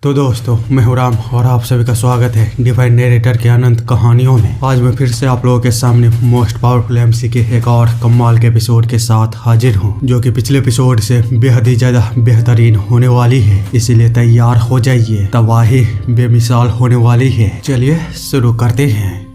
तो दोस्तों, मैं हूं राम और आप सभी का स्वागत है डिवाइन नरेटर के अनंत कहानियों में। आज मैं फिर से आप लोगों के सामने मोस्ट पावरफुल एमसी के एक और कमाल के एपिसोड के साथ हाजिर हूं, जो कि पिछले एपिसोड से बेहद ही ज्यादा बेहतरीन होने वाली है। इसीलिए तैयार हो जाइए, तबाही बेमिसाल होने वाली है। चलिए शुरू करते हैं।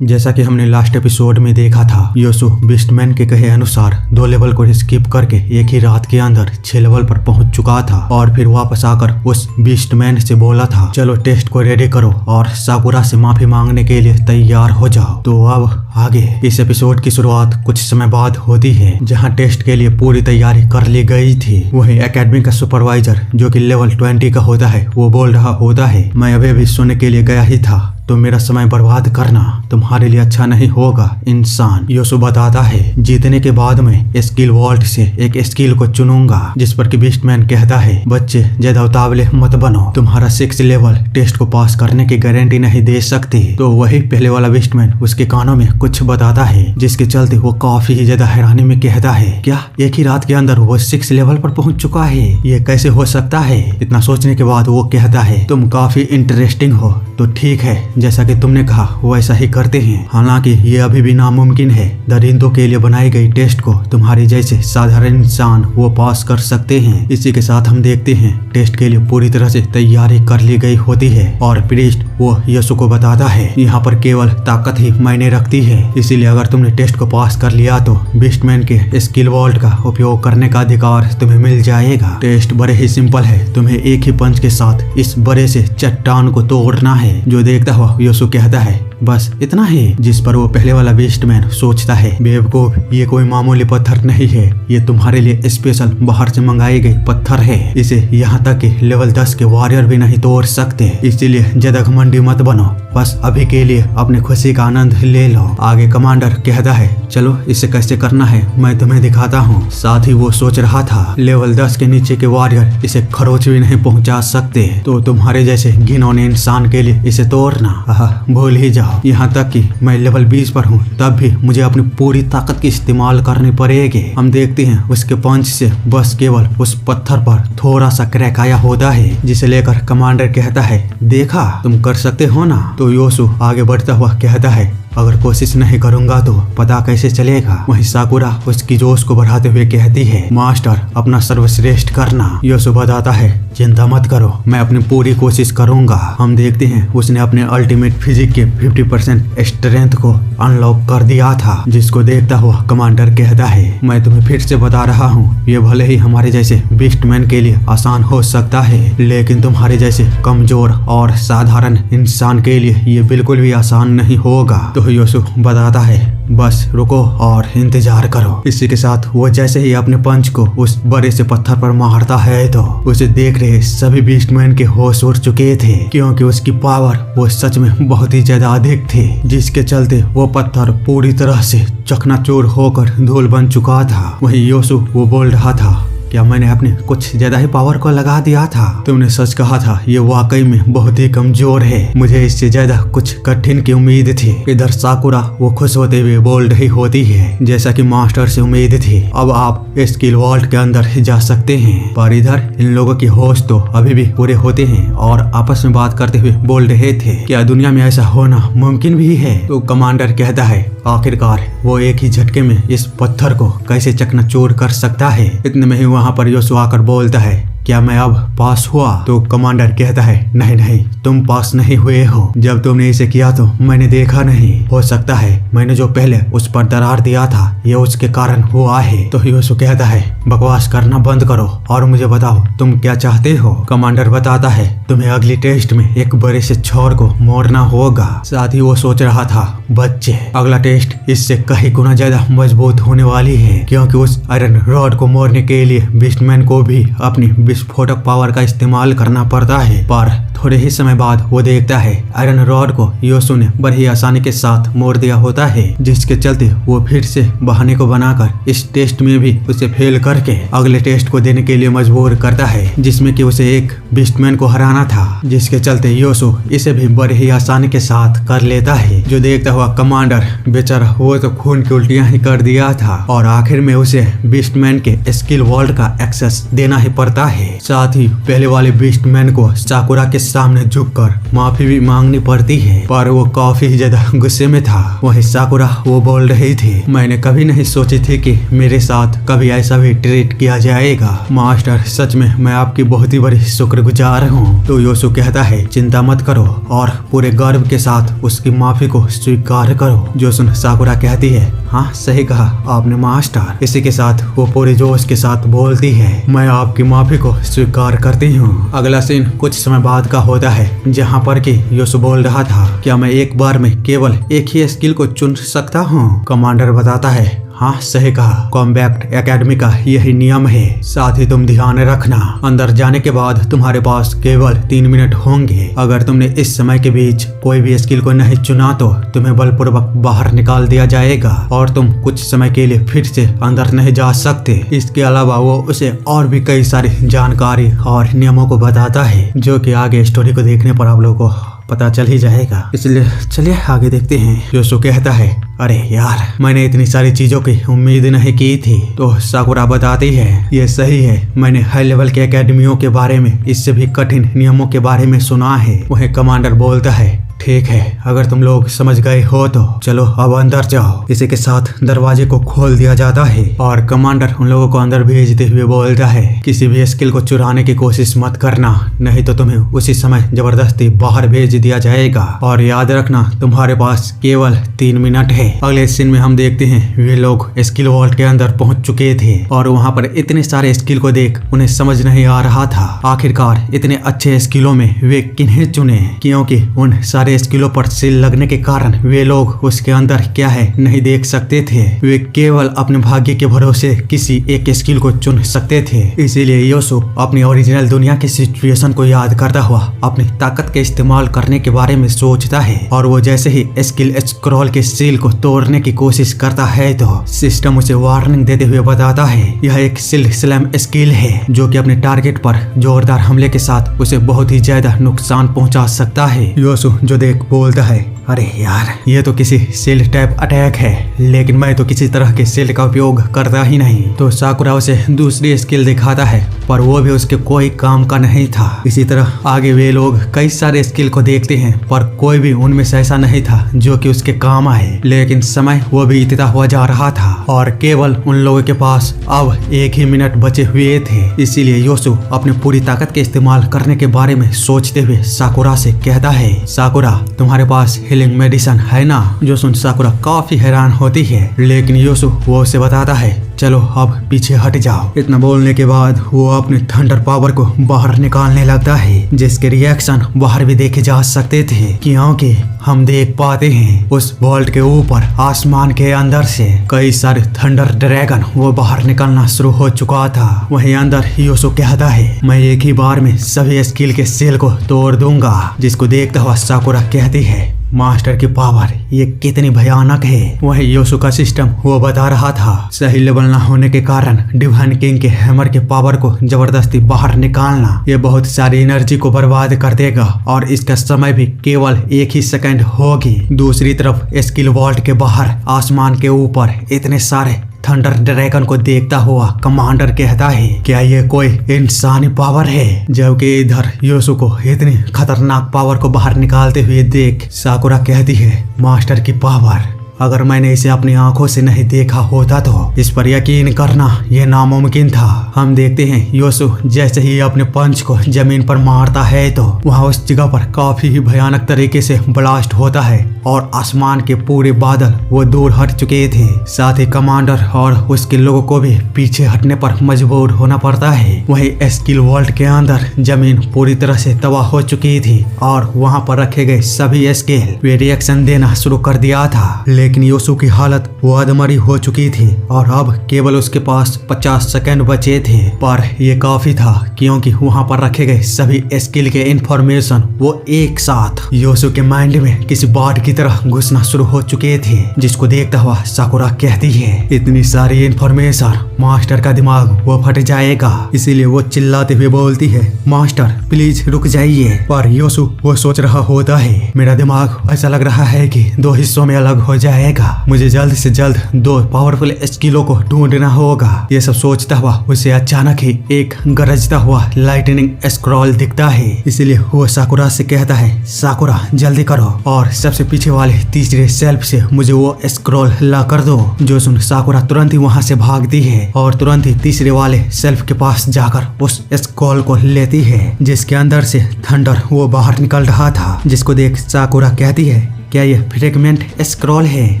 जैसा कि हमने लास्ट एपिसोड में देखा था, योसु बिस्टमैन के कहे अनुसार 2 लेवल को स्किप करके एक ही रात के अंदर 6 लेवल पर पहुंच चुका था और फिर वापस आकर उस बिस्टमैन से बोला था, चलो टेस्ट को रेडी करो और साकुरा से माफी मांगने के लिए तैयार हो जाओ। तो अब आगे इस एपिसोड की शुरुआत कुछ समय बाद होती है, जहाँ टेस्ट के लिए पूरी तैयारी कर ली गई थी। वही एकेडमी का सुपरवाइजर, जो कि लेवल 20 का होता है, वो बोल रहा होता है, मैं अभी भी सोने के लिए गया ही था, तो मेरा समय बर्बाद करना तुम्हारे लिए अच्छा नहीं होगा इंसान। योसु बताता है, जीतने के बाद मैं स्किल वॉल्ट से एक स्किल को चुनूंगा। जिस पर कि बिस्टमैन कहता है, बच्चे ज्यादा उतावले मत बनो, तुम्हारा 6 लेवल टेस्ट को पास करने की गारंटी नहीं दे सकते। तो वही पहले वाला बिस्टमैन उसके कानों में कुछ बताता है, जिसके चलते वो काफी ही ज्यादा हैरानी में कहता है, क्या एक ही रात के अंदर वो 6 लेवल पर पहुंच चुका है? ये कैसे हो सकता है? इतना सोचने के बाद वो कहता है, तुम काफी इंटरेस्टिंग हो, तो ठीक है, जैसा कि तुमने कहा वैसा ही करते हैं। हालांकि ये अभी भी नामुमकिन है। दरिंदों के लिए बनाई गई टेस्ट को तुम्हारे जैसे साधारण इंसान वो पास कर सकते हैं। इसी के साथ हम देखते हैं टेस्ट के लिए पूरी तरह से तैयारी कर ली गई होती है और प्रीस्ट वो योसु को बताता है, यहाँ पर केवल ताकत ही मायने रखती है, इसीलिए अगर तुमने टेस्ट को पास कर लिया तो बिस्टमैन के स्किल वॉल्ट का उपयोग करने का अधिकार तुम्हें मिल जाएगा। टेस्ट बड़े ही सिंपल है, तुम्हें एक ही पंच के साथ इस बड़े से चट्टान को तोड़ना है। जो देखता हुआ योसु कहता है, बस इतना ही? जिस पर वो पहले वाला बिस्टमैन सोचता है, बेवकूफ, ये कोई मामूली पत्थर नहीं है, ये तुम्हारे लिए स्पेशल बाहर से मंगाई गई पत्थर है। इसे यहाँ तक कि लेवल 10 के वॉरियर भी नहीं तोड़ सकते, इसीलिए ज्यादा घमंडी मत बनो, बस अभी के लिए अपनी खुशी का आनंद ले लो। आगे कमांडर कहता है, चलो इसे कैसे करना है मैं तुम्हें दिखाता हूँ। साथ ही वो सोच रहा था, लेवल 10 के नीचे के वॉरियर इसे खरोच भी नहीं पहुँचा सकते, तो तुम्हारे जैसे घिनौने इंसान के लिए इसे तोड़ना भूल ही जाओ। यहाँ तक कि मैं लेवल 20 पर हूँ, तब भी मुझे अपनी पूरी ताकत की इस्तेमाल करनी पड़ेगी। हम देखते हैं उसके पंच से बस केवल उस पत्थर पर थोड़ा सा क्रैक आया होता है, जिसे लेकर कमांडर कहता है, देखा तुम कर सकते हो ना? तो योसु आगे बढ़ता हुआ कहता है, अगर कोशिश नहीं करूंगा तो पता कैसे चलेगा? वहीं साकुरा उसकी जोश को बढ़ाते हुए कहती है, मास्टर अपना सर्वश्रेष्ठ करना। योसु बताता है, चिंता मत करो, मैं अपनी पूरी कोशिश करूंगा। हम देखते हैं उसने अपने अल्टीमेट फिजिक के 50% स्ट्रेंथ को अनलॉक कर दिया था, जिसको देखता हुआ कमांडर कहता है, मैं तुम्हें फिर से बता रहा हूँ, ये भले ही हमारे जैसे बिस्टमैन के लिए आसान हो सकता है, लेकिन तुम्हारे जैसे कमजोर और साधारण इंसान के लिए ये बिल्कुल भी आसान नहीं होगा। तो योसु बताता है, बस रुको और इंतजार करो। इसी के साथ वो जैसे ही अपने पंच को उस बड़े से पत्थर पर मारता है, तो उसे देख रहे सभी बिस्टमैन के होश उड़ चुके थे, क्योंकि उसकी पावर वो सच में बहुत ही ज्यादा अधिक थी, जिसके चलते वो पत्थर पूरी तरह से चकनाचूर होकर धूल बन चुका था। वहीं योसु वो बोल रहा था, क्या मैंने अपने कुछ ज्यादा ही पावर को लगा दिया था? तुमने सच कहा था, ये वाकई में बहुत ही कमजोर है, मुझे इससे ज्यादा कुछ कठिन की उम्मीद थी। इधर साकुरा वो खुश होते हुए बोल रही होती है, जैसा कि मास्टर से उम्मीद थी, अब आप स्किल वॉल्ट के अंदर जा सकते हैं। पर इधर इन लोगों की होश तो अभी भी पूरे होते हैं और आपस में बात करते हुए बोल रहे थे, क्या दुनिया में ऐसा होना मुमकिन भी है? तो कमांडर कहता है, आखिरकार वो एक ही झटके में इस पत्थर को कैसे चकनाचूर कर सकता है? इतने में ही वहाँ पर योसु आकर बोलता है, क्या मैं अब पास हुआ? तो कमांडर कहता है, नहीं नहीं, तुम पास नहीं हुए हो। जब तुमने इसे किया तो मैंने देखा नहीं, हो सकता है मैंने जो पहले उस पर दरार दिया था ये उसके कारण हुआ है। तो योसु कहता है, बकवास करना बंद करो और मुझे बताओ तुम क्या चाहते हो? कमांडर बताता है, तुम्हें अगली टेस्ट में एक बड़े से छोर को मोड़ना होगा। साथ ही वो सोच रहा था, बच्चे अगला टेस्ट इससे कहीं गुना ज्यादा मजबूत होने वाली है, क्योंकि उस आयरन रॉड को मोड़ने के लिए बिस्टमैन को भी अपनी विस्फोटक पावर का इस्तेमाल करना पड़ता है। पर थोड़े ही समय बाद वो देखता है आयरन रॉड को योसु ने बड़ी आसानी के साथ मोड़ दिया होता है, जिसके चलते वो फिर से बहाने को बनाकर इस टेस्ट में भी उसे फेल करके अगले टेस्ट को देने के लिए मजबूर करता है, जिसमें कि उसे एक बिस्टमैन को हराना था, जिसके चलते योसु इसे भी बड़े ही आसानी के साथ कर लेता है। जो देखता हुआ कमांडर बेचारा वो तो खून की उल्टियां ही कर दिया था और आखिर में उसे बीस्टमैन के स्किल वॉल्ट का एक्सेस देना ही पड़ता है। साथ ही पहले वाले बीस्टमैन को साकुरा के सामने झुककर माफी भी मांगनी पड़ती है, पर वो काफी ज्यादा गुस्से में था। वहीं साकुरा वो बोल रही थी, मैंने कभी नहीं सोची थी कि मेरे साथ कभी ऐसा भी ट्रीट किया जाएगा। मास्टर सच में मैं आपकी बहुत ही बड़ी शुक्रगुजार हूँ। तो योसु कहता है, चिंता मत करो और पूरे गर्व के साथ उसकी माफी को स्वीकार करो। जो सुन साकुरा कहती है, हाँ सही कहा आपने मास्टर। इसी के साथ वो पूरे जोश के साथ बोलती है, मैं आपकी माफी को स्वीकार करती हूँ। अगला सीन कुछ समय बाद का होता है जहाँ पर कि योसु बोल रहा था, क्या मैं एक बार में केवल एक ही स्किल को चुन सकता हूँ? कमांडर बताता है, हाँ सही कहा, कॉम्बैक्ट एकेडमी का यही नियम है। साथ ही तुम ध्यान रखना, अंदर जाने के बाद तुम्हारे पास केवल 3 मिनट होंगे। अगर तुमने इस समय के बीच कोई भी स्किल को नहीं चुना तो तुम्हें बलपूर्वक बाहर निकाल दिया जाएगा और तुम कुछ समय के लिए फिर से अंदर नहीं जा सकते। इसके अलावा वो उसे और भी कई सारी जानकारी और नियमों को बताता है, जो कि आगे स्टोरी को देखने पर आप लोगों को पता चल ही जाएगा। इसलिए चलिए आगे देखते हैं। योसु कहता है, अरे यार मैंने इतनी सारी चीजों की उम्मीद नहीं की थी। तो साकुरा बताती है, ये सही है, मैंने हाई लेवल के एकेडमियों के बारे में, इससे भी कठिन नियमों के बारे में सुना है। वह कमांडर बोलता है, ठीक है, अगर तुम लोग समझ गए हो तो चलो अब अंदर जाओ। इसी के साथ दरवाजे को खोल दिया जाता है और कमांडर उन लोगों को अंदर भेजते हुए बोलता है, किसी भी स्किल को चुराने की कोशिश मत करना, नहीं तो तुम्हें उसी समय जबरदस्ती बाहर भेज दिया जाएगा। और याद रखना तुम्हारे पास केवल 3 मिनट है। अगले सीन में हम देखते हैं वे लोग स्किल वॉल्ट के अंदर पहुंच चुके थे और वहाँ पर इतने सारे स्किल को देख उन्हें समझ नहीं आ रहा था आखिरकार इतने अच्छे स्किलों में वे किन्हें चुने, क्योंकि उन सारे स्किलों पर सील लगने के कारण वे लोग उसके अंदर क्या है नहीं देख सकते थे। वे केवल अपने भाग्य के भरोसे किसी एक स्किल को चुन सकते थे। इसीलिए योसु अपनी ओरिजिनल दुनिया की सिचुएशन को याद करता हुआ अपनी ताकत के इस्तेमाल करने के बारे में सोचता है और वो जैसे ही स्किल स्क्रॉल के सील को तोड़ने की कोशिश करता है तो सिस्टम उसे वार्निंग देते हुए बताता है, यह एक सील स्लैम स्किल है जो कि अपने टारगेट पर जोरदार हमले के साथ उसे बहुत ही ज्यादा नुकसान पहुंचा सकता है। योसु जो देख बोलता है, अरे यार ये तो किसी सेल टाइप अटैक है, लेकिन मैं तो किसी तरह के सेल का उपयोग करता ही नहीं। तो साकुरा उसे दूसरी स्किल दिखाता है पर वो भी उसके कोई काम का नहीं था। इसी तरह आगे वे लोग कई सारे स्किल को देखते हैं पर कोई भी उनमें से ऐसा नहीं था जो कि उसके काम आए। लेकिन समय वो बीतता हुआ जा रहा था और केवल उन लोगों के पास अब 1 ही मिनट बचे हुए थे। इसीलिए योसु अपनी पूरी ताकत के इस्तेमाल करने के बारे में सोचते हुए साकुरा से कहता है, साकुरा तुम्हारे पास हीलिंग मेडिसिन है ना? जो सुन साकुरा काफी हैरान होती है, लेकिन योसु वो उसे बताता है, चलो अब पीछे हट जाओ। इतना बोलने के बाद वो अपने थंडर पावर को बाहर निकालने लगता है, जिसके रिएक्शन बाहर भी देखे जा सकते थे, क्योंकि हम देख पाते हैं उस वॉल्ट के ऊपर आसमान के अंदर से कई सारे थंडर ड्रैगन वो बाहर निकलना शुरू हो चुका था। वहीं अंदर योसु कहता है, मैं एक ही बार में सभी स्किल के सेल को तोड़ दूंगा। जिसको देखता हुआ साकुरा कहती है, मास्टर की पावर ये कितनी भयानक है। वही योसु का सिस्टम वो बता रहा था, सही लेवल न होने के कारण डिवाइन किंग के हैमर के पावर को जबरदस्ती बाहर निकालना ये बहुत सारी एनर्जी को बर्बाद कर देगा और इसका समय भी केवल 1 ही सेकंड होगी। दूसरी तरफ स्किल वॉल्ट के बाहर आसमान के ऊपर इतने सारे थंडर ड्रैगन को देखता हुआ कमांडर कहता है, क्या ये कोई इंसानी पावर है? जबकि इधर योसु को इतनी खतरनाक पावर को बाहर निकालते हुए देख साकुरा कहती है, मास्टर की पावर, अगर मैंने इसे अपनी आंखों से नहीं देखा होता तो इस पर यकीन करना यह नामुमकिन था। हम देखते हैं योसु जैसे ही अपने पंच को जमीन पर मारता है तो वहाँ उस जगह पर काफी ही भयानक तरीके से ब्लास्ट होता है और आसमान के पूरे बादल वो दूर हट चुके थे। साथ ही कमांडर और उसके लोगों को भी पीछे हटने पर मजबूर होना पड़ता है। वही स्किल वॉल्ट के अंदर जमीन पूरी तरह से तबाह हो चुकी थी और वहाँ पर रखे गए सभी स्किल वे रिएक्शन देना शुरू कर दिया था। लेकिन योसु की हालत वो अधमरी हो चुकी थी और अब केवल उसके पास 50 सेकंड बचे थे। पर ये काफी था क्योंकि वहाँ पर रखे गए सभी स्किल के इंफॉर्मेशन वो एक साथ योसु के माइंड में किसी बाढ़ की तरह घुसना शुरू हो चुके थे, जिसको देखता हुआ साकुरा कहती है, इतनी सारी इंफॉर्मेशन, मास्टर का दिमाग वो फट जाएगा। इसीलिए वो चिल्लाते हुए बोलती है, मास्टर प्लीज रुक जाइए। पर योसु वो सोच रहा होता है, मेरा दिमाग ऐसा लग रहा है कि 2 हिस्सों में अलग हो जाएगा, मुझे जल्द से जल्द 2 पावरफुल स्किलों को ढूंढना होगा। ये सब सोचता हुआ उसे अचानक ही एक गरजता हुआ लाइटनिंग स्क्रॉल दिखता है। इसीलिए वो साकुरा से कहता है, साकुरा जल्दी करो और सबसे पीछे वाले तीसरे शेल्फ से मुझे वो स्क्रॉल ला कर दो। जो सुन साकुरा तुरंत ही वहाँ से भागती है और तुरंत ही तीसरे वाले शेल्फ के पास जाकर उस स्क्रॉल को लेती है, जिसके अंदर से थंडर वो बाहर निकल रहा था, जिसको देख साकुरा कहती है, क्या यह फ्रेगमेंट स्क्रॉल है?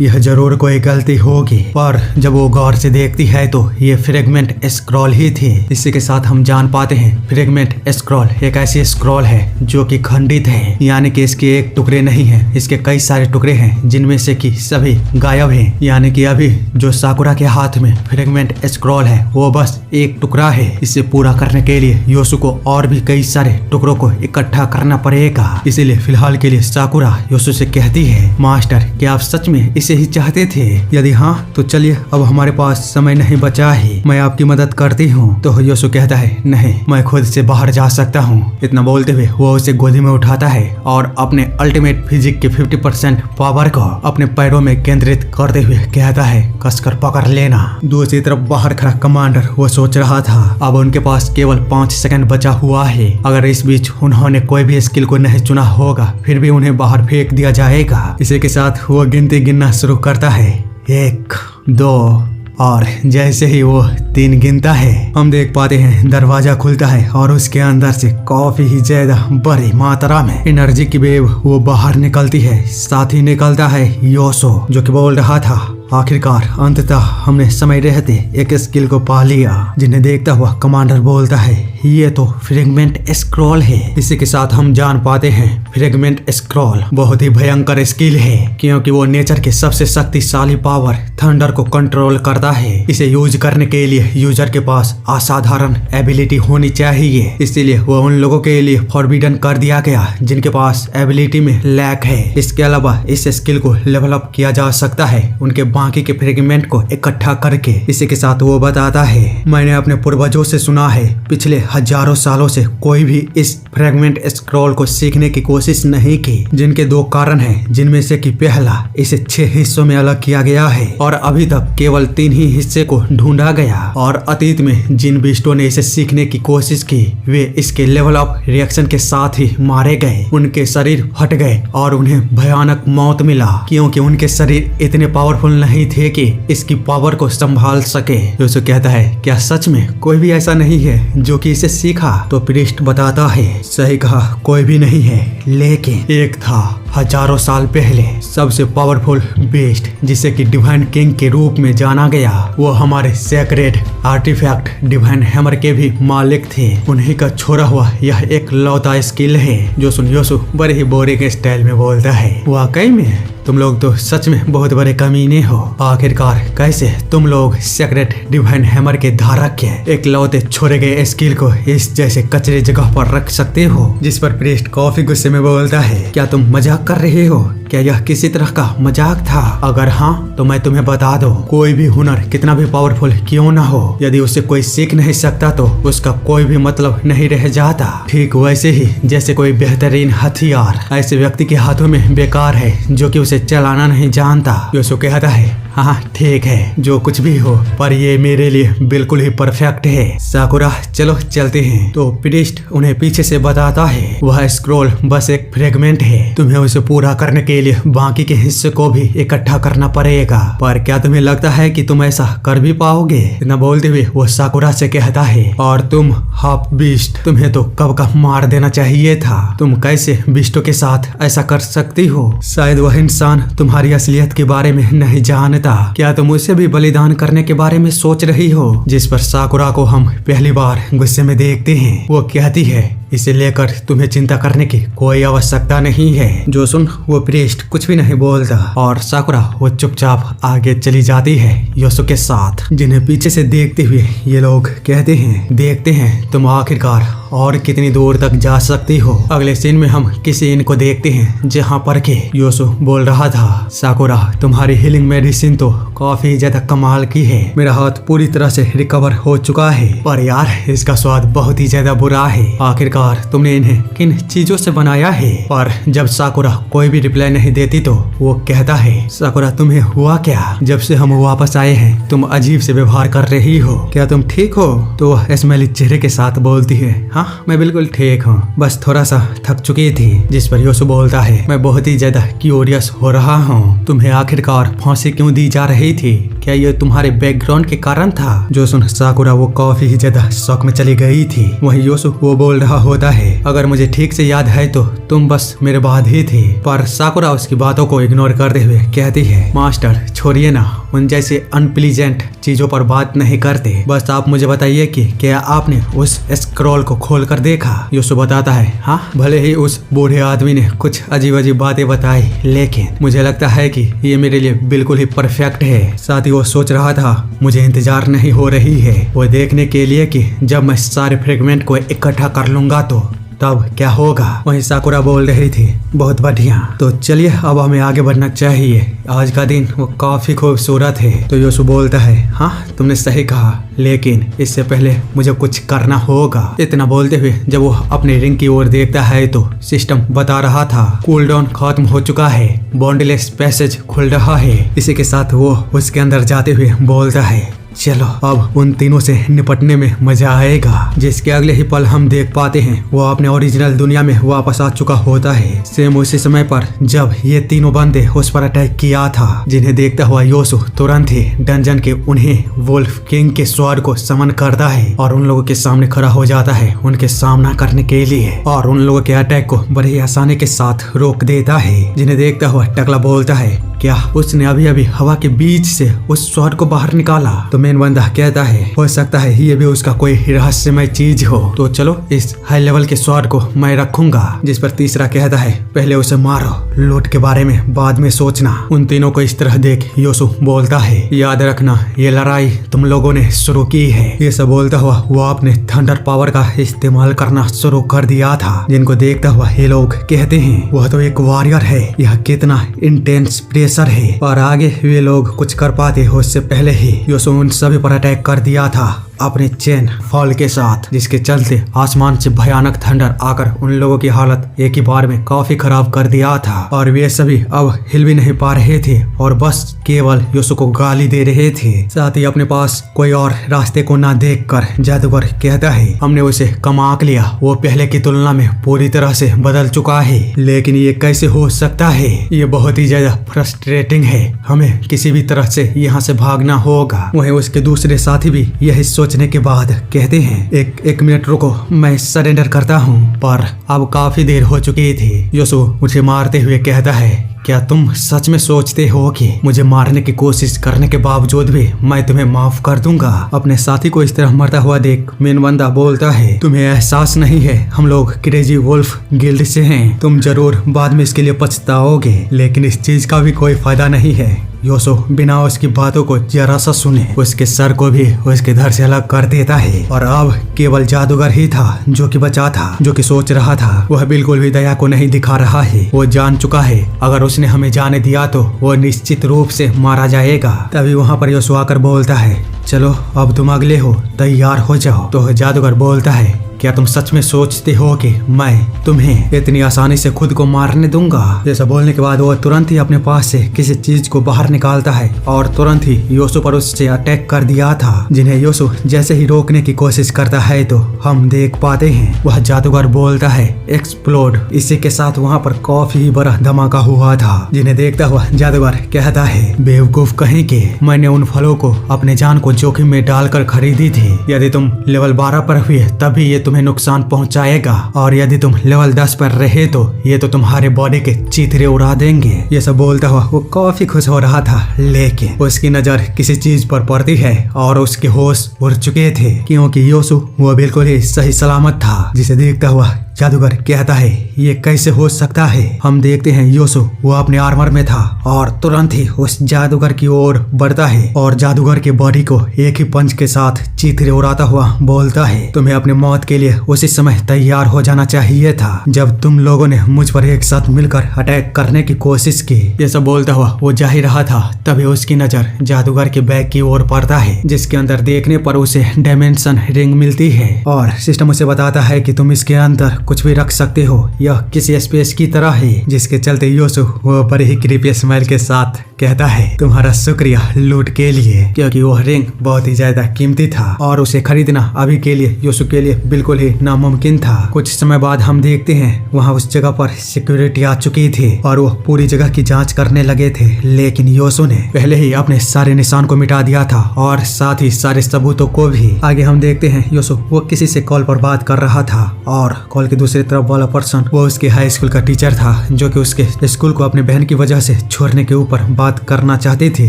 यह जरूर कोई गलती होगी। पर जब वो गौर से देखती है तो ये फ्रेगमेंट स्क्रॉल ही थी। इसी के साथ हम जान पाते हैं फ्रेगमेंट स्क्रॉल एक ऐसी स्क्रॉल है जो कि खंडित है, यानी कि इसके एक टुकड़े नहीं है, इसके कई सारे टुकड़े हैं जिनमें से कि सभी गायब हैं। यानी कि अभी जो साकुरा के हाथ में फ्रेगमेंट स्क्रॉल है वो बस एक टुकड़ा है। इसे पूरा करने के लिए योसु को और भी कई सारे टुकड़ों को इकट्ठा करना पड़ेगा। इसीलिए फिलहाल के लिए साकुरा योसु से कहती है, मास्टर क्या आप सच में इसे ही चाहते थे? यदि हाँ तो चलिए, अब हमारे पास समय नहीं बचा है, मैं आपकी मदद करती हूँ। तो योसु कहता है, नहीं मैं खुद से बाहर जा सकता हूँ। इतना बोलते हुए वो उसे गोदी में उठाता है और अपने अल्टीमेट फिजिक के 50% पावर को अपने पैरों में केंद्रित करते हुए कहता है, कसकर पकड़ लेना। दूसरी तरफ बाहर खड़ा कमांडर वो सोच रहा था, अब उनके पास केवल 5 सेकंड बचा हुआ है। अगर इस बीच उन्होंने कोई भी स्किल को नहीं चुना होगा फिर भी उन्हें बाहर फेंक दिया जाएगा। इसी के साथ वो गिनती गिनना शुरू करता है, 1, 2 और जैसे ही वो 3 गिनता है हम देख पाते हैं दरवाजा खुलता है और उसके अंदर से काफी ही ज्यादा बड़ी मात्रा में एनर्जी की वेव वो बाहर निकलती है। साथ ही निकलता है योसु, जो कि बोल रहा था, आखिरकार अंततः हमने समय रहते एक स्किल को पा लिया। जिन्हें देखता हुआ कमांडर बोलता है, ये तो फ्रेगमेंट स्क्रॉल है। इसी के साथ हम जान पाते हैं फ्रेगमेंट स्क्रॉल बहुत ही भयंकर स्किल है, क्योंकि वो नेचर के सबसे शक्तिशाली पावर थंडर को कंट्रोल करता है। इसे यूज करने के लिए यूजर के पास असाधारण एबिलिटी होनी चाहिए। इसीलिए वो उन लोगों के लिए फॉरबिडन कर दिया गया जिनके पास एबिलिटी में लैक है। इसके अलावा इस स्किल को लेवल अप किया जा सकता है उनके बाकी के फ्रेगमेंट को इकट्ठा करके। इसी के साथ वो बताता है, मैंने अपने पूर्वजों से सुना है पिछले हजारों सालों से कोई भी इस फ्रेगमेंट स्क्रॉल को सीखने की कोशिश नहीं की, जिनके 2 कारण हैं, जिनमें से कि पहला, इसे 6 हिस्सों में अलग किया गया है और अभी तक केवल 3 ही हिस्से को ढूंढा गया, और अतीत में जिन बिस्टों ने इसे सीखने की कोशिश की वे इसके लेवल अप रिएक्शन के साथ ही मारे गए। उनके शरीर फट गए और उन्हें भयानक मौत मिला, क्योंकि उनके शरीर इतने पावरफुल नहीं थे कि इसकी पावर को संभाल सके। योसु कहता है, क्या सच में कोई भी ऐसा नहीं है जो कि इसे सीखा? तो प्रीस्ट बताता है, सही कहा, कोई भी नहीं है, लेकिन एक था हजारों साल पहले सबसे पावरफुल बीस्ट जिसे कि डिवाइन किंग के रूप में जाना गया। वो हमारे सेक्रेट आर्टिफैक्ट डिवाइन हैमर के भी मालिक थे। उन्हीं का छोड़ा हुआ यह एक लौता स्किल है। जो सुन योसु बड़े ही बोरिंग स्टाइल में बोलता है, वाकई में तुम लोग तो सच में बहुत बड़े कमीने हो। आखिरकार कैसे तुम लोग सेक्रेट डिवाइन हैमर के धारक के एक लौते छोड़े गए स्किल को इस जैसे कचरे जगह पर रख सकते हो? जिस पर प्रीस्ट काफी गुस्से में बोलता है, क्या तुम मजाक कर रहे हो? क्या यह किसी तरह का मजाक था? अगर हाँ तो मैं तुम्हें बता दूं, कोई भी हुनर कितना भी पावरफुल क्यों ना हो, यदि उसे कोई सीख नहीं सकता तो उसका कोई भी मतलब नहीं रह जाता। ठीक वैसे ही जैसे कोई बेहतरीन हथियार ऐसे व्यक्ति के हाथों में बेकार है जो कि उसे चलाना नहीं जानता। योसु कहता है, हाँ ठीक है, जो कुछ भी हो, पर ये मेरे लिए बिल्कुल ही परफेक्ट है। साकुरा चलो चलते हैं। तो प्रीस्ट उन्हें पीछे से बताता है, वह स्क्रॉल बस एक फ्रेगमेंट है, तुम्हें उसे पूरा करने के लिए बाकी के हिस्से को भी इकट्ठा करना पड़ेगा। पर क्या तुम्हें लगता है कि तुम ऐसा कर भी पाओगे? इतना बोलते हुए वो साकुरा से कहता है, और तुम हाफ बीस्ट, तुम्हें तो कब का मार देना चाहिए था। तुम कैसे बीस्टों के साथ ऐसा कर सकती हो? शायद वह इंसान तुम्हारी असलियत के बारे में नहीं जानता। क्या तुम उसे भी बलिदान करने के बारे में सोच रही हो? जिस पर साकुरा को हम पहली बार गुस्से में देखते हैं। वो कहती है, इसे लेकर तुम्हें चिंता करने की कोई आवश्यकता नहीं है। जोसुन वो प्रीस्ट कुछ भी नहीं बोलता और साकुरा वो चुपचाप आगे चली जाती है योसु के साथ, जिन्हें पीछे से देखते हुए ये लोग कहते हैं, देखते हैं तुम आखिरकार और कितनी दूर तक जा सकती हो। अगले सीन में हम किसी इन को देखते हैं जहाँ पर के योसु बोल रहा था, साकुरा तुम्हारी हीलिंग मेडिसिन तो काफी ज्यादा कमाल की है, मेरा हाथ पूरी तरह से रिकवर हो चुका है, पर यार इसका स्वाद बहुत ही ज्यादा बुरा है, आखिरकार तुमने इन्हें किन चीजों से बनाया है। पर जब साकुरा कोई भी रिप्लाई नहीं देती तो वो कहता है, साकुरा तुम्हें हुआ क्या? जब से हम वापस आए हैं तुम अजीब से व्यवहार कर रही हो, क्या तुम ठीक हो? तो वह स्माइली चेहरे के साथ बोलती है, हाँ मैं बिल्कुल ठीक हूँ, बस थोड़ा सा थक चुकी थी। जिस पर योसु बोलता है, मैं बहुत ही ज्यादा क्यूरियस हो रहा हूँ, तुम्हें आखिरकार फांसी क्यों दी जा रही थी? क्या ये तुम्हारे बैकग्राउंड के कारण था? जो सुन साकुरा वो काफी ही ज्यादा शौक में चली गई थी। वहीं योसु वो बोल रहा होता है, अगर मुझे ठीक से याद है तो तुम बस मेरे बाद ही थी। पर साकुरा उसकी बातों को इग्नोर करते हुए कहती है, मास्टर छोड़िए ना, उन जैसे अनप्लीजेंट चीजों पर बात नहीं करते, बस आप मुझे बताइए कि क्या आपने उस स्क्रॉल को खोल कर देखा? योसु बताता है, हाँ भले ही उस बूढ़े आदमी ने कुछ अजीब अजीब बातें बताई, लेकिन मुझे लगता है कि ये मेरे लिए बिल्कुल ही परफेक्ट है। साथ ही वो सोच रहा था मुझे इंतजार नहीं हो रही है वो देखने के लिए कि जब मैं सारे फ्रेगमेंट को इकट्ठा कर लूंगा तो तब क्या होगा। वहीं साकुरा बोल रही थी, बहुत बढ़िया, तो चलिए अब हमें आगे बढ़ना चाहिए, आज का दिन वो काफी खूबसूरत है। तो योसु बोलता है, हाँ तुमने सही कहा, लेकिन इससे पहले मुझे कुछ करना होगा। इतना बोलते हुए जब वो अपने रिंग की ओर देखता है तो सिस्टम बता रहा था कूल डाउन खत्म हो चुका है, बॉन्डलेस पैसेज खुल रहा है। इसी के साथ वो उसके अंदर जाते हुए बोलता है, चलो अब उन तीनों से निपटने में मजा आएगा। जिसके अगले ही पल हम देख पाते हैं वो अपने ओरिजिनल दुनिया में वापस आ चुका होता है, सेम उसी समय पर जब ये तीनों बंदे उस पर अटैक किया था, जिन्हें देखता हुआ योसु तुरंत ही डंजन के उन्हें वुल्फ किंग के स्वाड को समन करता है और उन लोगों के सामने खड़ा हो जाता है उनके सामना करने के लिए, और उन लोगों के अटैक को बड़े ही आसानी के साथ रोक देता है। जिन्हें देखता हुआ टकला बोलता है, क्या उसने अभी अभी हवा के बीच से उस स्वाड को बाहर निकाला? तो मेन बंदा कहता है, हो सकता है ये भी उसका कोई रहस्यमय चीज हो, तो चलो इस हाई लेवल के स्वाड को मैं रखूंगा। जिस पर तीसरा कहता है, पहले उसे मारो, लूट के बारे में बाद में सोचना। उन तीनों को इस तरह देख योसु बोलता है, याद रखना ये लड़ाई तुम लोगों ने शुरू की है। ये सब बोलता हुआ वो अपने थंडर पावर का इस्तेमाल करना शुरू कर दिया था। जिनको देखता हुआ ये लोग कहते हैं, वह तो एक वॉरियर है, यह कितना इंटेंस प्रेशर है। और आगे वे लोग कुछ कर पाते हो उससे पहले ही योसु उन सभी पर अटैक कर दिया था अपने चेन फॉल के साथ, जिसके चलते आसमान से भयानक थंडर आकर उन लोगों की हालत एक ही बार में काफी खराब कर दिया था। और वे सभी अब हिल भी नहीं पा रहे थे और बस केवल योसु को गाली दे रहे थे। साथ ही अपने पास कोई और रास्ते को ना देखकर जादूगर कहता है, हमने उसे कम आंक लिया, वो पहले की तुलना में पूरी तरह से बदल चुका है, लेकिन ये कैसे हो सकता है? ये बहुत ही ज्यादा फ्रस्ट्रेटिंग है, हमें किसी भी तरह से यहाँ से भागना होगा। वहीं उसके दूसरे साथी भी यही सोचने के बाद कहते हैं, एक मिनट रुको, मैं सरेंडर करता हूँ। पर अब काफी देर हो चुकी थी। योसु मुझे मारते हुए कहता है, क्या तुम सच में सोचते हो कि मुझे मारने की कोशिश करने के बावजूद भी मैं तुम्हें माफ कर दूंगा? अपने साथी को इस तरह मरता हुआ देख मेन बंदा बोलता है, तुम्हें एहसास नहीं है हम लोग क्रेजी वुल्फ गिल्ड से हैं, तुम जरूर बाद में इसके लिए पछताओगे, लेकिन इस चीज का भी कोई फायदा नहीं है। योसु बिना उसकी बातों को जरा सा सुने उसके सर को भी उसके धड़ से अलग कर देता है। और अब केवल जादूगर ही था जो कि बचा था, जो कि सोच रहा था वह बिल्कुल भी दया को नहीं दिखा रहा है। वो जान चुका है अगर उसने हमें जाने दिया तो वो निश्चित रूप से मारा जाएगा। तभी वहाँ पर योसु आकर बोलता है, चलो अब तुम अगले हो, तैयार हो जाओ। तो जादूगर बोलता है, क्या तुम सच में सोचते हो कि मैं तुम्हें इतनी आसानी से खुद को मारने दूंगा? जैसा बोलने के बाद वो तुरंत ही अपने पास से किसी चीज को बाहर निकालता है और तुरंत ही योसु पर उससे अटैक कर दिया था, जिन्हें योसु जैसे ही रोकने की कोशिश करता है तो हम देख पाते हैं वह जादूगर बोलता है, एक्सप्लोड। इसी के साथ वहाँ पर काफी बड़ा धमाका हुआ था। जिन्हें देखता हुआ जादूगर कहता है, बेवकूफ कहीं के, मैंने उन फलों को अपने जान को जोखिम में डालकर खरीदी थी। यदि तुम लेवल 12 पर हुए तभी ये तुम्हें नुकसान पहुंचाएगा, और यदि तुम लेवल 10 पर रहे तो ये तो तुम्हारे बॉडी के चीथड़े उड़ा देंगे। ये सब बोलता हुआ वो काफी खुश हो रहा था, लेकिन उसकी नजर किसी चीज पर पड़ती है और उसके होश उड़ चुके थे, क्योंकि योसु वो बिल्कुल ही सही सलामत था। जिसे देखता हुआ जादूगर कहता है ये कैसे हो सकता है। हम देखते हैं योसु वो अपने आर्मर में था और तुरंत ही उस जादूगर की ओर बढ़ता है और जादूगर के बॉडी को एक ही पंच के साथ चीथड़े उड़ाता हुआ बोलता है तुम्हें अपने मौत के लिए उसी समय तैयार हो जाना चाहिए था जब तुम लोगों ने मुझ पर एक साथ मिलकर अटैक करने की कोशिश की। ये सब बोलता हुआ वो जा ही रहा था, तभी उसकी नजर जादूगर के बैग की ओर पड़ता है, जिसके अंदर देखने पर उसे डायमेंशन रिंग मिलती है और सिस्टम उसे बताता है कि तुम इसके अंदर कुछ भी रख सकते हो। यह किसी स्पेस की तरह है, जिसके चलते योसु वो बड़े ही क्रीपी स्माइल के साथ कहता है तुम्हारा शुक्रिया लूट के लिए, क्योंकि वह रिंग बहुत ही ज्यादा कीमती था और उसे खरीदना अभी के लिए योसु के लिए बिल्कुल ही नामुमकिन था। कुछ समय बाद हम देखते हैं वहाँ उस जगह पर सिक्योरिटी आ चुकी थी और वो पूरी जगह की जांच करने लगे थे, लेकिन योसु ने पहले ही अपने सारे निशान को मिटा दिया था और साथ ही सारे सबूतों को भी। आगे हम देखते हैं योसु वो किसी से कॉल पर बात कर रहा था और कॉल के दूसरी तरफ वाला पर्सन वो उसके हाई स्कूल का टीचर था, जो कि उसके स्कूल को अपने बहन की वजह से छोड़ने के ऊपर बात करना चाहती थी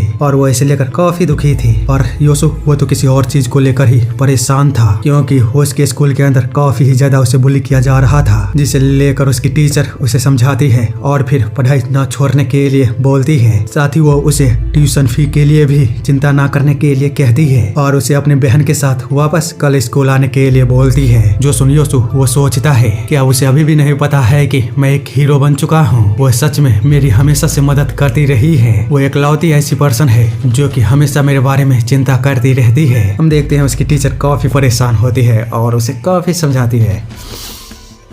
और वो इसे लेकर काफी दुखी थी। और योसु वो तो किसी और चीज को लेकर ही परेशान था, क्योंकि उसके स्कूल के अंदर काफी ही ज्यादा उसे बुली किया जा रहा था, जिसे लेकर उसकी टीचर उसे समझाती है और फिर पढ़ाई न छोड़ने के लिए बोलती है। साथ ही वो उसे ट्यूशन फी के लिए भी चिंता न करने के लिए कहती है और उसे अपने बहन के साथ वापस कल स्कूल आने के लिए बोलती है। जो सुन योसु वो सोचता है क्या उसे अभी भी नहीं पता है कि मैं एक हीरो बन चुका हूँ। वो सच में मेरी हमेशा से मदद करती रही है। वो एकलौती ऐसी पर्सन है जो कि हमेशा मेरे बारे में चिंता करती रहती है। हम देखते हैं उसकी टीचर काफी परेशान होती है और उसे काफी समझाती है,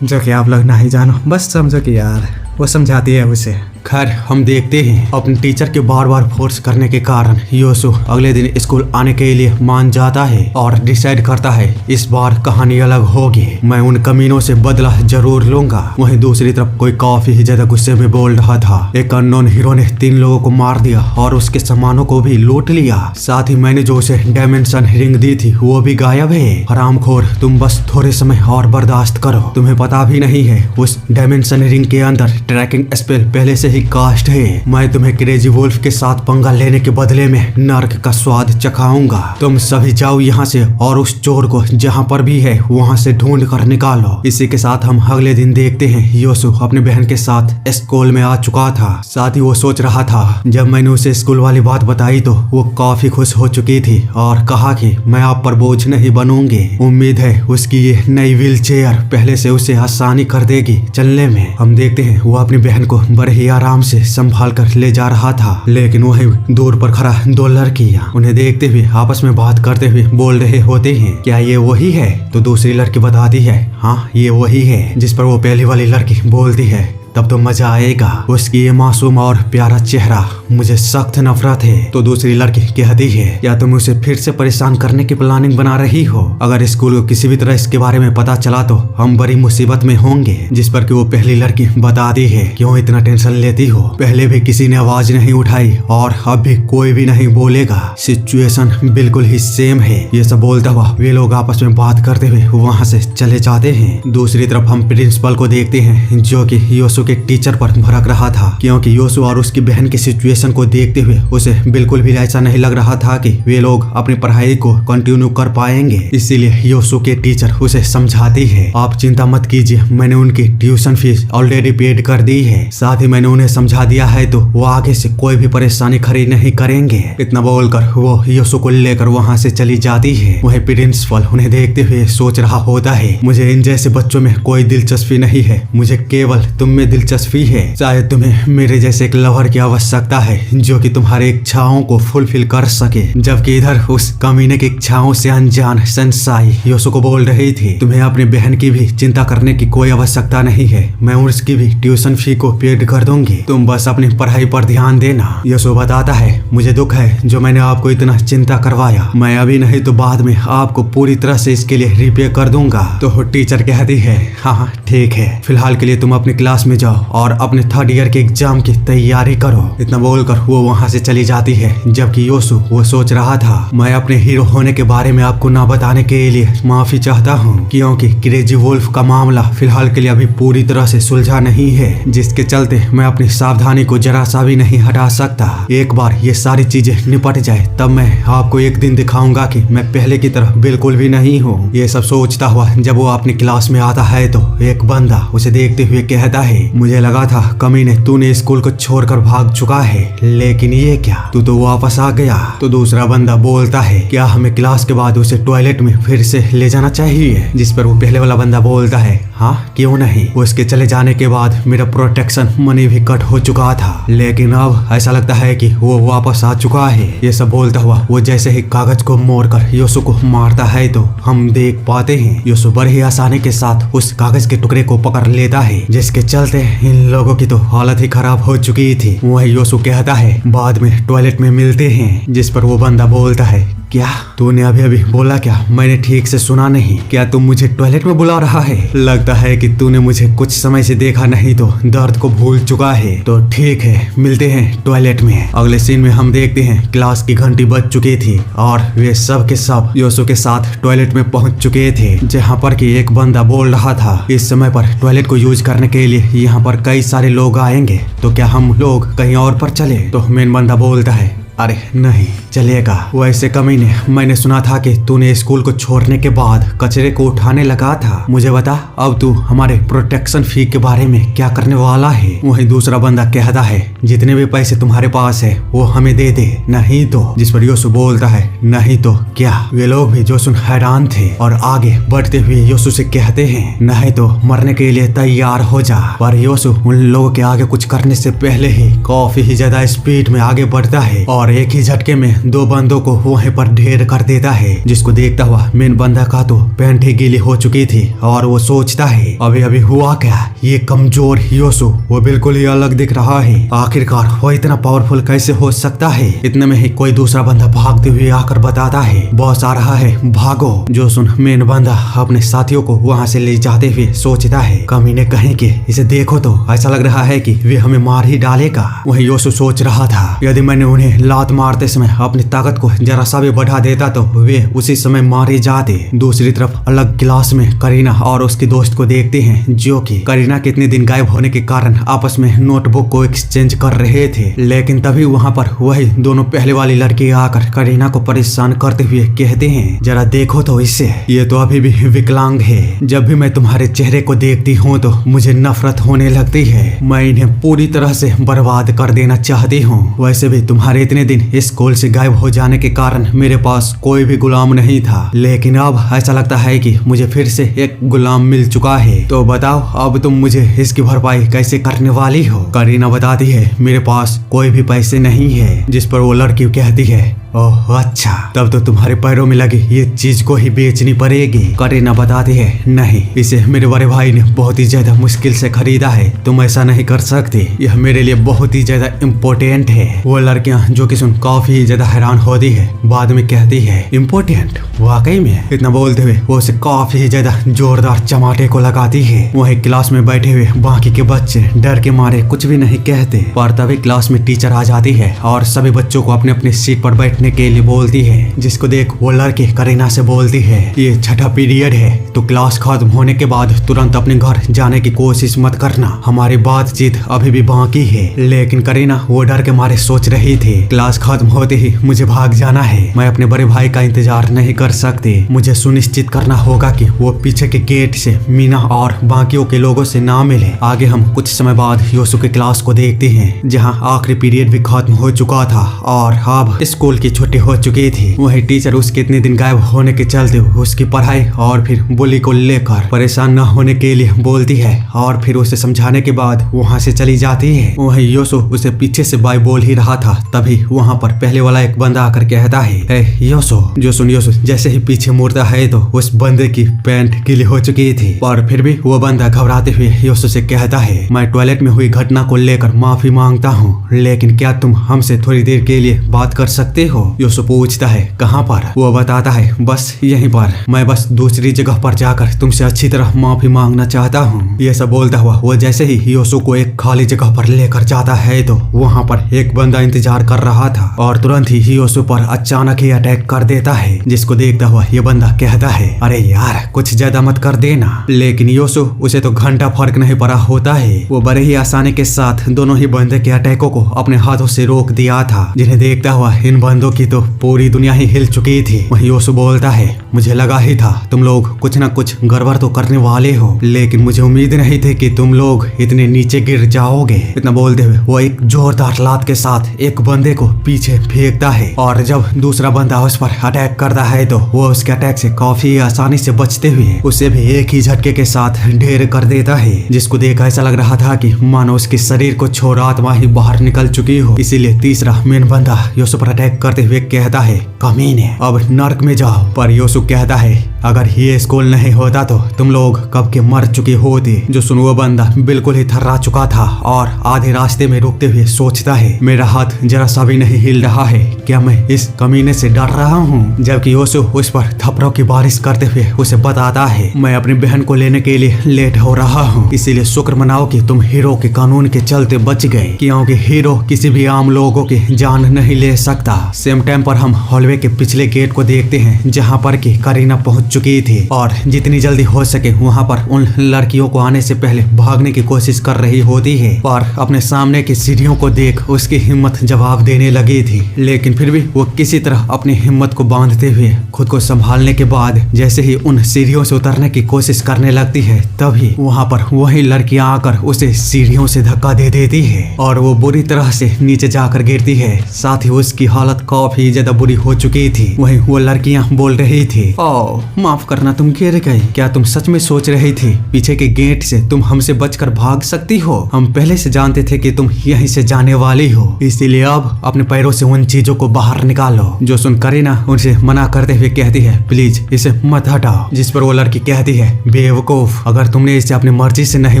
जो कि आप लोग नहीं जानो, बस समझो कि यार वो समझाती है उसे। खैर हम देखते हैं अपने टीचर के बार बार फोर्स करने के कारण योसु अगले दिन स्कूल आने के लिए मान जाता है और डिसाइड करता है इस बार कहानी अलग होगी, मैं उन कमीनों से बदला जरूर लूंगा। वहीं दूसरी तरफ कोई काफी ही ज्यादा गुस्से में बोल रहा था। एक अननोन हीरो ने 3 लोगों को मार दिया और उसके सामानों को भी लूट लिया। साथ ही मैंने जो उसे डायमेंशन रिंग दी थी वो भी गायब है। हरामखोर तुम बस थोड़े समय और बर्दाश्त करो। तुम्हें पता भी नहीं है उस डायमेंशन रिंग के अंदर ट्रैकिंग स्पेल पहले से ही कास्ट है। मैं तुम्हें क्रेजी वुल्फ के साथ पंगा लेने के बदले में नर्क का स्वाद चखाऊंगा। तुम सभी जाओ यहाँ से और उस चोर को जहाँ पर भी है वहाँ से ढूंढ कर निकालो। इसी के साथ हम अगले दिन देखते हैं योसु अपने बहन के साथ स्कूल में आ चुका था। साथ ही वो सोच रहा था, जब मैंने उसे स्कूल वाली बात बताई तो वो काफी खुश हो चुकी थी और कहा कि मैं आप पर बोझ नहीं बनूंगी। उम्मीद है उसकी ये नई व्हील चेयर पहले से उसे आसानी कर देगी चलने में। हम देखते हैं वो अपनी बहन को बड़े ही आराम से संभाल कर ले जा रहा था, लेकिन वहीं दूर पर खड़ा 2 लड़कियां उन्हें देखते हुए आपस में बात करते हुए बोल रहे होते हैं, क्या ये वही है? तो दूसरी लड़की बताती है हाँ ये वही है। जिस पर वो पहली वाली लड़की बोलती है तब तो मजा आएगा। उसकी ये मासूम और प्यारा चेहरा मुझे सख्त नफरत है। तो दूसरी लड़की कहती है या तुम उसे फिर से परेशान करने की प्लानिंग बना रही हो? अगर स्कूल को किसी भी तरह इसके बारे में पता चला तो हम बड़ी मुसीबत में होंगे। जिस पर कि वो पहली लड़की बताती है क्यों इतना टेंशन लेती हो? पहले भी किसी ने आवाज नहीं उठाई और अब भी कोई भी नहीं बोलेगा। सिचुएशन बिल्कुल ही सेम है। ये सब बोलता हुआ वे लोग आपस में बात करते हुए वहाँ से चले जाते हैं। दूसरी तरफ हम प्रिंसिपल को देखते हैं, जो कि योसु के टीचर पर भड़क रहा था, क्योंकि योसु और उसकी बहन की सिचुएशन को देखते हुए उसे बिल्कुल भी ऐसा नहीं लग रहा था कि वे लोग अपनी पढ़ाई को कंटिन्यू कर पाएंगे। इसीलिए योसु के टीचर उसे समझाती है आप चिंता मत कीजिए, मैंने उनकी ट्यूशन फीस ऑलरेडी पेड कर दी है। साथ ही मैंने उन्हें समझा दिया है तो वो आगे से कोई भी परेशानी खड़ी नहीं करेंगे। इतना बोलकर वो योसु को लेकर वहाँ से चली जाती है। वही प्रिंसिपल उन्हें देखते हुए सोच रहा होता है मुझे इन जैसे बच्चों में कोई दिलचस्पी नहीं है, मुझे केवल तुम में दिलचस्पी है। शायद तुम्हें मेरे जैसे एक लवर की आवश्यकता है जो कि तुम्हारी इच्छाओं को फुलफिल कर सके। जबकि इधर उस कमीने की इच्छाओं से अनजान सनसाई योसु को बोल रही थी तुम्हें अपनी बहन की भी चिंता करने की कोई आवश्यकता नहीं है, मैं उसकी भी ट्यूशन फी को पेड कर दूंगी, तुम बस अपनी पढ़ाई पर ध्यान देना। योसु बताता है मुझे दुख है जो मैंने आपको इतना चिंता करवाया, मैं अभी नहीं तो बाद में आपको पूरी तरह से इसके लिए रिपे कर दूंगा। तो टीचर कहती है हाँ ठीक है, फिलहाल के लिए तुम अपनी क्लास में जाओ और अपने थर्ड ईयर के एग्जाम की तैयारी करो। इतना बोलकर वो वहाँ से चली जाती है, जबकि योसु वो सोच रहा था मैं अपने हीरो होने के बारे में आपको ना बताने के लिए माफी चाहता हूँ, क्योंकि क्रेजी वुल्फ का मामला फिलहाल के लिए अभी पूरी तरह से सुलझा नहीं है, जिसके चलते मैं अपनी सावधानी को जरा सा भी नहीं हटा सकता। एक बार ये सारी चीजें निपट जाए तब मैं आपको एक दिन दिखाऊंगा कि मैं पहले की तरह बिल्कुल भी नहीं हूँ। ये सब सोचता हुआ जब वो अपनी क्लास में आता है तो एक बंदा उसे देखते हुए कहता है, मुझे लगा था कमीने तूने स्कूल को छोड़कर भाग चुका है, लेकिन ये क्या तू तो वापस आ गया। तो दूसरा बंदा बोलता है, क्या हमें क्लास के बाद उसे टॉयलेट में फिर से ले जाना चाहिए? जिस पर वो पहले वाला बंदा बोलता है, हाँ क्यों नहीं। उसके चले जाने के बाद मेरा प्रोटेक्शन मनी भी कट हो चुका था, लेकिन अब ऐसा लगता है कि वो वापस आ चुका है। ये सब बोलता हुआ वो जैसे ही कागज को मोड़कर योसु को मारता है तो हम देख पाते हैं योसु बड़े ही आसानी के साथ उस कागज के टुकड़े को पकड़ लेता है, जिसके चलते इन लोगों की तो हालत ही खराब हो चुकी थी। वही योसु कहता है, बाद में टॉयलेट में मिलते हैं। जिस पर वो बंदा बोलता है, क्या तूने अभी अभी बोला क्या? मैंने ठीक से सुना नहीं। क्या तुम मुझे टॉयलेट में बुला रहा है? लगता है कि तूने मुझे कुछ समय से देखा नहीं तो दर्द को भूल चुका है। तो ठीक है, मिलते हैं टॉयलेट में। अगले सीन में हम देखते हैं क्लास की घंटी बज चुकी थी और वे सब के सब योसु के साथ टॉयलेट में पहुंच चुके थे, जहां पर कि एक बंदा बोल रहा था, इस समय पर टॉयलेट को यूज करने के लिए यहाँ पर कई सारे लोग आएंगे, तो क्या हम लोग कहीं और पर चले? तो मेन बंदा बोलता है, अरे नहीं चलेगा। वैसे कमीने, मैंने सुना था कि तूने स्कूल को छोड़ने के बाद कचरे को उठाने लगा था। मुझे बता अब तू हमारे प्रोटेक्शन फी के बारे में क्या करने वाला है? वहीं दूसरा बंदा कहता है, जितने भी पैसे तुम्हारे पास है वो हमें दे दे, नहीं तो। जिस पर योसु बोलता है, नहीं तो क्या? वे लोग भी जो सुन हैरान थे और आगे बढ़ते हुए योसु से कहते हैं, नहीं तो मरने के लिए तैयार हो जा। पर योसु उन लोगों के आगे कुछ करने से पहले ही काफी ही ज्यादा स्पीड में आगे बढ़ता है और एक ही झटके में दो बंदों को वहीं पर ढेर कर देता है, जिसको देखता हुआ मेन बंदा का तो पैंट ही गीली हो चुकी थी और वो सोचता है, अभी अभी हुआ क्या? ये कमजोर योसु वो बिल्कुल ही अलग दिख रहा है, आखिरकार वो इतना पावरफुल कैसे हो सकता है? इतने में ही कोई दूसरा बंदा भागते हुए आकर बताता है, बॉस आ रहा है, भागो। जो सुन मेन बंदा अपने साथियों को वहाँ से ले जाते हुए सोचता है, कमीने कहीं के इसे देखो तो ऐसा लग रहा है कि वे हमें मार ही डालेगा। वही योसु सोच रहा था, यदि मैंने उन्हें लात मारते समय अपनी ताकत को जरा सा भी बढ़ा देता तो वे उसी समय मारे जाते। दूसरी तरफ अलग क्लास में करीना और उसके दोस्त को देखते हैं, जो कि करीना कितने दिन गायब होने के कारण आपस में नोटबुक को एक्सचेंज कर रहे थे, लेकिन तभी वहाँ पर वही दोनों पहले वाली लड़की आकर करीना को परेशान करते हुए कहते हैं, जरा देखो तो इसे, ये तो अभी भी विकलांग है। जब भी मैं तुम्हारे चेहरे को देखती हूँ तो मुझे नफरत होने लगती है, मैं इन्हें पूरी तरह से बर्बाद कर देना चाहती हूँ। वैसे भी तुम्हारे इतने दिन स्कूल से गायब हो जाने के कारण मेरे पास कोई भी गुलाम नहीं था, लेकिन अब ऐसा लगता है कि मुझे फिर से एक गुलाम मिल चुका है। तो बताओ अब तुम मुझे इसकी भरपाई कैसे करने वाली हो? करीना बताती है, मेरे पास कोई भी पैसे नहीं है। जिस पर वो लड़की कहती है, ओह अच्छा, तब तो तुम्हारे पैरों में लगी ये चीज को ही बेचनी पड़ेगी। करीना बताती है, नहीं, इसे मेरे बड़े भाई ने बहुत ही ज्यादा मुश्किल से खरीदा है, तुम ऐसा नहीं कर सकते, यह मेरे लिए बहुत ही ज्यादा इम्पोर्टेंट है। वो लड़कियां जो कि सुन काफी ज्यादा हैरान होती है, बाद में कहती है, इम्पोर्टेंट? वाकई में? इतना बोलते हुए वो उसे काफी ज्यादा जोरदार चमाटे को लगाती है। वही क्लास में बैठे हुए बाकी के बच्चे डर के मारे कुछ भी नहीं कहते, पर तभी क्लास में टीचर आ जाती है और सभी बच्चों को अपने अपने सीट पर बैठने के लिए बोलती है, जिसको देख वो लड़की करीना से बोलती है, ये छठा पीरियड है तो क्लास खत्म होने के बाद तुरंत अपने घर जाने की कोशिश मत करना, हमारी बातचीत अभी भी बाकी है। लेकिन करीना वो डर के मारे सोच रही थी, क्लास खत्म होते ही मुझे भाग जाना है, मैं अपने बड़े भाई का इंतजार नहीं कर सकती, मुझे सुनिश्चित करना होगा कि वो पीछे के गेट से मीना और बाकियों के लोगों से ना मिले। आगे हम कुछ समय बाद योसु के क्लास को देखते हैं, जहाँ आखिरी पीरियड भी खत्म हो चुका था और अब स्कूल की छुट्टी हो चुकी थी। वही टीचर उसके इतने दिन गायब होने के चलते उसकी पढ़ाई और फिर बुली को लेकर परेशान न होने के लिए बोलती है और फिर उसे समझाने के बाद वहाँ से चली जाती है। वही योसु उसे पीछे से बाय बोल ही रहा था, तभी वहाँ पर पहले वाला एक बंदा आकर कहता है, योसु। जो सुन योसु जैसे ही पीछे मुड़ता है तो उस बंदे की पैंट गीली हो चुकी थी, पर फिर भी वो बंदा घबराते हुए योसु से कहता है, मैं टॉयलेट में हुई घटना को लेकर माफी मांगता हूँ, लेकिन क्या तुम हमसे थोड़ी देर के लिए बात कर सकते हो? हो? योसु पूछता है। कहाँ पर? वो बताता है बस यहीं पर, मैं बस दूसरी जगह पर जाकर तुमसे अच्छी तरह माफी मांगना चाहता हूँ। ये सब बोलता हुआ वो जैसे ही योसु को एक खाली जगह पर लेकर जाता है तो वहाँ पर एक बंदा इंतजार कर रहा था और तुरंत ही योसु पर अचानक ही अटैक कर देता है, जिसको देखता हुआ ये बंदा कहता है अरे यार कुछ ज्यादा मत कर देना। लेकिन योसु उसे तो घंटा फर्क नहीं पड़ा होता है। वो बड़े ही आसानी के साथ दोनों ही बंदे के अटैकों को अपने हाथों से रोक दिया था, जिन्हें देखता हुआ इन बंदों की तो पूरी दुनिया ही हिल चुकी थी। वहीं योसु बोलता है मुझे लगा ही था तुम लोग कुछ न कुछ गड़बड़ तो करने वाले हो, लेकिन मुझे उम्मीद नहीं थी कि तुम लोग इतने नीचे गिर जाओगे। इतना बोलते हुए वो एक जोरदार लात के साथ एक बंदे को पीछे फेंकता है और जब दूसरा बंदा उस पर अटैक करता है तो वो उसके अटैक से काफी आसानी से बचते हुए उसे भी एक ही झटके के साथ ढेर कर देता है, जिसको देख ऐसा लग रहा था कि मानो उसके शरीर को छोड़ आत्मा ही बाहर निकल चुकी हो। इसीलिए तीसरा मेन बंदा योसु पर अटैक करते हुए कहता है कमीने अब नर्क में जाओ। पर योसु कहता है अगर ये स्कूल नहीं होता तो तुम लोग कब के मर चुके होते। जो सुन वो बंदा बिल्कुल ही थर्रा चुका था और आधे रास्ते में रुकते हुए सोचता है मेरा हाथ जरा सा भी नहीं हिल रहा है, क्या मैं इस कमीने से डर रहा हूँ? जबकि योसु उस पर थप्पड़ों की बारिश करते हुए उसे बताता है मैं अपनी बहन को लेने के लिए लेट हो रहा हूँ, इसीलिए शुक्र मनाओ कि तुम हीरो के कानून के चलते बच गए, क्योंकि हीरो किसी भी आम लोगों की जान नहीं ले सकता। सेम टाइम पर हम हॉलवे के पिछले गेट को देखते हैं जहाँ पर कि करीना पहुँच चुकी थी और जितनी जल्दी हो सके वहाँ पर उन लड़कियों को आने से पहले भागने की कोशिश कर रही होती है और अपने सामने की सीढ़ियों को देख उसकी हिम्मत जवाब देने लगी थी, लेकिन फिर भी वो किसी तरह अपनी हिम्मत को बांधते हुए खुद को संभालने के बाद जैसे ही उन सीढ़ियों से उतरने की कोशिश करने लगती है तभी वहाँ पर वही लड़कियां आकर उसे सीढ़ियों से धक्का दे देती है और वो बुरी तरह से नीचे जाकर गिरती है। साथ ही उसकी हालत काफी ज्यादा बुरी हो चुकी थी। वहीं वो लड़कियां बोल रही थी ओह माफ करना तुम गिर गई, क्या तुम सच में सोच रही थी पीछे के गेट से तुम हमसे बचकर भाग सकती हो? हम पहले से जानते थे कि तुम यहीं से जाने वाली हो, इसीलिए अब अपने पैरों से उन चीजों को बाहर निकालो। जो सुन करीना उनसे मना करते हुए कहती है प्लीज इसे मत हटाओ, जिस पर वो लड़की कहती है बेवकूफ अगर तुमने इसे अपनी मर्जी से नहीं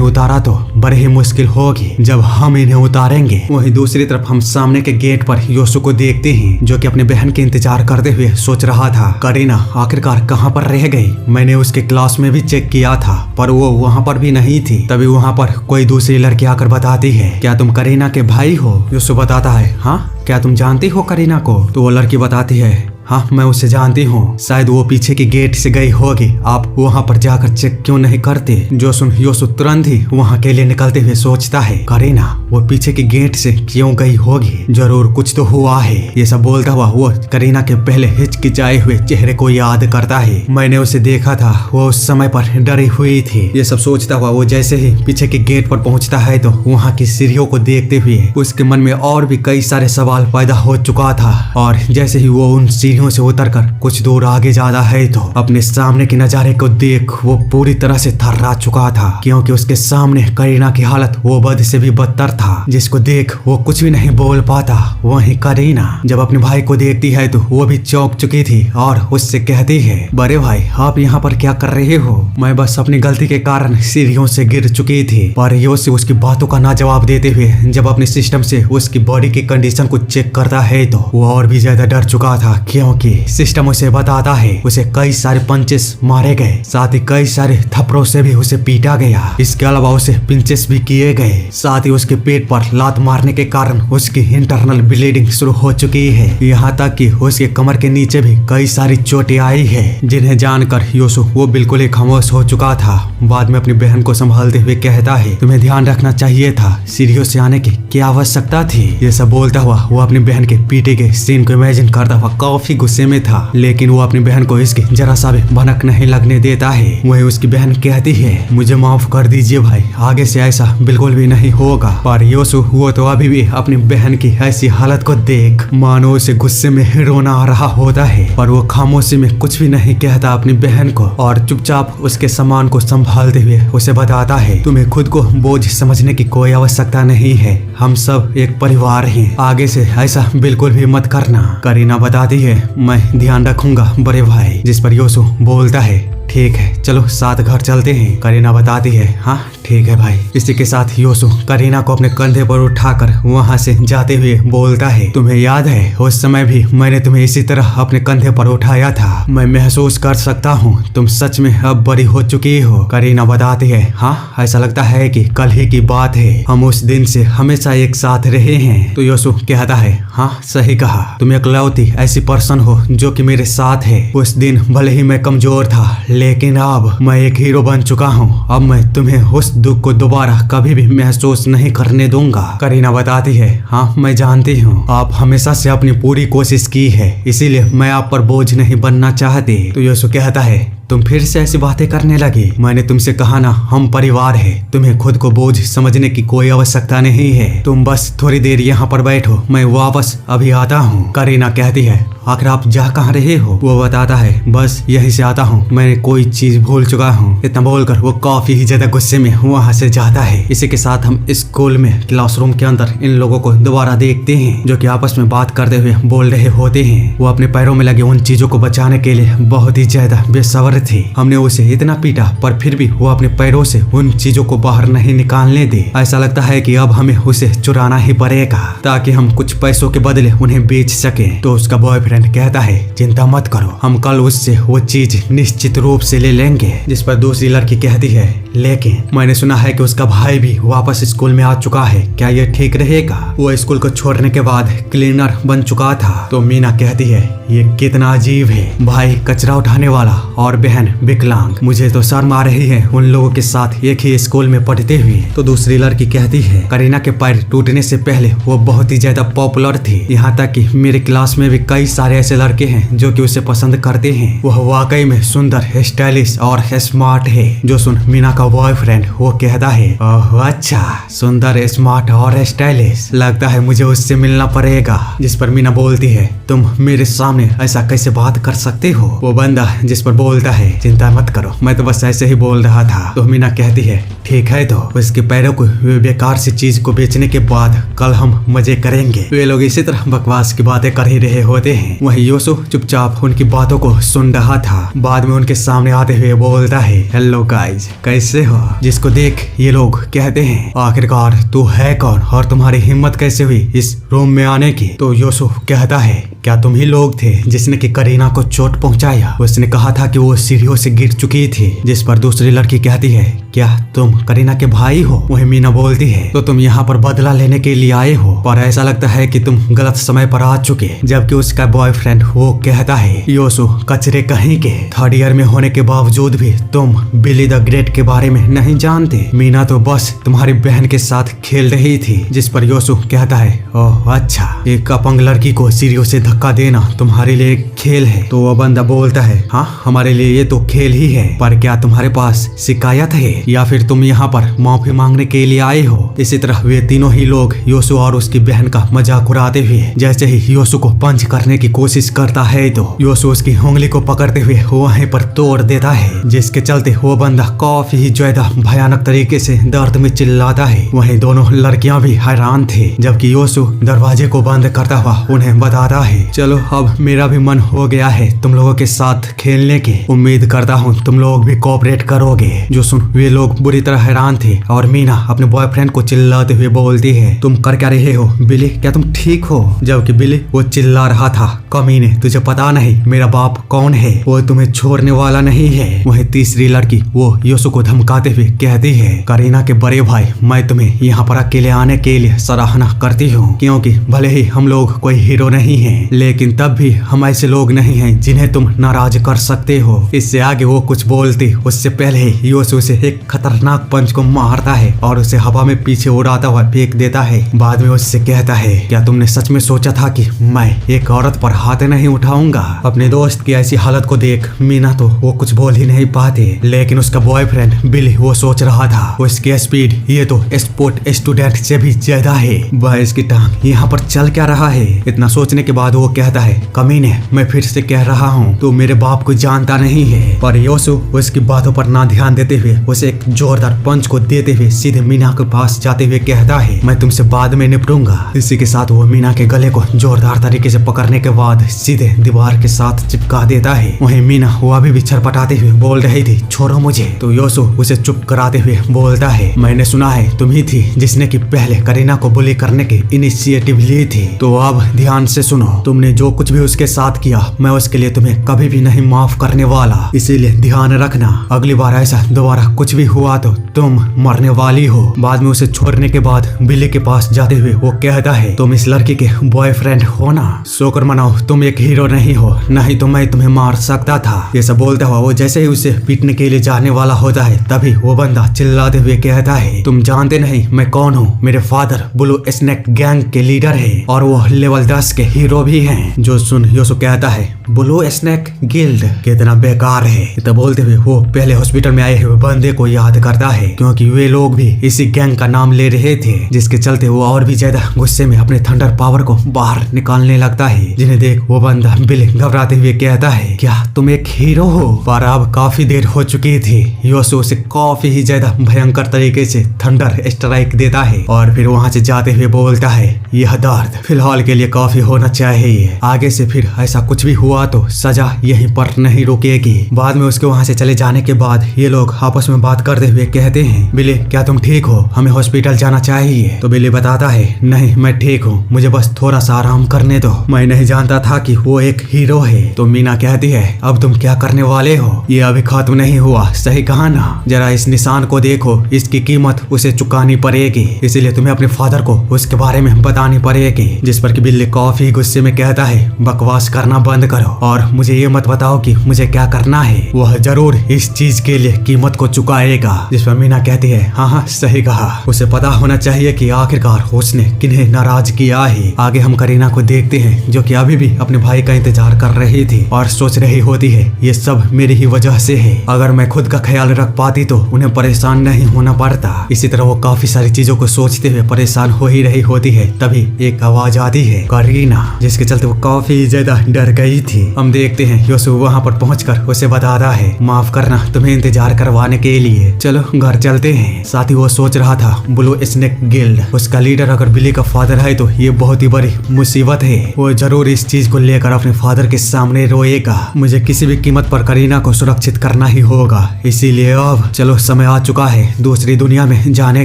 उतारा तो बड़ी ही मुश्किल होगी जब हम इन्हें उतारेंगे। वहीं दूसरी तरफ हम सामने के गेट पर योसु को देखते हैं जो कि अपनी बहन के इंतजार करते हुए सोच रहा था करीना आखिरकार कहाँ पर रह गई। मैंने उसके क्लास में भी चेक किया था पर वो वहाँ पर भी नहीं थी। तभी वहाँ पर कोई दूसरी लड़की आकर बताती है क्या तुम करीना के भाई हो? योसु बताता है हाँ क्या तुम जानती हो करीना को? तो वो लड़की बताती है हाँ मैं उसे जानती हूँ, शायद वो पीछे की गेट से गई होगी, आप वहाँ पर जाकर चेक क्यों नहीं करते? जो सुन योसु तुरंत ही वहाँ के लिए निकलते हुए सोचता है करीना वो पीछे की गेट से क्यों गई होगी, जरूर कुछ तो हुआ है। ये सब बोलता हुआ वो करीना के पहले हिचकिचाए हुए चेहरे को याद करता है। मैंने उसे देखा था वो उस समय पर डरी हुई थी। ये सब सोचता हुआ वो जैसे ही पीछे के गेट पर पहुँचता है तो वहाँ की सीढ़ियों को देखते हुए उसके मन में और भी कई सारे सवाल पैदा हो चुका था और जैसे ही वो उन सीढ़ियों से उतरकर कुछ दूर आगे जाता है तो अपने सामने के नजारे को देख वो पूरी तरह से थर्रा चुका था, क्योंकि उसके सामने करीना की हालत वो बद से भी बदतर था, जिसको देख वो कुछ भी नहीं बोल पाता। वहीं करीना जब अपने भाई को देखती है तो वो भी चौंक चुकी थी और उससे कहती है बड़े भाई आप यहाँ पर क्या कर रहे हो? मैं बस अपनी गलती के कारण सीढ़ियों से गिर चुकी थी। पर योसु उसकी बातों का ना जवाब देते हुए जब अपने सिस्टम से उसकी बॉडी की कंडीशन को चेक करता है तो वो और भी ज्यादा डर चुका था, क्योंकि सिस्टम उसे बताता है उसे कई सारे पंचेस मारे गए, साथ ही कई सारे थप्पड़ों से भी उसे पीटा गया। इसके अलावा उसे पिंचेस भी किए गए, साथ ही उसके पेट पर लात मारने के कारण उसकी इंटरनल ब्लीडिंग शुरू हो चुकी है। यहाँ तक कि उसके कमर के नीचे भी कई सारी चोटें आई है, जिन्हें जानकर योसु वो बिल्कुल ही खामोश हो चुका था। बाद में अपनी बहन को संभालते हुए कहता है तुम्हें ध्यान रखना चाहिए था, सीढ़ियों से आने की क्या आवश्यकता थी? ये सब बोलता हुआ वो अपनी बहन के पीटे के सीन को इमेजिन करता हुआ काफी गुस्से में था, लेकिन वो अपनी बहन को इसकी जरा सा भी भनक नहीं लगने देता है। वही उसकी बहन कहती है मुझे माफ कर दीजिए भाई, आगे से ऐसा बिल्कुल भी नहीं होगा। पर योसु वो तो अभी भी अपनी बहन की ऐसी हालत को देख मानो उसे गुस्से में रोना आ रहा होता है, पर वो खामोशी में कुछ भी नहीं कहता अपनी बहन को और चुपचाप उसके सामान को संभालते हुए उसे बताता है तुम्हें खुद को बोझ समझने की कोई आवश्यकता नहीं है, हम सब एक परिवार हैं, आगे से ऐसा बिल्कुल भी मत करना। करीना बताती है मैं ध्यान रखूंगा बड़े भाई, जिस पर योसु बोलता है ठीक है चलो साथ घर चलते हैं, करीना बताती है। हाँ ठीक है भाई। इसी के साथ योसु करीना को अपने कंधे पर उठाकर वहाँ से जाते हुए बोलता है, तुम्हें याद है उस समय भी मैंने तुम्हें इसी तरह अपने कंधे पर उठाया था। मैं महसूस कर सकता हूँ तुम सच में अब बड़ी हो चुकी हो। करीना बताती है, हाँ ऐसा लगता है कि कल ही की बात है, हम उस दिन से हमेशा एक साथ रहे हैं। तो योसु कहता है, हाँ सही कहा, तुम इकलौती ऐसी पर्सन हो जो कि मेरे साथ है। उस दिन भले ही मैं कमजोर था लेकिन अब मैं एक हीरो बन चुका हूँ। अब मैं तुम्हें उस दुख को दोबारा कभी भी महसूस नहीं करने दूंगा। करीना बताती है, हाँ मैं जानती हूँ आप हमेशा से अपनी पूरी कोशिश की है, इसीलिए मैं आप पर बोझ नहीं बनना चाहती। तो योसु कहता है, तुम फिर से ऐसी बातें करने लगे। मैंने तुमसे कहा ना हम परिवार है, तुम्हें खुद को बोझ समझने की कोई आवश्यकता नहीं है। तुम बस थोड़ी देर यहाँ पर बैठो, मैं वापस अभी आता हूँ। करीना कहती है, आखिर आप जा कहाँ रहे हो? वो बताता है, बस यहीं से आता हूँ, मैं कोई चीज भूल चुका हूँ। इतना बोलकर वो काफी ही ज्यादा गुस्से में वहाँ से जाता है। इसी के साथ हम स्कूल में क्लासरूम के अंदर इन लोगों को दोबारा देखते हैं जो कि आपस में बात करते हुए बोल रहे होते हैं। वो अपने पैरों में लगे उन चीजों को बचाने के लिए बहुत ही ज्यादा बेसब्र थे। हमने उसे इतना पीटा पर फिर भी वो अपने पैरों से उन चीजों को बाहर नहीं निकालने दे। ऐसा लगता है कि अब हमें उसे चुराना ही पड़ेगा ताकि हम कुछ पैसों के बदले उन्हें बेच सके। तो उसका बॉयफ्रेंड कहता है, चिंता मत करो, हम कल उससे वो चीज निश्चित रूप से ले लेंगे। जिस पर दूसरी लड़की कहती है, लेकिन मैंने सुना है कि उसका भाई भी वापस स्कूल में आ चुका है, क्या ये ठीक रहेगा? वो स्कूल को छोड़ने के बाद क्लीनर बन चुका था। तो मीना कहती है, ये कितना अजीब है, भाई कचरा उठाने वाला और बहन विकलांग। मुझे तो शर्म आ रही है उन लोगों के साथ एक ही स्कूल में पढ़ते हुए। तो दूसरी लड़की कहती है, करीना के पैर टूटने से पहले वो बहुत ही ज्यादा पॉपुलर थी, यहाँ तक कि मेरे क्लास में भी कई सारे ऐसे लड़के हैं जो कि उसे पसंद करते हैं। वह वाकई में सुंदर, स्टाइलिश और स्मार्ट है। जो सुन मीना का बॉयफ्रेंड वो कहता है, ओह अच्छा, सुंदर, स्मार्ट और स्टाइलिश, लगता है मुझे उससे मिलना पड़ेगा। जिस पर मीना बोलती है, तुम मेरे सामने ऐसा कैसे बात कर सकते हो? वो बंदा जिस पर बोलता है, चिंता मत करो, मैं तो बस ऐसे ही बोल रहा था। तो मीना कहती है, ठीक है, तो उसके पैरों को बेकार सी चीज को बेचने के बाद कल हम मजे करेंगे। वे लोग इसी तरह बकवास की बातें कर ही रहे होते हैं। वहीं योसु चुपचाप उनकी बातों को सुन रहा था। बाद में उनके सामने आते हुए बोलता है, हेलो गाइज, कैसे हो? जिसको देख ये लोग कहते हैं, आखिरकार तू है कौन और तुम्हारी हिम्मत कैसे हुई इस रूम में आने की? तो योसु कहता है, क्या तुम ही लोग थे जिसने कि करीना को चोट पहुंचाया? उसने कहा था कि वो सीढ़ियों से गिर चुकी थी। जिस पर दूसरी लड़की कहती है, क्या तुम करीना के भाई हो? वही मीना बोलती है, तो तुम यहाँ पर बदला लेने के लिए आए हो, पर ऐसा लगता है कि तुम गलत समय पर आ चुके। जबकि उसका बॉयफ्रेंड वो कहता है, योसु कचरे कहीं के, थर्ड ईयर में होने के बावजूद भी तुम बिली द ग्रेट के बारे में नहीं जानते। मीना तो बस तुम्हारी बहन के साथ खेल रही थी। जिस पर योसु कहता है, ओह अच्छा, एक अपंग लड़की को सीढ़ियों से धक्का देना तुम्हारे लिए खेल है? तो वह बंदा बोलता है, हाँ हमारे लिए ये तो खेल ही है, पर क्या तुम्हारे पास शिकायत है या फिर तुम यहाँ पर माफी मांगने के लिए आए हो? इसी तरह वे तीनों ही लोग योसु और उसकी बहन का मजाक उड़ाते हुए जैसे ही योसु को पंच करने की कोशिश करता है तो योसु उसकी उंगली को पकड़ते हुए वहीं पर तोड़ देता है, जिसके चलते वो बंदा काफी ही ज्यादा भयानक तरीके से दर्द में चिल्लाता है। वहीं दोनों लड़कियां भी हैरान थे, जबकि योसु दरवाजे को बंद करता हुआ उन्हें बताता है, चलो अब मेरा भी मन हो गया है तुम लोगों के साथ खेलने के, उम्मीद करता हूँ तुम लोग भी कोऑपरेट करोगे। जो सुन वे लोग बुरी तरह हैरान थे और मीना अपने बॉयफ्रेंड को चिल्लाते हुए बोलती है, तुम कर क्या रहे हो बिली, क्या तुम ठीक हो? जबकि बिली वो चिल्ला रहा था, कमीने तुझे पता नहीं मेरा बाप कौन है, वो तुम्हें छोड़ने वाला नहीं है। वही तीसरी लड़की वो योसु को धमकाते हुए कहती है, करीना के बड़े भाई, मैं तुम्हें यहाँ पर अकेले आने के लिए सराहना करती हूँ, क्योंकि भले ही हम लोग कोई हीरो नहीं है लेकिन तब भी हम ऐसे लोग नहीं हैं जिन्हें तुम नाराज कर सकते हो। इससे आगे वो कुछ बोलती उससे पहले ही योसु उसे एक खतरनाक पंच को मारता है और उसे हवा में पीछे उड़ाता हुआ फेंक देता है। बाद में उससे कहता है, क्या तुमने सच में सोचा था कि मैं एक औरत पर हाथ नहीं उठाऊंगा? अपने दोस्त की ऐसी हालत को देख मीना तो वो कुछ बोल ही नहीं पाते, लेकिन उसका बॉयफ्रेंड बिली वो सोच रहा था उसकी स्पीड ये तो स्पोर्ट स्टूडेंट से भी ज्यादा है, वह इसकी टांग यहाँ पर चल क्या रहा है? इतना सोचने के बाद वो कहता है, कमीने, मैं फिर से कह रहा हूँ तू मेरे बाप को जानता नहीं है। पर योसु उसकी बातों पर ना ध्यान देते हुए उसे एक जोरदार पंच को देते हुए सीधे मीना के पास जाते हुए कहता है, मैं तुमसे बाद में निपटूंगा। इसी के साथ वो मीना के गले को जोरदार तरीके से पकड़ने के बाद सीधे दीवार के साथ चिपका देता है। वहीं मीना वो अभी भी छटपटाते हुए बोल रही थी, छोड़ो मुझे। तो योसु उसे चुप कराते हुए बोलता है, मैंने सुना है तुम ही थी जिसने की पहले करीना को बुली करने की इनिशिएटिव ली थी। तो अब ध्यान से सुनो, तुमने जो कुछ भी उसके साथ किया मैं उसके लिए तुम्हें कभी भी नहीं माफ करने वाला। इसीलिए ध्यान रखना, अगली बार ऐसा दोबारा कुछ भी हुआ तो तुम मरने वाली हो। बाद में उसे छोड़ने के बाद बिल्ली के पास जाते हुए वो कहता है, तुम इस लड़की के बॉयफ्रेंड हो ना, शुक्र मनाओ तुम एक हीरो नहीं हो, नहीं तो मैं तुम्हें मार सकता था। ये सब बोलता हुआ वो जैसे ही उसे पीटने के लिए जाने वाला होता है तभी वो बंदा चिल्लाते हुए कहता है, तुम जानते नहीं मैं कौन हूँ? मेरे फादर ब्लू स्नेक गैंग के लीडर है और वो लेवल 10 के हीरो भी हैं। जो सुन योसु कहता है, ब्लू स्नेक गिल्ड कितना बेकार है। तो बोलते हुए वो पहले हॉस्पिटल में आए हुए बंदे को याद करता है, क्योंकि वे लोग भी इसी गैंग का नाम ले रहे थे, जिसके चलते वो और भी ज्यादा गुस्से में अपने थंडर पावर को बाहर निकालने लगता है। जिन्हें देख वो बंदा बिली घबराते हुए कहता है, क्या तुम एक हीरो हो? पर अब काफी देर हो चुकी थी। योसु उसे काफी ही ज्यादा भयंकर तरीके से थंडर स्ट्राइक देता है और फिर वहाँ से जाते हुए बोलता है, यह दर्द फिलहाल के लिए काफी होना चाहिए, आगे से फिर ऐसा कुछ भी हुआ तो सजा यहीं पर नहीं रुकेगी। बाद में उसके वहाँ से चले जाने के बाद ये लोग आपस में बात करते हुए कहते हैं, बिली क्या तुम ठीक हो? हमें हॉस्पिटल जाना चाहिए। तो बिली बताता है, नहीं मैं ठीक हूँ, मुझे बस थोड़ा सा आराम करने दो, मैं नहीं जानता था कि वो एक हीरो है। तो मीना कहती है, अब तुम क्या करने वाले हो? ये अभी खत्म नहीं हुआ, सही कहा ना? जरा इस निशान को देखो, इसकी कीमत उसे चुकानी पड़ेगी, इसीलिए तुम्हें अपने फादर को उसके बारे में बतानी पड़ेगी। जिस पर कि बिल्ली काफी गुस्से में कहता है, बकवास करना बंद करो और मुझे ये मत बताओ कि मुझे क्या करना है, वह जरूर इस चीज के लिए कीमत को चुकाएगा। जिस पर मीना कहती है, हाँ हाँ सही कहा, उसे पता होना चाहिए कि आखिरकार उसने किन्हें नाराज किया है। आगे हम करीना को देखते हैं जो कि अभी भी अपने भाई का इंतजार कर रही थी और सोच रही होती है, ये सब मेरी ही वजह से है, अगर मैं खुद का ख्याल रख पाती तो उन्हें परेशान नहीं होना पड़ता। इसी तरह वो काफी सारी चीजों को सोचते हुए परेशान हो ही रही होती है, तभी एक आवाज आती है, करीना, जिसके चलते वो काफी ज्यादा डर गई थी। हम देखते हैं योसु वहाँ पर पहुंचकर उसे बताता है, माफ करना तुम्हें इंतजार करवाने के लिए, चलो घर चलते हैं। साथ ही वो सोच रहा था, ब्लू स्नेक गिल्ड उसका लीडर अगर बिली का फादर है तो ये बहुत ही बड़ी मुसीबत है, वो जरूर इस चीज को लेकर अपने फादर के सामने रोएगा। मुझे किसी भी कीमत पर करीना को सुरक्षित करना ही होगा, इसीलिए अब चलो समय आ चुका है दूसरी दुनिया में जाने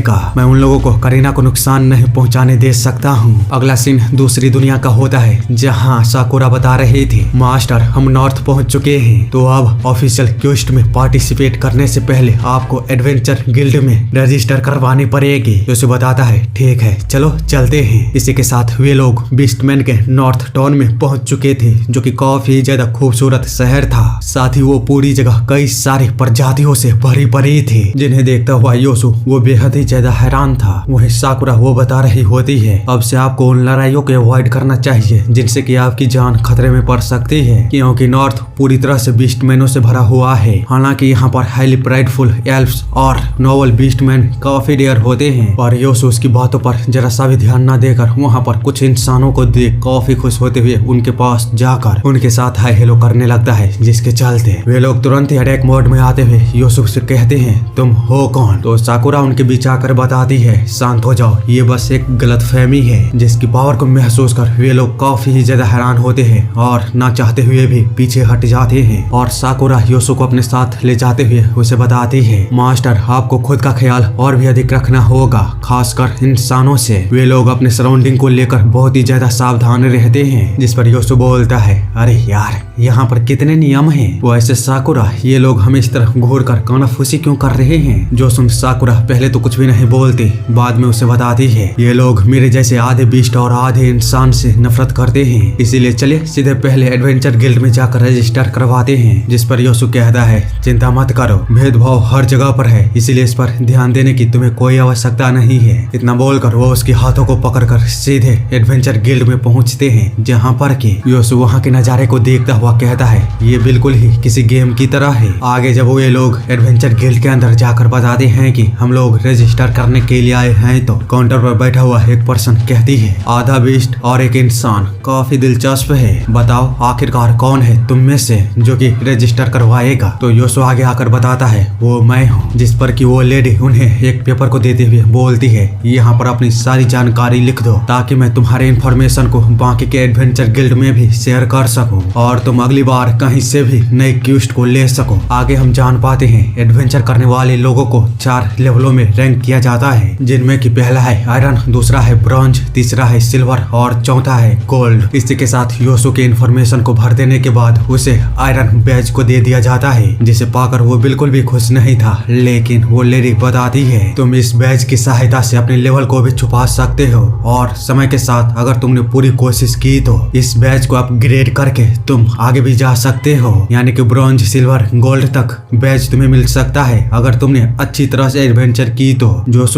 का। मैं उन लोगों को करीना को नुकसान नहीं पहुंचाने दे सकता हूँ। अगला सीन दूसरी दुनिया का होता है, जहाँ साकुरा बता रही थी, मास्टर हम नॉर्थ पहुंच चुके हैं, तो अब ऑफिशियल क्वेस्ट में पार्टिसिपेट करने से पहले आपको एडवेंचर गिल्ड में रजिस्टर करवानी पड़ेगी। उसे बताता है, ठीक है चलो चलते हैं। इसी के साथ वे लोग बीस्टमैन के नॉर्थ टाउन में पहुंच चुके थे, जो कि काफी ज्यादा खूबसूरत शहर था। साथ ही वो पूरी जगह कई सारी प्रजातियों से भरी पड़ी थी, जिन्हें देखता हुआ योसु वो बेहद ही ज्यादा हैरान था। वहीं साकुरा वो बता रही होती है, अब से आपको उन लड़ाइयों को अवॉइड करना चाहिए जिनसे कि आपकी जान खतरे में पड़ सकती है, क्योंकि नॉर्थ पूरी तरह से बीस्टमैनों से भरा हुआ है। हालांकि यहाँ पर हाईली प्राइडफुल एल्फ्स और नोबल बीस्टमैन काफी रेयर होते हैं। और योसु उसकी बातों पर जरा सा भी ध्यान न देकर वहाँ पर कुछ इंसानों को देख काफी खुश होते हुए उनके पास जाकर उनके साथ हाय हेलो करने लगता है, जिसके चलते वे लोग तुरंत ही अटैक मोड में आते हुए योसु से कहते हैं, तुम हो कौन? तो साकुरा उनके बीच आकर बताती है, शांत हो जाओ, ये बस एक गलतफहमी है। जिसकी पावर को महसूस कर वे लोग काफी ही ज्यादा हैरान होते हैं और ना चाहते हुए भी पीछे हट जाते हैं। और साकुरा योसु को अपने साथ ले जाते हुए उसे बताती है, मास्टर आपको खुद का ख्याल और भी अधिक रखना होगा, खासकर इंसानों से। वे लोग अपने सराउंडिंग को लेकर बहुत ही ज्यादा सावधान रहते हैं। जिस पर योसु बोलता है, अरे यार यहाँ पर कितने नियम हैं। वो ऐसे साकुरा ये लोग हमें इस तरह घूर कर कानाफूसी क्यों कर रहे हैं? जो सुन साकुरा पहले तो कुछ भी नहीं बोलती, बाद में उसे बताती है, ये लोग मेरे जैसे आधे बीस्ट और आधे इंसान से नफरत करते हैं, इसीलिए चलिए सीधे पहले एडवेंचर गिल्ड में जाकर रजिस्टर करवाते हैं, जिस पर योसु कहता है चिंता मत करो, भेदभाव हर जगह पर है, इसीलिए इस पर ध्यान देने की तुम्हें कोई आवश्यकता नहीं है। इतना बोलकर वो उसके हाथों को पकड़कर सीधे एडवेंचर गिल्ड में पहुंचते हैं, जहां पर कि योसु वहां के नजारे को देखता हुआ कहता है ये बिल्कुल ही किसी गेम की तरह है। आगे जब वो ये लोग एडवेंचर गिल्ड के अंदर जाकर बताते हैं कि हम लोग रजिस्टर करने के लिए आए हैं, तो काउंटर पर बैठा हुआ एक पर्सन कहती है आधा बीस्ट और एक इंसान, काफी दिलचस्प है, बताओ आखिरकार कौन है तुम में से जो कि रजिस्टर करवाएगा। तो योसु आगे आकर बताता है वो मैं हूँ, जिस पर कि वो लेडी उन्हें एक पेपर को देते हुए बोलती है यहाँ पर अपनी सारी जानकारी लिख दो ताकि मैं तुम्हारे इन्फॉर्मेशन को बाकी के एडवेंचर गिल्ड में भी शेयर कर सकूं और तुम अगली बार कहीं से भी नए क्वेस्ट को ले सको। आगे हम जान पाते हैं एडवेंचर करने वाले लोगों को 4 लेवलों में रैंक किया जाता है, जिनमें कि पहला है आयरन, दूसरा है ब्रॉन्ज, तीसरा है सिल्वर और चौथा है गोल्ड। इसी के साथ योसु के इन्फॉर्मेशन को भर देने के बाद उसे आयरन बैज को दे दिया जाता है, जिसे पाकर वो बिल्कुल भी खुश नहीं था। लेकिन वो लेडी बताती है तुम इस बैज की सहायता से अपने लेवल को भी छुपा सकते हो और समय के साथ अगर तुमने पूरी कोशिश की तो इस बैज को अपग्रेड करके तुम आगे भी जा सकते हो, यानी कि ब्रॉन्ज, सिल्वर, गोल्ड तक बैज तुम्हें मिल सकता है अगर तुमने अच्छी तरह से एडवेंचर की तो।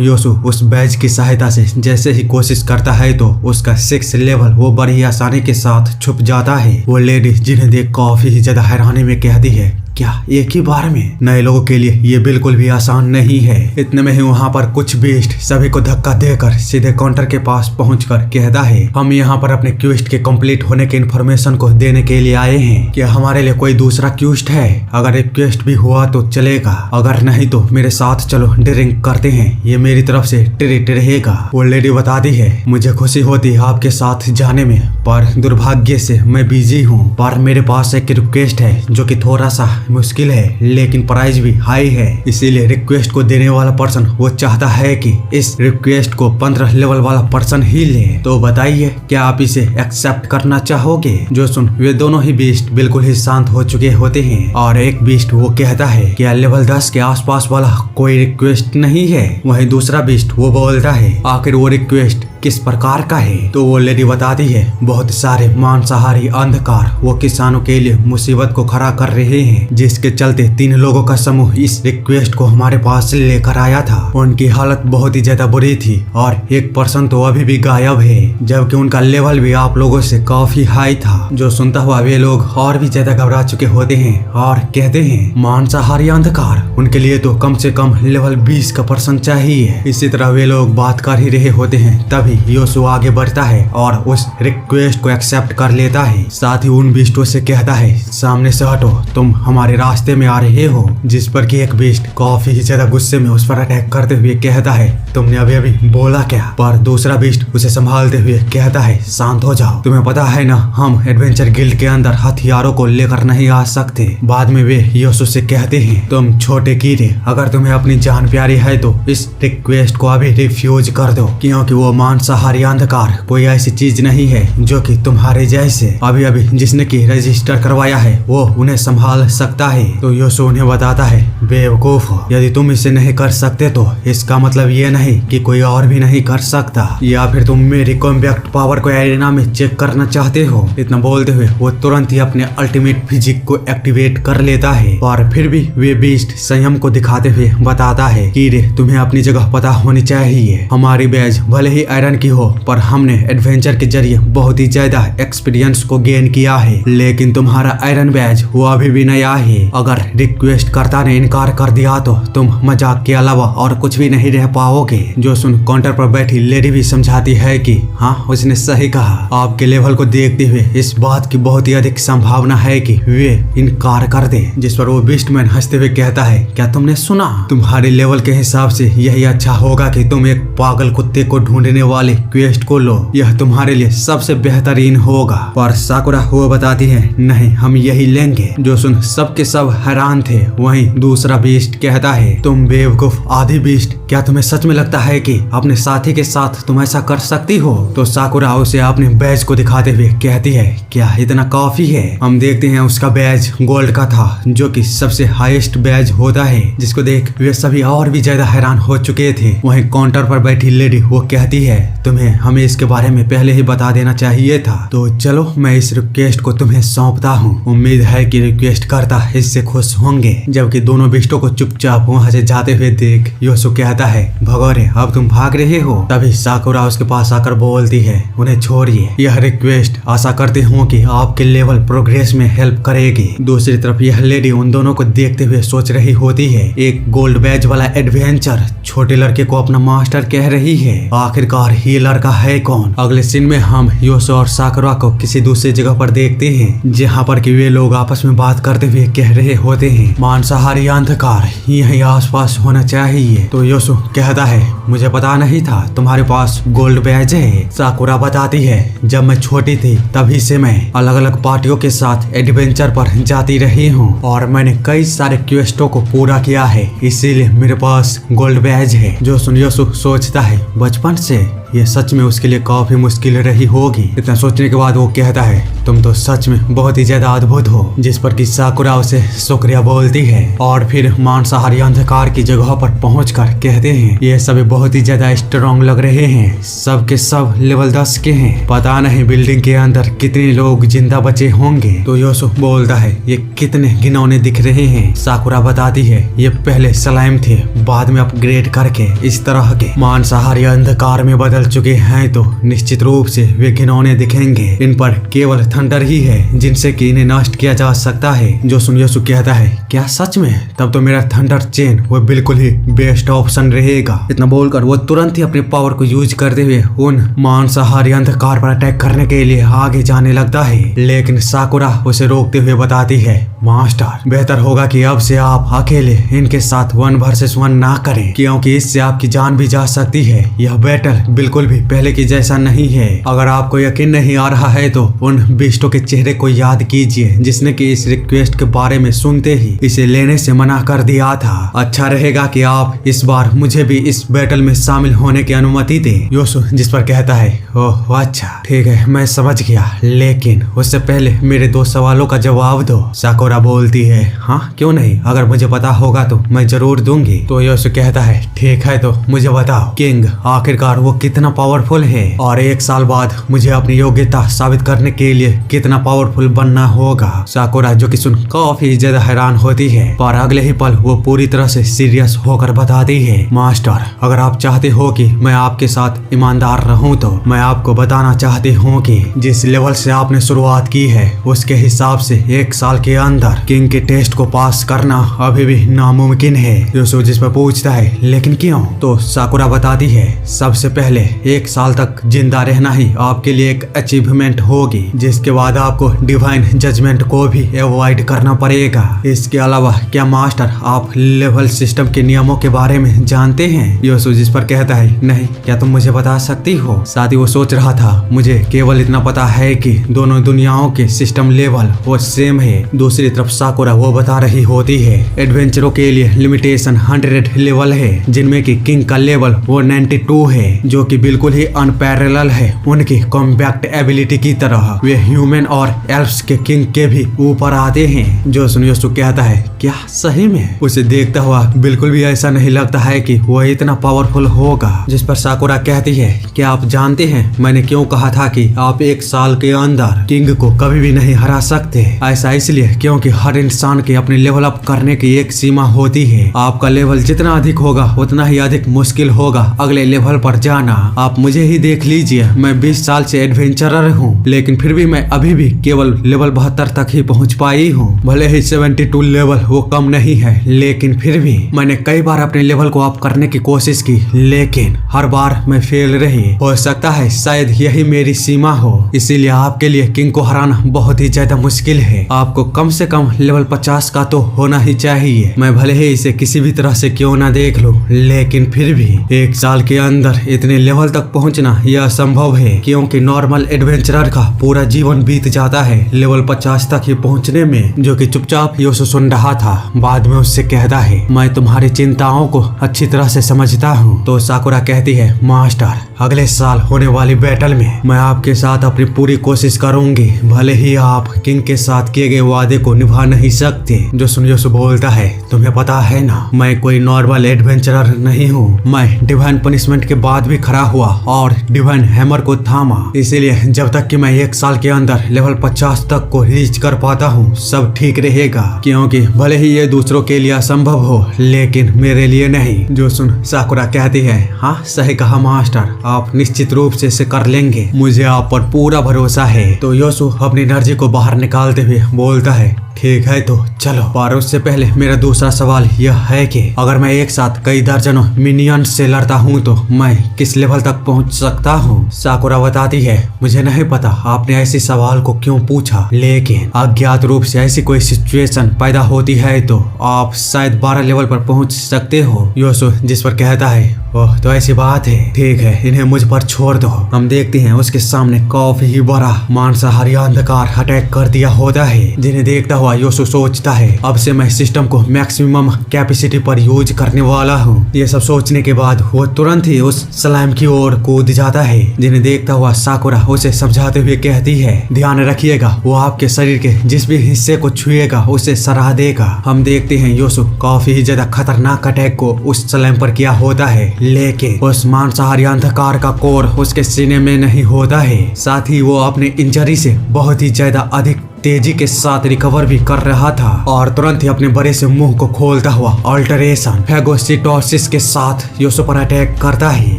योसु उस बैज की सहायता से जैसे ही कोशिश करता है तो उसका 6 लेवल वो बड़ी आसानी के साथ छुप जाता है। वो लेडी जिन्हें देख काफी ही ज्यादा हैरानी में कहती है क्या एक ही बार में? नए लोगों के लिए ये बिल्कुल भी आसान नहीं है। इतने में ही वहाँ पर कुछ बीस्ट सभी को धक्का देकर सीधे काउंटर के पास पहुंचकर कहता है हम यहाँ पर अपने क्वेस्ट के कंप्लीट होने के इन्फॉर्मेशन को देने के लिए आए हैं। क्या हमारे लिए कोई दूसरा क्वेस्ट है? अगर एक क्वेस्ट भी हुआ तो चलेगा, अगर नहीं तो मेरे साथ चलो ड्रिंक करते हैं, ये मेरी तरफ से ट्रीट रहेगा। वो लेडी बताती है मुझे खुशी होती है आपके साथ जाने में, पर दुर्भाग्य से मैं बिजी हूँ, पर मेरे पास एक रिक्वेस्ट है जो कि थोड़ा सा मुश्किल है लेकिन प्राइस भी हाई है। इसीलिए रिक्वेस्ट को देने वाला पर्सन वो चाहता है कि इस रिक्वेस्ट को 15 लेवल वाला पर्सन ही ले। तो बताइए क्या आप इसे एक्सेप्ट करना चाहोगे? जो सुन वे दोनों ही बीस्ट बिल्कुल ही शांत हो चुके होते हैं और एक बीस्ट वो कहता है क्या लेवल 10 के आसपास वाला कोई रिक्वेस्ट नहीं है? वहीं दूसरा बीस्ट वो बोलता है आखिर वो रिक्वेस्ट किस प्रकार का है? तो वो लेडी बताती है बहुत सारे मांसाहारी अंधकार वो किसानों के लिए मुसीबत को खड़ा कर रहे हैं, जिसके चलते 3 लोगों का समूह इस रिक्वेस्ट को हमारे पास लेकर आया था। उनकी हालत बहुत ही ज्यादा बुरी थी और एक पर्सन तो अभी भी गायब है, जबकि उनका लेवल भी आप लोगों से काफी हाई था। जो सुनता हुआ वे लोग और भी ज्यादा घबरा चुके होते हैं और कहते हैं मांसाहारी अंधकार, उनके लिए तो कम से कम लेवल 20 का पर्सन चाहिए। इसी तरह वे लोग बात कर ही रहे होते हैं तभी योसु आगे बढ़ता है और उस रिक्वेस्ट को एक्सेप्ट कर लेता है। साथ ही उन बीस्टों से कहता है सामने से हटो, तुम हमारे रास्ते में आ रहे हो। जिस पर कि एक बीस्ट काफी ज्यादा गुस्से में उस पर अटैक करते हुए कहता है तुमने अभी अभी बोला क्या? पर दूसरा बीस्ट उसे संभालते हुए कहता है शांत हो जाओ, तुम्हें पता है ना हम एडवेंचर गिल्ड के अंदर हथियारों को लेकर नहीं आ सकते। बाद में वे योसु से कहते हैं तुम छोटे कीड़े, अगर तुम्हें अपनी जान प्यारी है तो इस रिक्वेस्ट को अभी रिफ्यूज कर दो, क्योंकि वो मांसाहारी अंधकार कोई ऐसी चीज नहीं है जो कि तुम्हारे जैसे अभी अभी जिसने की रजिस्टर करवाया है वो उन्हें संभाल सकता है। तो योसु उन्हें बताता है बेवकूफ, यदि तुम इसे नहीं कर सकते तो इसका मतलब ये नहीं कि कोई और भी नहीं कर सकता, या फिर तुम मेरी कॉम्बैक्ट पावर को एरिना में चेक करना चाहते हो। इतना बोलते हुए वो तुरंत ही अपने अल्टीमेट फिजिक को एक्टिवेट कर लेता है और फिर भी वे बीस्ट संयम को दिखाते हुए बताता है कि रे तुम्हें अपनी जगह पता होनी चाहिए। हमारी बैज भले ही आयरन की हो पर हमने एडवेंचर के जरिए बहुत ही ज्यादा एक्सपीरियंस को गेन किया है, लेकिन तुम्हारा आयरन बैज वो अभी भी नया है। अगर रिक्वेस्ट करता ने इनकार कर दिया तो तुम मजाक के अलावा और कुछ भी नहीं रह पाओगे। जो सुन काउंटर पर बैठी लेडी भी समझाती है कि हाँ उसने सही कहा, आपके लेवल को देखते हुए इस बात की बहुत ही अधिक संभावना है कि वे इनकार कर दे। जिस पर वो बीस्टमैन हंसते हुए कहता है क्या तुमने सुना, तुम्हारे लेवल के हिसाब से यही अच्छा होगा कि तुम एक पागल कुत्ते को ढूंढने वाले क्वेस्ट को लो, यह तुम्हारे लिए सबसे बेहतरीन होगा। पर साकुरा वो बताती है नहीं हम यही लेंगे। जो सुन सबके सब हैरान थे। वहीं दूसरा बीस्ट कहता है तुम बेवकूफ आधी बीस्ट, क्या तुम्हें सच में लगता है कि अपने साथी के साथ तुम ऐसा कर सकती हो? तो साकुरा उसे अपने बैज को दिखाते हुए कहती है क्या इतना काफी है? हम देखते हैं उसका बैज गोल्ड का था जो कि सबसे हाईएस्ट बैज होता है, जिसको देख वे सभी और भी ज्यादा हैरान हो चुके थे। वहीं काउंटर पर बैठी लेडी वो कहती है तुम्हें हमें इसके बारे में पहले ही बता देना चाहिए था। तो चलो मैं इस रिक्वेस्ट को तुम्हें सौंपता हूँ। उम्मीद है कि रिक्वेस्ट करता इससे खुश होंगे। जबकि दोनों बिस्टों को चुपचाप वहाँ से जाते हुए देख योसु कहता है, भगोरे अब तुम भाग रहे हो। तभी साकुरा उसके पास आकर बोलती है, उन्हें छोड़िए, यह रिक्वेस्ट आशा करती हूँ कि आपके लेवल प्रोग्रेस में हेल्प करेगी। दूसरी तरफ यह लेडी उन दोनों को देखते हुए सोच रही होती है, एक गोल्ड बैज वाला एडवेंचर छोटे लड़के को अपना मास्टर कह रही है, आखिरकार ये लड़का है कौन। अगले सीन में हम योसु और साकुरा को किसी दूसरी जगह पर देखते हैं, जहाँ पर कि वे लोग आपस में बात करते हुए कह रहे होते हैं, मांसाहारी अंधकार यहीं आसपास होना चाहिए। तो योसु कहता है, मुझे पता नहीं था तुम्हारे पास गोल्ड बैज है। साकुरा बताती है, जब मैं छोटी थी तभी से मैं अलग अलग पार्टियों के साथ एडवेंचर पर जाती रही हूँ और मैंने कई सारे क्वेस्टों को पूरा किया है, इसीलिए मेरे पास गोल्ड बैज है। जो सुन योसु सोचता है, बचपन से ये सच में उसके लिए काफी मुश्किल रही होगी। इतना सोचने के बाद वो कहता है, तुम तो सच में बहुत ही ज्यादा अद्भुत हो। जिस पर कि साकुरा उसे शुक्रिया बोलती है और फिर मांसाहारी अंधकार की जगह पर पहुंचकर कहते हैं, ये सभी बहुत ही ज्यादा स्ट्रॉन्ग लग रहे हैं, सब के सब लेवल 10 के हैं। पता नहीं बिल्डिंग के अंदर कितने लोग जिंदा बचे होंगे। तो योसु बोलता है, ये कितने घिनौने दिख रहे हैं। साकुरा बताती है, ये पहले स्लाइम थे, बाद में अपग्रेड करके इस तरह के मांसाहारी अंधकार में बदल चुके हैं, तो निश्चित रूप से वे घिनौने दिखेंगे। इन पर केवल थंडर ही है जिनसे कि इन्हें नष्ट किया जा सकता है। जो सुन योसु कहता है, क्या सच में? तब तो मेरा थंडर चेन वो बिल्कुल ही बेस्ट ऑप्शन रहेगा। इतना बोलकर वो तुरंत ही अपनी पावर को यूज करते हुए उन मांसाहारी अंधकार पर अटैक करने के लिए आगे जाने लगता है, लेकिन साकुरा उसे रोकते हुए बताती है, मास्टर बेहतर होगा कि अब से आप अकेले इनके साथ 1 वर्सेस 1 ना करें, क्योंकि इससे आपकी जान भी जा सकती है। यह बैटल बिल्कुल भी पहले की जैसा नहीं है। अगर आपको यकीन नहीं आ रहा है तो उन बिस्टों के चेहरे को याद कीजिए जिसने कि इस रिक्वेस्ट के बारे में सुनते ही इसे लेने से मना कर दिया था। अच्छा रहेगा कि आप इस बार मुझे भी इस बैटल में शामिल होने की अनुमति दें। योसु जिस पर कहता है, ओह अच्छा ठीक है, मैं समझ गया, लेकिन उससे पहले मेरे 2 सवालों का जवाब दो। साकुरा बोलती है, हाँ क्यों नहीं, अगर मुझे पता होगा तो मैं जरूर दूंगी। तो योसु कहता है, ठीक है तो मुझे बताओ, किंग आखिरकार वो कितना पावरफुल है और 1 साल बाद मुझे अपनी योग्यता साबित करने के लिए कितना पावरफुल बनना होगा। साकुरा जो कि सुन काफी ज्यादा हैरान होती है, पर अगले ही पल वो पूरी तरह से सीरियस होकर बताती है, मास्टर अगर आप चाहते हो कि मैं आपके साथ ईमानदार रहूं तो मैं आपको बताना चाहती हूँ कि जिस लेवल से आपने शुरुआत की है उसके हिसाब से 1 साल के अंदर किंग के टेस्ट को पास करना अभी भी नामुमकिन है। योसु जिस पर पूछता है, लेकिन क्यों? तो साकुरा बताती है, सबसे पहले 1 साल तक जिंदा रहना ही आपके लिए एक अचीवमेंट होगी, जिसके बाद आपको डिवाइन जजमेंट को भी अवॉइड करना पड़ेगा। इसके अलावा क्या मास्टर आप लेवल सिस्टम के नियमों के बारे में जानते हैं? योसु जिस पर कहता है, नहीं, क्या तुम मुझे बता सकती हो? साथ ही वो सोच रहा था, मुझे केवल इतना पता है कि दोनों दुनियाओं के सिस्टम लेवल वो सेम है। दूसरी तरफ साकुरा वो बता रही होती है, एडवेंचरों के लिए लिमिटेशन 100 लेवल है, जिनमें कि किंग का लेवल वो 92 है, जो कि बिल्कुल ही अनपैरेलल है उनकी कॉम्पैक्ट एबिलिटी की तरह। वे ह्यूमन और एल्फ्स के किंग के भी ऊपर आते हैं। जो सुन योसु कहता है, क्या सही में? उसे देखता हुआ बिल्कुल भी ऐसा नहीं लगता है कि वो इतना पावरफुल होगा। जिस पर साकुरा कहती है, क्या आप जानते हैं मैंने क्यों कहा था कि आप 1 साल के अंदर किंग को कभी भी नहीं हरा सकते? ऐसा इसलिए क्योंकि हर इंसान के अपने लेवल अप करने की एक सीमा होती है। आपका लेवल जितना अधिक होगा उतना ही अधिक मुश्किल होगा अगले लेवल पर जाना। आप मुझे ही देख लीजिए, मैं 20 साल से एडवेंचरर हूँ, लेकिन फिर भी मैं अभी भी केवल लेवल 72 तक ही पहुँच पाई हूँ। भले ही 72 लेवल वो कम नहीं है, लेकिन फिर भी मैंने कई बार अपने लेवल को अप करने की कोशिश की, लेकिन हर बार मैं फेल रही। हो सकता है शायद यही मेरी सीमा हो, इसीलिए आपके लिए किंग को हराना बहुत ही ज्यादा मुश्किल है। आपको कम से कम लेवल 50 का तो होना ही चाहिए। मैं भले ही इसे किसी भी तरह से क्यों ना देख लूं, लेकिन फिर भी 1 साल के अंदर इतने लेवल तक पहुंचना यह असंभव है, क्योंकि नॉर्मल एडवेंचरर का पूरा जीवन जीवन बीत जाता है लेवल 50 तक ही पहुंचने में, जो कि चुपचाप योसु सुन रहा था। बाद में उससे कहता है, मैं तुम्हारी चिंताओं को अच्छी तरह से समझता हूँ। तो साकुरा कहती है, मास्टर अगले साल होने वाली बैटल में मैं आपके साथ अपनी पूरी कोशिश करूंगी, भले ही आप किंग के साथ किए गए वादे को निभा नहीं सकते। जो सुन योसु बोलता है, तुम्हें पता है ना, मैं कोई नॉर्मल एडवेंचरर नहीं हूँ। मैं डिवाइन पनिशमेंट के बाद भी खड़ा हुआ और डिवाइन हैमर को थामा, इसीलिए जब तक कि मैं 1 साल के अंदर लेवल 50 तक को रीच कर पाता हूँ सब ठीक रहेगा, क्योंकि भले ही ये दूसरों के लिए असंभव हो लेकिन मेरे लिए नहीं। जो सुन साकुरा कहती है, हाँ सही कहा मास्टर, आप निश्चित रूप से इसे कर लेंगे, मुझे आप पर पूरा भरोसा है। तो योसु अपनी एनर्जी को बाहर निकालते हुए बोलता है, ठीक है तो चलो। पर उससे पहले मेरा दूसरा सवाल यह है कि अगर मैं एक साथ कई दर्जनों मिनियन से लड़ता हूँ तो मैं किस लेवल तक पहुँच सकता हूँ। साकुरा बताती है, मुझे नहीं पता आपने ऐसे सवाल को क्यों पूछा, लेकिन अज्ञात रूप से ऐसी कोई सिचुएशन पैदा होती है तो आप शायद 12 लेवल पर पहुँच सकते हो। योसु जिस पर कहता है, ओह तो ऐसी बात है, ठीक है इन्हें मुझ पर छोड़ दो। हम देखते हैं उसके सामने काफी ही बड़ा मांसाहारी अंधकार अटैक कर दिया होता है, जिन्हें देखता हुआ योसु सोचता है, अब से मैं सिस्टम को मैक्सिमम कैपेसिटी पर यूज करने वाला हूँ। ये सब सोचने के बाद वो तुरंत ही उस स्लाइम की ओर कूद जाता है, जिन्हें देखता हुआ साकुरा उसे समझाते हुए कहती है, ध्यान रखिएगा वो आपके शरीर के जिस भी हिस्से को छुएगा उसे सराह देगा। हम देखते हैं योसु काफी ही ज्यादा खतरनाक अटैक को उस स्लाइम पर किया होता है, लेकिन उस मांसाहारी अंधकार का कोर उसके सीने में नहीं होता है। साथ ही वो अपने इंजरी से बहुत ही ज्यादा अधिक तेजी के साथ रिकवर भी कर रहा था और तुरंत ही अपने बड़े से मुंह को खोलता हुआ अल्टरेशन फेगोसिटोसिस के साथ योसु पर अटैक करता है,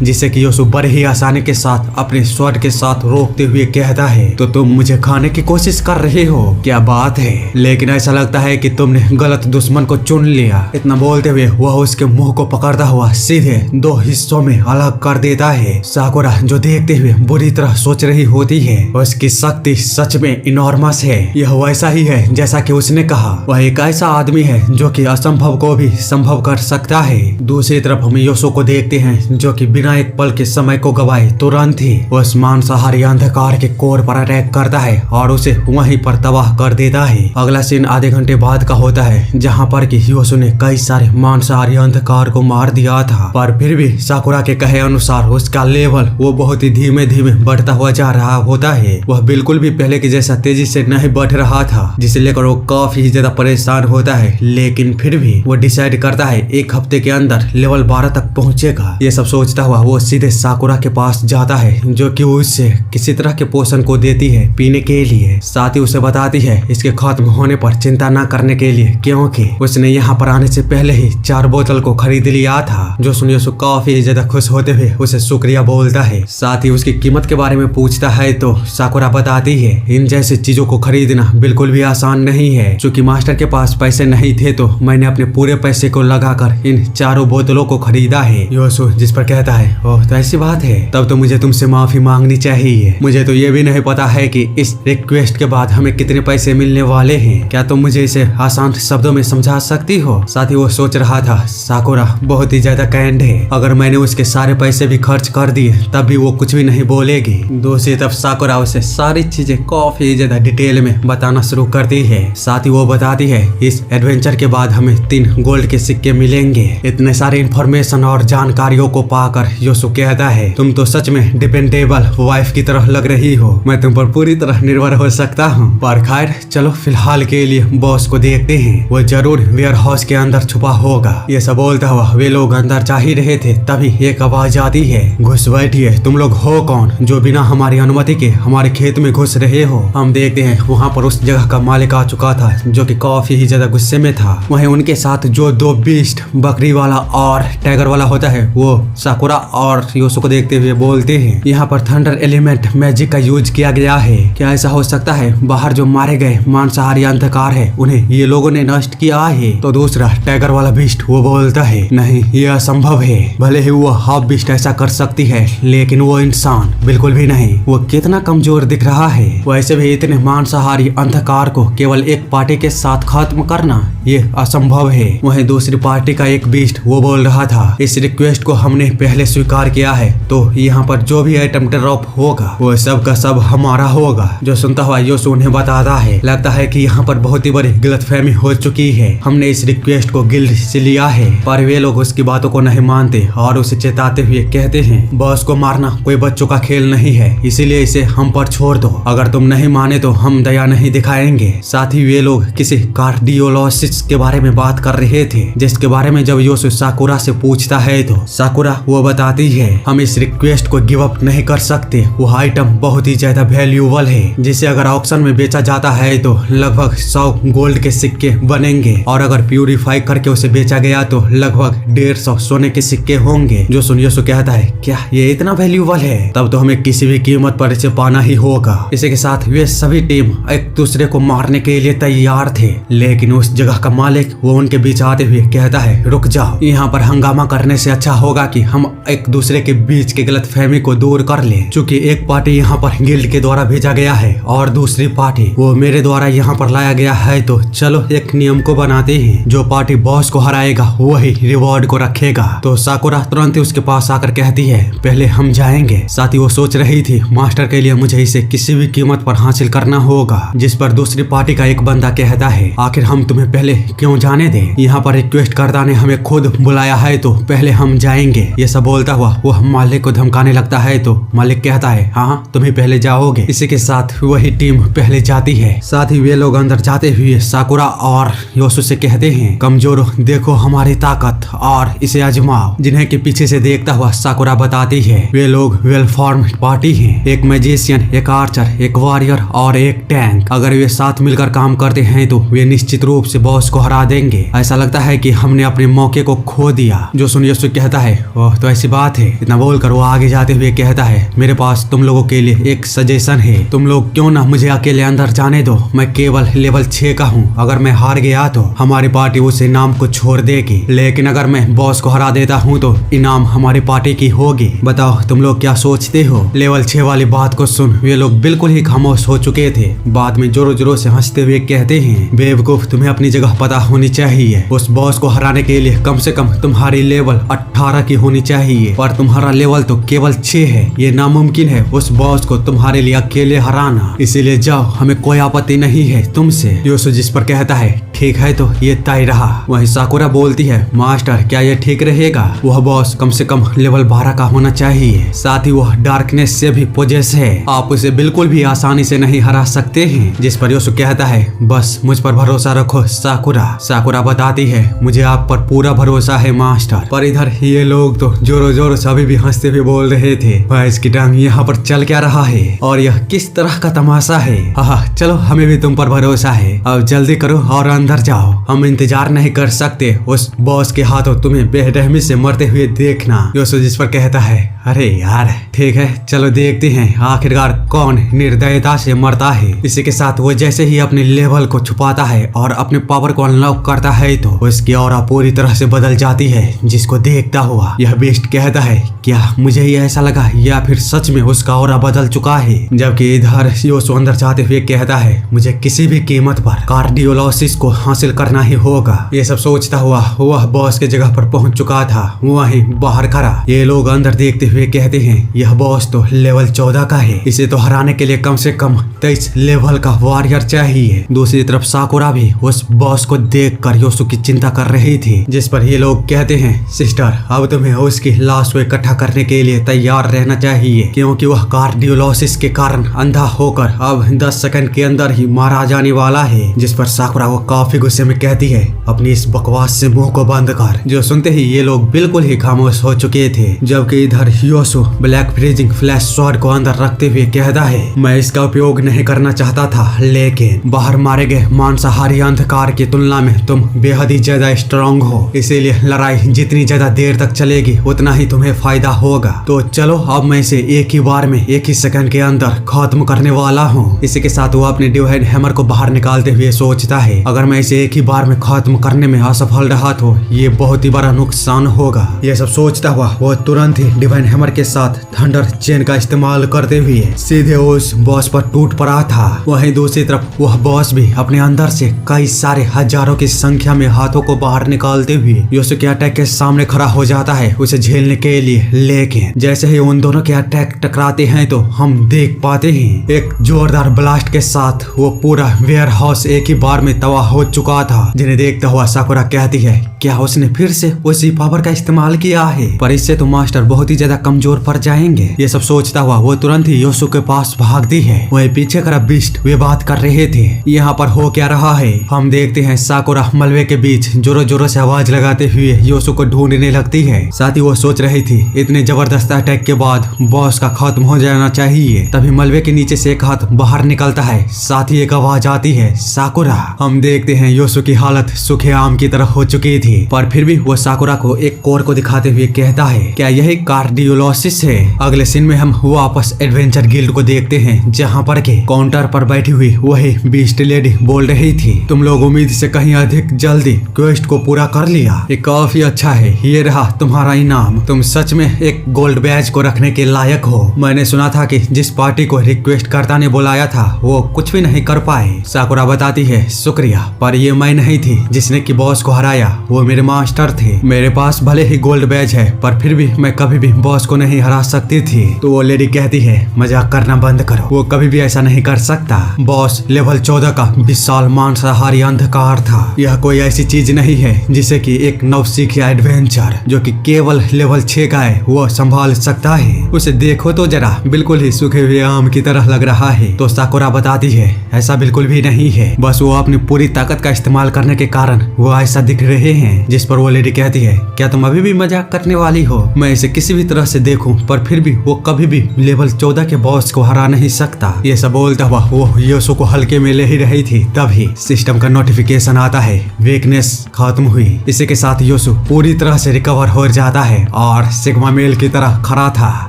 जिसे कि योसु बड़े ही आसानी के साथ अपने स्वर्ण के साथ रोकते हुए कहता है, तो तुम मुझे खाने की कोशिश कर रहे हो, क्या बात है, लेकिन ऐसा लगता है कि तुमने गलत दुश्मन को चुन लिया। इतना बोलते हुए वह उसके मुंह को पकड़ता हुआ सीधे 2 हिस्सों में अलग कर देता है। साकुरा जो देखते हुए बुरी तरह सोच रही होती है, उसकी शक्ति सच में इनॉर्मस है। यह वैसा ही है जैसा कि उसने कहा, वह एक ऐसा आदमी है जो कि असंभव को भी संभव कर सकता है। दूसरी तरफ हम योसु को देखते हैं जो कि बिना एक पल के समय को गवाए तुरंत ही उस मांसाहारी अंधकार के कोर पर अटैक करता है और उसे वहीं पर तबाह कर देता है। अगला सीन आधे घंटे बाद का होता है, जहाँ पर कि योसु ने कई सारे मांसाहारी अंधकार को मार दिया था, पर फिर भी साकुरा के कहे अनुसार उसका लेवल वो बहुत ही धीमे धीमे बढ़ता हुआ जा रहा होता है। वह बिल्कुल भी पहले की जैसा तेजी से नहीं बढ़ रहा था, जिसे लेकर वो काफी ज्यादा परेशान होता है, लेकिन फिर भी वो डिसाइड करता है 1 हफ्ते के अंदर लेवल 12 तक पहुंचेगा। ये सब सोचता हुआ वो सीधे साकुरा के पास जाता है, जो कि उससे किसी तरह के पोषण को देती है पीने के लिए। साथ ही उसे बताती है इसके खत्म होने पर चिंता न करने के लिए, क्योंकि उसने यहाँ पर आने से पहले ही 4 बोतल को खरीद लिया था। जो सुन योसु काफी ज्यादा खुश होते हुए उसे शुक्रिया बोलता है। साथ ही उसकी कीमत के बारे में पूछता है तो साकुरा बताती है, इन जैसी चीजों को खरीदना बिल्कुल भी आसान नहीं है। चूंकि मास्टर के पास पैसे नहीं थे तो मैंने अपने पूरे पैसे को लगाकर इन 4 बोतलों को खरीदा है। योसु जिस पर कहता है, ओह तो ऐसी बात है, तब तो मुझे तुमसे माफी मांगनी चाहिए। मुझे तो ये भी नहीं पता है कि इस रिक्वेस्ट के बाद हमें कितने पैसे मिलने वाले हैं। क्या तुम मुझे इसे आसान शब्दों में समझा सकती हो? साथ ही वो सोच रहा था, साकुरा बहुत ही ज्यादा काइंड है, अगर मैंने उसके सारे पैसे भी खर्च कर दिए तब भी वो कुछ भी नहीं बोलेगी। दूसरी तरफ साकुरा उसे सारी चीजें काफी ज्यादा डिटेल में बताना शुरू करती है। साथ ही वो बताती है, इस एडवेंचर के बाद हमें 3 गोल्ड के सिक्के मिलेंगे। इतने सारे इंफॉर्मेशन और जानकारियों को पाकर योसु कहता है, तुम तो सच में डिपेंडेबल वाइफ की तरह लग रही हो, मैं तुम पर पूरी तरह निर्भर हो सकता हूँ। पर खैर चलो फिलहाल के लिए बॉस को देखते हैं, वो जरूर वेयर हाउस के अंदर छुपा होगा। ये सब बोलता हुआ वे लोग अंदर जा ही रहे थे, तभी एक आवाज आती है, घुस बैठिए, तुम लोग हो कौन जो बिना हमारी अनुमति के हमारे खेत में घुस रहे हो। हम देखते हैं वहाँ पर उस जगह का मालिक आ चुका था, जो कि काफी ही ज्यादा गुस्से में था। वहीं उनके साथ जो 2 बीस्ट, बकरी वाला और टाइगर वाला होता है, वो साकुरा और योसु को देखते हुए बोलते हैं, यहाँ पर थंडर एलिमेंट मैजिक का यूज किया गया है। क्या ऐसा हो सकता है बाहर जो मारे गए मांसाहारी अंधकार है उन्हें ये लोगों ने नष्ट किया है? तो दूसरा टाइगर वाला बीस्ट वो बोलता है, नहीं ये असंभव है, भले ही वो हाफ बीस्ट ऐसा कर सकती है लेकिन वो इंसान बिल्कुल भी नहीं। वो कितना कमजोर दिख रहा है, वैसे भी इतने मांसाहारी सारी अंधकार को केवल एक पार्टी के साथ खत्म करना ये असंभव है। वहीं दूसरी पार्टी का एक बीस्ट वो बोल रहा था, इस रिक्वेस्ट को हमने पहले स्वीकार किया है, तो यहाँ पर जो भी आइटम ड्रॉप होगा वो सब का सब हमारा होगा। जो सुनता हुआ योसु उन्हें बताता है, लगता है कि यहाँ पर बहुत ही बड़ी गलतफहमी हो चुकी है। हमने इस रिक्वेस्ट को गिल्ड से लिया है, पर वे लोग उसकी बातों को नहीं मानते और उसे चेताते हुए कहते हैं, बॉस को मारना कोई बच्चों का खेल नहीं है, इसीलिए इसे हम पर छोड़ दो। अगर तुम नहीं माने तो हम दया नहीं दिखाएंगे। साथ ही वे लोग किसी कार्डियोलोसिस के बारे में बात कर रहे थे, जिसके बारे में जब योसु साकुरा से पूछता है तो साकुरा वो बताती है, हम इस रिक्वेस्ट को गिव अप नहीं कर सकते। वो आइटम बहुत ही ज्यादा वैल्यूएबल है, जिसे अगर ऑक्शन में बेचा जाता है तो लगभग 100 गोल्ड के सिक्के बनेंगे, और अगर प्यूरिफाई करके उसे बेचा गया तो लगभग 150 सोने के सिक्के होंगे। जो सुन योसु कहता है, क्या ये इतना वैल्यूएबल है? तब तो हमें किसी भी कीमत पर इसे पाना ही होगा। इसी के साथ वे सभी टीम एक दूसरे को मारने के लिए तैयार थे, लेकिन उस जगह का मालिक वो उनके बीच आते हुए कहता है, रुक जाओ, यहाँ पर हंगामा करने से अच्छा होगा कि हम एक दूसरे के बीच के गलतफहमी को दूर कर लें। चूंकि एक पार्टी यहाँ पर गिल्ड के द्वारा भेजा गया है और दूसरी पार्टी वो मेरे द्वारा यहाँ पर लाया गया है, तो चलो एक नियम को बनाते हैं, जो पार्टी बॉस को हराएगा वही रिवॉर्ड को रखेगा। तो साकुरा तुरंत ही उसके पास आकर कहती है, पहले हम जाएंगे। साथ ही वो सोच रही थी, मास्टर के लिए मुझे इसे किसी भी कीमत पर हासिल करना होगा। जिस पर दूसरी पार्टी का एक बंदा कहता है, आखिर हम तुम्हें पहले क्यों जाने दें? यहाँ पर रिक्वेस्ट करता ने हमें खुद बुलाया है, तो पहले हम जाएंगे। ये सब बोलता हुआ वो मालिक को धमकाने लगता है, तो मालिक कहता है, हाँ तुम्हें पहले जाओगे। इसी के साथ वही टीम पहले जाती है। साथ ही वे लोग अंदर जाते हुए साकुरा और योसु से कहते हैं, कमजोर देखो हमारी ताकत और इसे आजमाओ। जिन्हें के पीछे से देखता हुआ साकुरा बताती है, वे लोग वेल फॉर्म पार्टी हैं, एक मैजिशियन, एक आर्चर, एक वॉरियर और एक टैंक। अगर वे साथ मिलकर काम करते हैं तो वे निश्चित रूप से बॉस को हरा देंगे। ऐसा लगता है कि हमने अपने मौके को खो दिया। जो सुन योसु कहता है, ओह तो ऐसी बात है। इतना बोलकर वो आगे जाते हुए कहता है, मेरे पास तुम लोगों के लिए एक सजेशन है, तुम लोग क्यों ना मुझे अकेले अंदर जाने दो। मैं केवल लेवल 6 का हूँ, अगर मैं हार गया तो हमारी पार्टी उस इनाम को छोड़ देगी, लेकिन अगर मैं बॉस को हरा देता हूँ तो इनाम हमारी पार्टी की होगी। बताओ तुम लोग क्या सोचते हो? लेवल 6 वाली बात को सुन वे लोग बिल्कुल ही खामोश हो चुके थे। बाद में जोरों जोरों से हंसते हुए कहते हैं, बेवकूफ तुम्हें अपनी जगह पता होनी चाहिए। उस बॉस को हराने के लिए कम से कम तुम्हारी लेवल 18 की होनी चाहिए, पर तुम्हारा लेवल तो केवल 6 है। ये नामुमकिन है उस बॉस को तुम्हारे लिए अकेले हराना, इसीलिए जाओ, हमें कोई आपत्ति नहीं है तुमसे। योसु जिस पर कहता है, ठीक है तो ये तय रहा। वहीं साकुरा बोलती है, मास्टर क्या ये ठीक रहेगा? वह बॉस कम से कम लेवल 12 का होना चाहिए, साथ ही वह डार्कनेस से भी पोजेस है, आप उसे बिल्कुल भी आसानी से नहीं हरा सकते हैं। जिस पर योसु कहता है, बस मुझ पर भरोसा रखो साकुरा। साकुरा बताती है, मुझे आप पर पूरा भरोसा है मास्टर। पर इधर ये लोग तो जोरों जोरों से अभी भी हंसते हुए बोल रहे थे, इसकी टांग यहाँ पर चल क्या रहा है और यह किस तरह का तमाशा है। हाँ चलो हमें भी तुम पर भरोसा है, अब जल्दी करो और अंदर जाओ, हम इंतजार नहीं कर सकते उस बॉस के हाथों तुम्हें बेरहमी से मरते हुए देखना। योसु जिस पर कहता है, अरे यार ठीक है चलो देखते हैं आखिरकार कौन निर्दयता से मरता है। इसी के साथ वो जैसे ही अपने लेवल को छुपाता है और अपने पावर को अनलॉक करता है तो उसकी ऑरा पूरी तरह से बदल जाती है। जिसको देखता हुआ यह बेस्ट कहता है, क्या मुझे ही ऐसा लगा या फिर सच में उसका ऑरा बदल चुका है? जबकि इधर योसु अंदर जाते हुए कहता है, मुझे किसी भी कीमत पर कार्डियोलोसिस को हासिल करना ही होगा। ये सब सोचता हुआ वह बॉस के जगह पर पहुंच चुका था, वहीं बाहर खड़ा। ये लोग अंदर देखते हुए कहते हैं, यह बॉस तो लेवल 14 का है, इसे तो हराने के लिए कम से कम 23 लेवल का वॉरियर चाहिए। दूसरी तरफ साकुरा भी उस बॉस को देखकर योसु की चिंता कर रही थी। जिस पर ये लोग कहते हैं, सिस्टर अब तुम्हें उसकी लाश को इकट्ठा करने के लिए तैयार रहना चाहिए, क्योंकि वह कार्डियोलोसिस के कारण अंधा होकर अब 10 सेकंड के अंदर ही मारा जाने वाला है। जिस पर साकुरा वो काफी गुस्से में कहती है, अपनी इस बकवास से मुंह को बंद कर। जो सुनते ही ये लोग बिल्कुल ही खामोश हो चुके थे। जबकि इधर योसु ब्लैक फ्रीजिंग फ्लैश स्वॉर्ड को अंदर रखते हुए कहता है, मैं इसका उपयोग नहीं करना चाहता था, लेकिन बाहर मारे गए मांसाहारी अंधकार की तुलना में तुम बेहद ही ज्यादा स्ट्रांग हो, इसीलिए लड़ाई जितनी ज्यादा देर तक चलेगी उतना ही तुम्हें फायदा होगा। तो चलो अब मैं इसे एक ही बार में 1 ही सेकंड के अंदर खत्म करने वाला हूँ। इसी के साथ वो अपने डिवाइन हैमर को बाहर निकालते हुए सोचता है, अगर मैं इसे एक ही बार में खत्म करने में असफल रहा तो ये बहुत ही बड़ा नुकसान होगा। ये सब सोचता हुआ वो तुरंत ही डिवाइन हैमर के साथ थंडर चेन का इस्तेमाल करते हुए सीधे उस बॉस पर टूट पड़ा था। वहीं दूसरी तरफ वह बॉस भी अपने अंदर से कई सारे हजारों की संख्या में हाथों को बाहर निकालते हुए योसुके अटैक के सामने खड़ा हो जाता है उसे झेलने के लिए। लेकिन जैसे ही उन दोनों के अटैक टकराते हैं तो हम देख पाते हैं एक जोरदार ब्लास्ट के साथ वो पूरा वेयर हाउस एक ही बार में तबाह हो चुका था। जिन्हें देखता हुआ साकुरा कहती है, क्या उसने फिर से उसी पावर का इस्तेमाल किया है? पर इससे तो मास्टर बहुत ही ज्यादा कमजोर पड़ जाएंगे। ये सब सोचता हुआ वो तुरंत ही योसुके के पास भागती है। वही पीछे खड़ा बीस्ट वे बात कर रहे थे। यहाँ पर हो क्या रहा है? हम देखते हैं साकुरा मलबे के बीच जोरों जोरों से आवाज लगाते हुए योसुके को ढूंढने लगती है। साथ ही वो सोच रही थी इतने जबरदस्त अटैक के बाद बॉस का खत्म हो जाना चाहिए। तभी मलबे के नीचे से एक हाथ बाहर निकलता है। साथ ही एक आवाज आती है, साकुरा। हम देखते हैं योसुके की हालत सूखे आम की तरह हो चुकी थी, पर फिर भी वो साकुरा को एक कोर को दिखाते हुए कहता है, क्या यही कार्डियोलोसिस है? अगले सीन में हम वापस एडवेंचर गिल्ड को देखते हैं जहाँ पर के काउंटर पर बैठी हुई वही बीस्ट लेडी बोल रही थी, तुम लोग उम्मीद से कहीं अधिक जल्दी क्वेस्ट को पूरा कर लिया। ये काफी अच्छा है, ये रहा तुम्हारा इनाम। तुम सच में एक गोल्ड बैज को रखने के लायक हो। मैंने सुना था कि जिस पार्टी को रिक्वेस्ट कर्ता ने बुलाया था वो कुछ भी नहीं कर पाए। साकुरा बताती है, शुक्रिया, पर ये मैं नहीं थी जिसने की बॉस को हराया, वो मेरे मास्टर थे। मेरे पास भले ही गोल्ड बैज है पर फिर भी मैं कभी भी बॉस को नहीं हरा सकती थी। तो वो लेडी कहती है, मजाक करना बंद करो, वो कभी भी ऐसा नहीं कर सकता। बॉस लेवल 14 का विशाल मांसाहारी अंधकार था। यह कोई ऐसी चीज नहीं है जिसे कि एक नवसीखिया एडवेंचर जो कि केवल लेवल 6 का है वो संभाल सकता है। उसे देखो तो जरा, बिल्कुल ही सूखे हुए आम की तरह लग रहा है। तो साकुरा बताती है, ऐसा बिल्कुल भी नहीं है, बस वो अपनी पूरी ताकत का इस्तेमाल करने के कारण वो ऐसा दिख रहे हैं। जिस पर वो लेडी कहती है, क्या तुम अभी भी मजाक करने वाली हो? मैं इसे किसी भी तरह से देखूं पर फिर भी वो कभी भी लेवल 14 के बॉस को हरा नहीं सकता। ये सब बोलता हुआ वो योसु को हल्के में ले ही रही थी, तभी सिस्टम का नोटिफिकेशन आता है, वीकनेस खत्म हुई। इसी के साथ योसु पूरी तरह से रिकवर हो जाता है और सिग्मा मेल की तरह खड़ा था।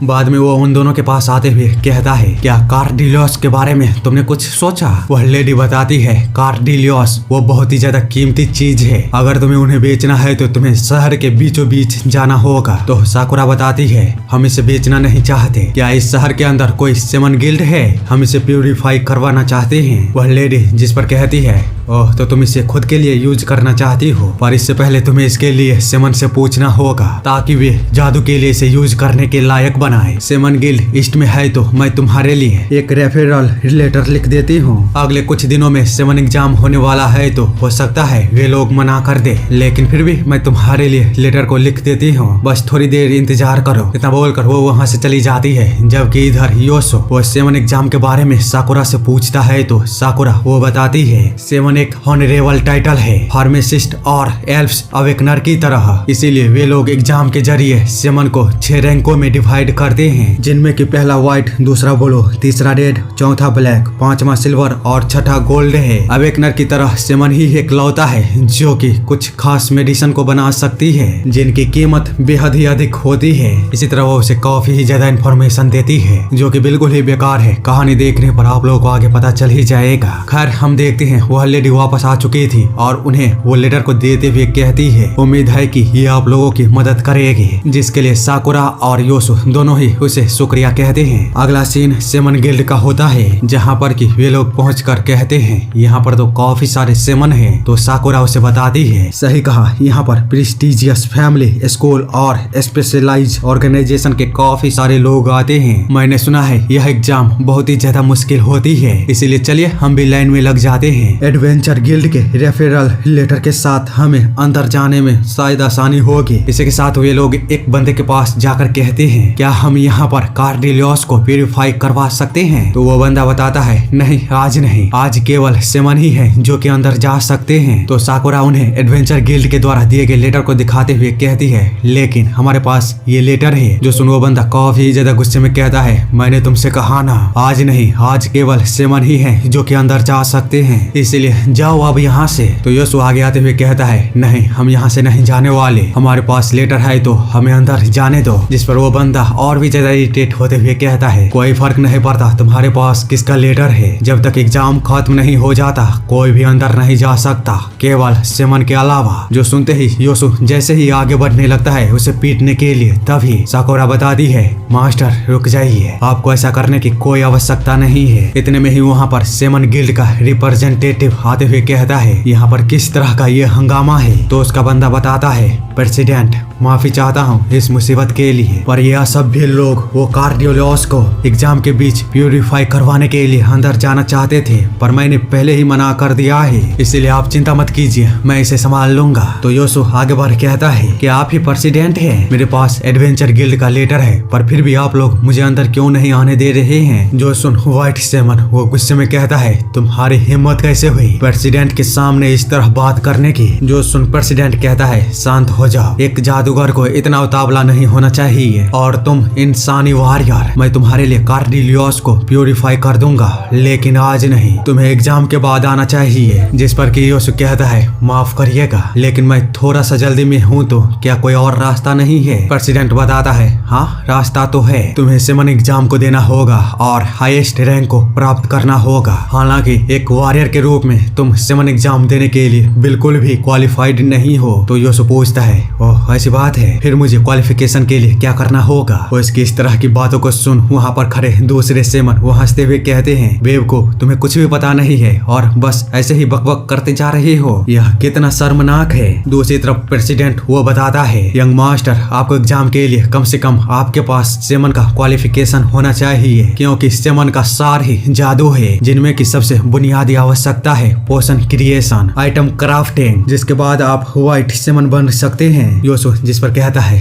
बाद में वो उन दोनों के पास आते हुए कहता है, क्या कार्डिलियोस के बारे में तुमने कुछ सोचा? वह लेडी बताती है, कार्डिलियोस वो बहुत ही ज्यादा कीमती चीज है, अगर तुम्हें उन्हें बेचना है तो तुम्हें शहर के बीचों बीच जाना होगा। तो साकुरा बताती है, हम इसे बेचना नहीं चाहते। क्या इस शहर के अंदर कोई सेमन गिल्ड है? हम इसे प्यूरिफाई करवाना चाहते हैं। वह लेडी जिस पर कहती है, ओह तो तुम इसे खुद के लिए यूज करना चाहती हो, पर इससे पहले तुम्हें इसके लिए सेमन से पूछना होगा ताकि वे जादू के लिए इसे यूज करने के लायक बनाए। सेमन गिल्ड ईस्ट में है तो मैं तुम्हारे लिए एक रेफरल लेटर लिख देती हूँ। अगले कुछ दिनों में सेमन एग्जाम होने वाला है तो हो सकता है वे लोग मना कर दे, लेकिन फिर भी मैं तुम्हारे लिए लेटर को लिख देती हूँ, बस थोड़ी देर इंतजार करो। इतना बोलकर वो वहाँ से चली जाती है। जबकि इधर योसु वो सेमन एग्जाम के बारे में साकुरा से पूछता है तो साकुरा वो बताती है, सेमन एक हॉनरेबल टाइटल है, फार्मासिस्ट और एल्फ्स अवेकनर की तरह, इसीलिए वे लोग एग्जाम के जरिए सेमन को 6 रैंकों में डिवाइड करते हैं, जिनमें कि पहला व्हाइट, दूसरा ब्लू, तीसरा रेड, चौथा ब्लैक, पांचवा सिल्वर और छठा गोल्ड है। अवेकनर की तरह सेमन ही इकलौता है जो कि कुछ खास मेडिसिन को बना सकती है जिनकी कीमत बेहद ही अधिक होती है। इसी तरह वो उसे काफी ही ज्यादा इन्फॉर्मेशन देती है जो कि बिल्कुल ही बेकार है। कहानी देखने पर आप लोगों को आगे पता चल ही जाएगा। खैर हम देखते हैं वह लेडी वापस आ चुकी थी और उन्हें वो लेटर को देते हुए कहती है, उम्मीद है कि ये आप लोगों की मदद करेगी, जिसके लिए साकुरा और योसु दोनों ही उसे शुक्रिया कहते हैं। अगला सीन सेमन गिल्ड का होता है जहाँ पर कि वे लोग पहुंचकर कहते हैं, यहाँ पर तो काफी सारे सेमन हैं। तो साकुरा उसे बताती है, सही कहा, यहाँ पर प्रेस्टिजियस फैमिली, स्कूल और स्पेशलाइज ऑर्गेनाइजेशन के काफी सारे लोग आते हैं। मैंने सुना है यह एग्जाम बहुत ही ज्यादा मुश्किल होती है, इसीलिए चलिए हम भी लाइन में लग जाते हैं। एडवेंचर गिल्ड के रेफरल लेटर के साथ हमें अंदर जाने में शायद आसानी होगी। इसी के साथ वे लोग एक बंदे के पास जाकर कहते हैं, क्या हम यहाँ पर कार्डिलियोस को प्यूरिफाई करवा सकते हैं? तो वो बंदा बताता है, नहीं आज नहीं, आज केवल सेमन ही है जो कि अंदर जा सकते हैं। तो साकुरा उन्हें एडवेंचर गिल्ड के द्वारा दिए गए लेटर को दिखाते हुए कहती है, लेकिन हमारे पास ये लेटर है। जो सुन वो बंदा काफी ज्यादा गुस्से में कहता है, मैंने तुमसे कहा ना, आज नहीं, आज केवल सेमन ही है जो कि अंदर जा सकते हैं, इसलिए जाओ अब यहाँ से। तो योसु आगे आते हुए कहता है, नहीं हम यहाँ से नहीं जाने वाले, हमारे पास लेटर है तो हमें अंदर जाने दो। जिस पर वो बंदा और भी ज्यादा इरिटेट होते हुए कहता है, कोई फर्क नहीं पड़ता तुम्हारे पास किसका लेटर है, जब तक एग्जाम खत्म नहीं हो जाता कोई भी अंदर नहीं जा सकता, केवल सेमन के अलावा। जो सुनते ही योसु जैसे ही आगे बढ़ने लगता है उसे पीटने के लिए, तभी साकुरा बताती है मास्टर रुक जाइए, आपको ऐसा करने की कोई आवश्यकता नहीं है। इतने में ही वहाँ पर सेमन गिल्ड का रिप्रेजेंटेटिव आते हुए कहता है यहाँ पर किस तरह का ये हंगामा है। तो उसका बंदा बताता है प्रेसिडेंट माफी चाहता हूँ इस मुसीबत के लिए, पर यह असभ्य लोग वो कार्डियोलॉज को एग्जाम के बीच प्यूरिफाई करवाने के लिए अंदर जाना चाहते थे, पर मैंने पहले ही मना कर दिया है, इसलिए आप चिंता मत कीजिए, मैं इसे संभाल लूंगा। तो योसु आगे बढ़ कहता है कि आप ही प्रेसिडेंट हैं, मेरे पास एडवेंचर गिल्ड का लेटर है, पर फिर भी आप लोग मुझे अंदर क्यों नहीं आने दे रहे हैं। जो सुन व्हाइट सेमन वो गुस्से में कहता है तुम्हारी हिम्मत कैसे हुई प्रेसिडेंट के सामने इस तरह बात करने की। जो सुन प्रेसिडेंट कहता है शांत हो जाओ, एक जादूगर को इतना उतावला नहीं होना चाहिए, और तुम इंसानी वॉरियर, मैं तुम्हारे लिए कार्डिलियोस को प्यूरिफाई कर दूंगा, लेकिन आज नहीं, तुम्हें एग्जाम के बाद आना चाहिए। जिस पर कि योसु कहता है माफ करिएगा, लेकिन मैं थोड़ा सा जल्दी में हूँ, तो क्या कोई और रास्ता नहीं है। प्रेसिडेंट बताता है हाँ रास्ता तो है, तुम्हें सेमन एग्जाम को देना होगा और हाईएस्ट रैंक को प्राप्त करना होगा। हालांकि एक वॉरियर के रूप में तुम सेमन एग्जाम देने के लिए बिल्कुल भी क्वालिफाइड नहीं हो। तो योसु पूछता है ओह ऐसी बात है, फिर मुझे क्वालिफिकेशन के लिए क्या करना होगा। और इसकी इस तरह की बातों को सुन वहाँ पर खड़े दूसरे सेमन वो हंसते हुए कहते हैं बेवकूफ, तुम्हें कुछ भी पता नहीं है और बस ऐसे ही बकबक करते जा रहे हो, यह कितना शर्मनाक है। दूसरी तरफ प्रेसिडेंट वो बताता है यंग मास्टर, आपको एग्जाम के लिए कम से कम आपके पास सेमन का क्वालिफिकेशन होना चाहिए, क्योंकि सेमन का सार ही जादू है, जिनमें की सबसे बुनियादी आवश्यकता है पोशन क्रिएशन, आइटम क्राफ्टिंग, जिसके बाद आप व्हाइट सेमन बन सकते हैं। योसु जिस पर कहता है